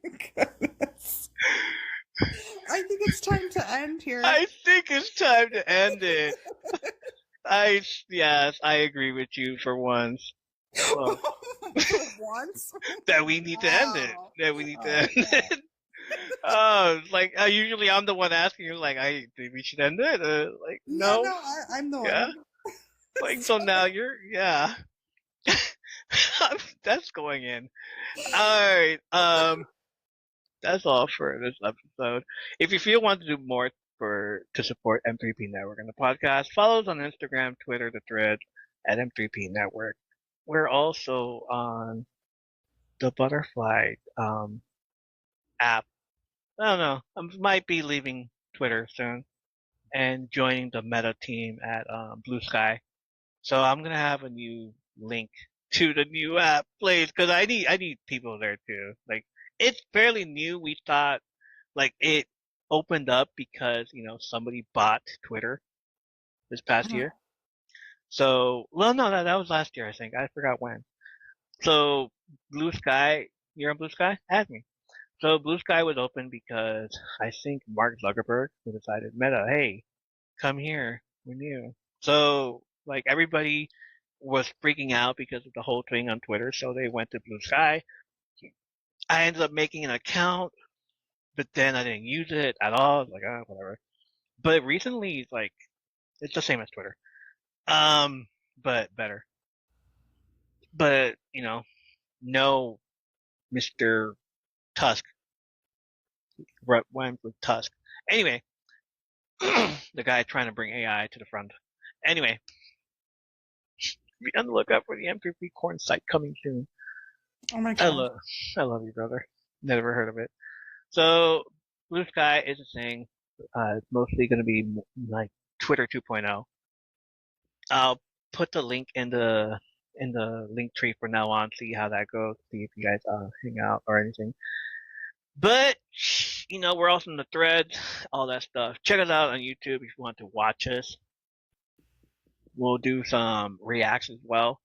Goodness. I think it's time to end here. I think it's time to end it. Yes, I agree with you for once. Well, for once? That we need to end it. That we need to end it. Like usually I'm the one asking you, like, I think we should end it. Like, no, I'm the one. Like, so now that's going in. All right. That's all for this episode. If you feel want to do more to support M3P Network and the podcast, follow us on Instagram, Twitter, the thread at M3P Network. We're also on the Butterfly app. I don't know. I might be leaving Twitter soon and joining the Meta team at Blue Sky. So I'm gonna have a new link to the new app, please, because I need people there too. Like, it's fairly new. We thought like it opened up because somebody bought Twitter this past year. So, well, no, that was last year, I think. I forgot when. So Blue Sky, you're on Blue Sky? Add me. So Blue Sky was open because I think Mark Zuckerberg decided, Meta, hey, come here, we're new. So like everybody was freaking out because of the whole thing on Twitter, so they went to Blue Sky. I ended up making an account, but then I didn't use it at all. I was like, whatever. But recently, it's the same as Twitter. But better. But no, Mr. Tusk went with Tusk. Anyway, the guy trying to bring AI to the front. Anyway, be on the lookout for the M3P corn site coming soon. Oh my I god. love you, brother. Never heard of it. So Blue Sky is a thing. It's mostly going to be like Twitter 2.0. I'll put the link in the link tree for now on. See how that goes. See if you guys hang out or anything. But we're also in the threads, all that stuff. Check us out on YouTube if you want to watch us. We'll do some reacts as well.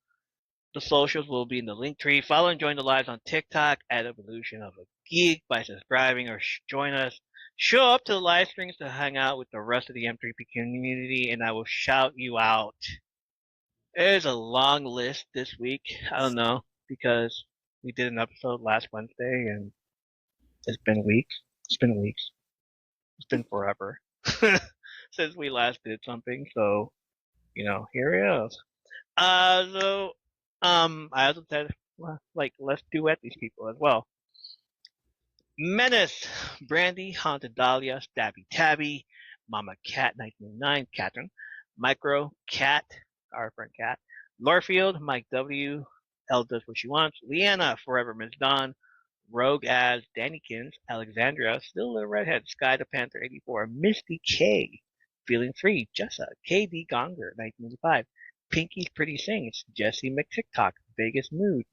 The socials will be in the link tree. Follow and join the lives on TikTok at Evolution of a Geek by subscribing or join us. Show up to the live streams to hang out with the rest of the M3P community, and I will shout you out. There's a long list this week. I don't know, because we did an episode last Wednesday, and it's been weeks. It's been weeks. It's been forever since we last did something. So, here it is. I also said, let's duet these people as well. Menace, Brandy, Haunted Dahlia, Stabby Tabby, Mama Cat 1999, Catherine, Micro, Cat, our friend Cat, Lorfield, Mike W, L does what she wants, Leanna, Forever Miss Dawn, Rogue as Dannykins, Alexandria, Still Little Redhead, Sky the Panther 84, Misty K, Feeling Free, Jessa, KD Gonger 1995, Pinky's Pretty Sings, Jesse McTikTok, Vegas Mood,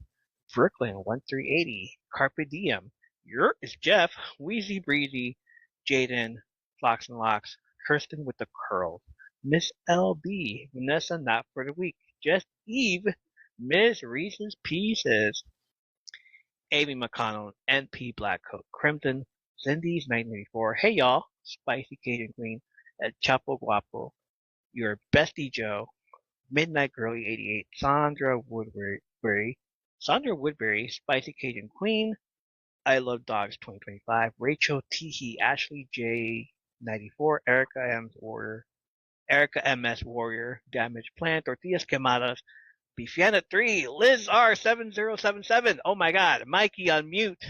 Brooklyn 1380, Carpe Diem, is Jeff, Wheezy Breezy, Jaden, Fox and Locks, Kirsten with the Curls, Miss LB, Vanessa Not for the Week, Just Eve, Miss Reese's Pieces, Amy McConnell, NP Blackcoat, Crimson, Cindy's 1984, Hey Y'all, Spicy Cajun Queen, El Chapo Guapo, Your Bestie Joe, Midnight Girlie 88, Sandra Woodbury, Spicy Cajun Queen, I Love Dogs 2025, Rachel Teehee, Ashley J 94, Erica MS Warrior, Damaged Plant, Tortillas Quemadas, Bifiana 3, Liz R 7077, oh my god, Mikey on mute,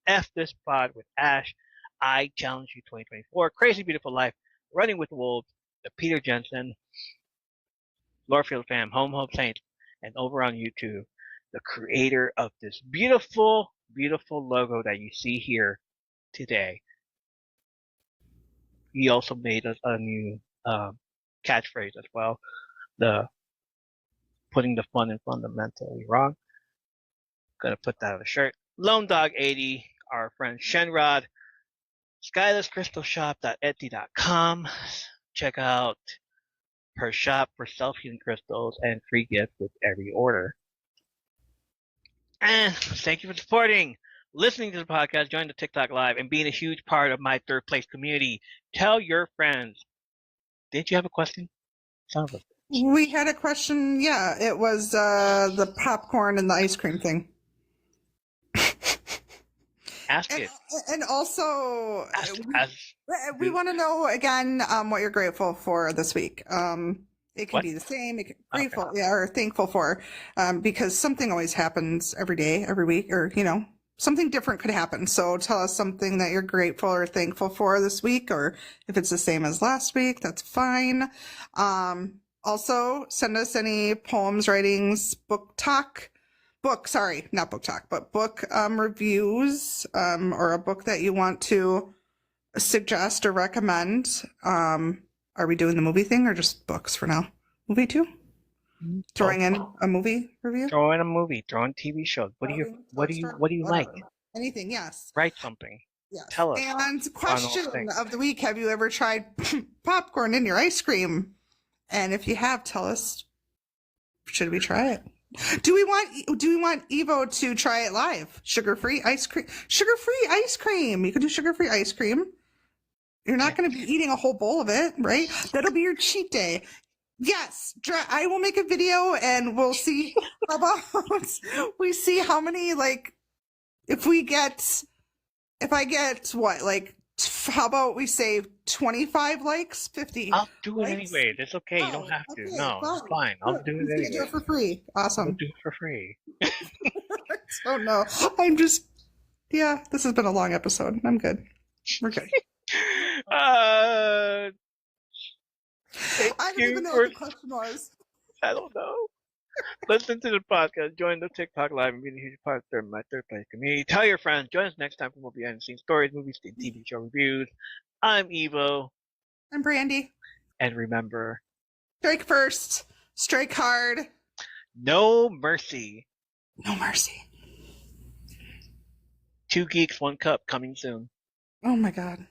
F this pod with Ash, I Challenge You 2024, Crazy Beautiful Life, Running with Wolves, the Peter Jensen, Lorfield Fam, Home Saints, and over on YouTube, the creator of this beautiful, beautiful logo that you see here today. He also made us a new catchphrase as well, the putting the fun in fundamentally wrong. Gonna put that on a shirt. Lone Dog 80, our friend Shenrod, SkylessCrystalShop.etsy.com. Check out her shop for self-healing crystals and free gifts with every order. And thank you for supporting, listening to the podcast, joining the TikTok Live, and being a huge part of my third place community. Tell your friends. Didn't you have a question? We had a question. Yeah, it was the popcorn and the ice cream thing. Ask it. And also, ask. We want to know again what you're grateful for this week. It can What? be the same. Grateful, okay. Yeah, or thankful for, because something always happens every day, every week, or something different could happen. So tell us something that you're grateful or thankful for this week, or if it's the same as last week, that's fine. Also, send us any poems, writings, book reviews, or a book that you want to suggest or recommend. Are we doing the movie thing or just books for now? Movie too? Throwing in a movie review? Throw in a movie, throw in TV shows. What do you like? Anything, yes. Write something. Yes. Tell us. And question of the week, have you ever tried popcorn in your ice cream? And if you have, tell us, should we try it? Do we want Evo to try it live? Sugar-free ice cream. Sugar-free ice cream. You can do sugar-free ice cream. You're not going to be eating a whole bowl of it, right? That'll be your cheat day. Yes, I will make a video and we'll see we see how many, if I get what, How about we say 25 likes, 50? I'll do it likes? anyway. That's okay. You don't have to. No, it's fine. I'll do it You anyway. do it for free. I'll Awesome. do it for free. Oh no, yeah, this has been a long episode. I'm good. We're good. Thank I don't you even know for- what the question was. I don't know. Listen to the podcast. Join the TikTok live and be a huge part of my third place community. Tell your friends. Join us next time for more behind the scenes stories, movies, and TV show reviews. I'm Evo. I'm Brandy. And remember, Strike first. Strike hard. no mercy. No mercy. 2 Geeks, 1 Cup coming soon. Oh my God.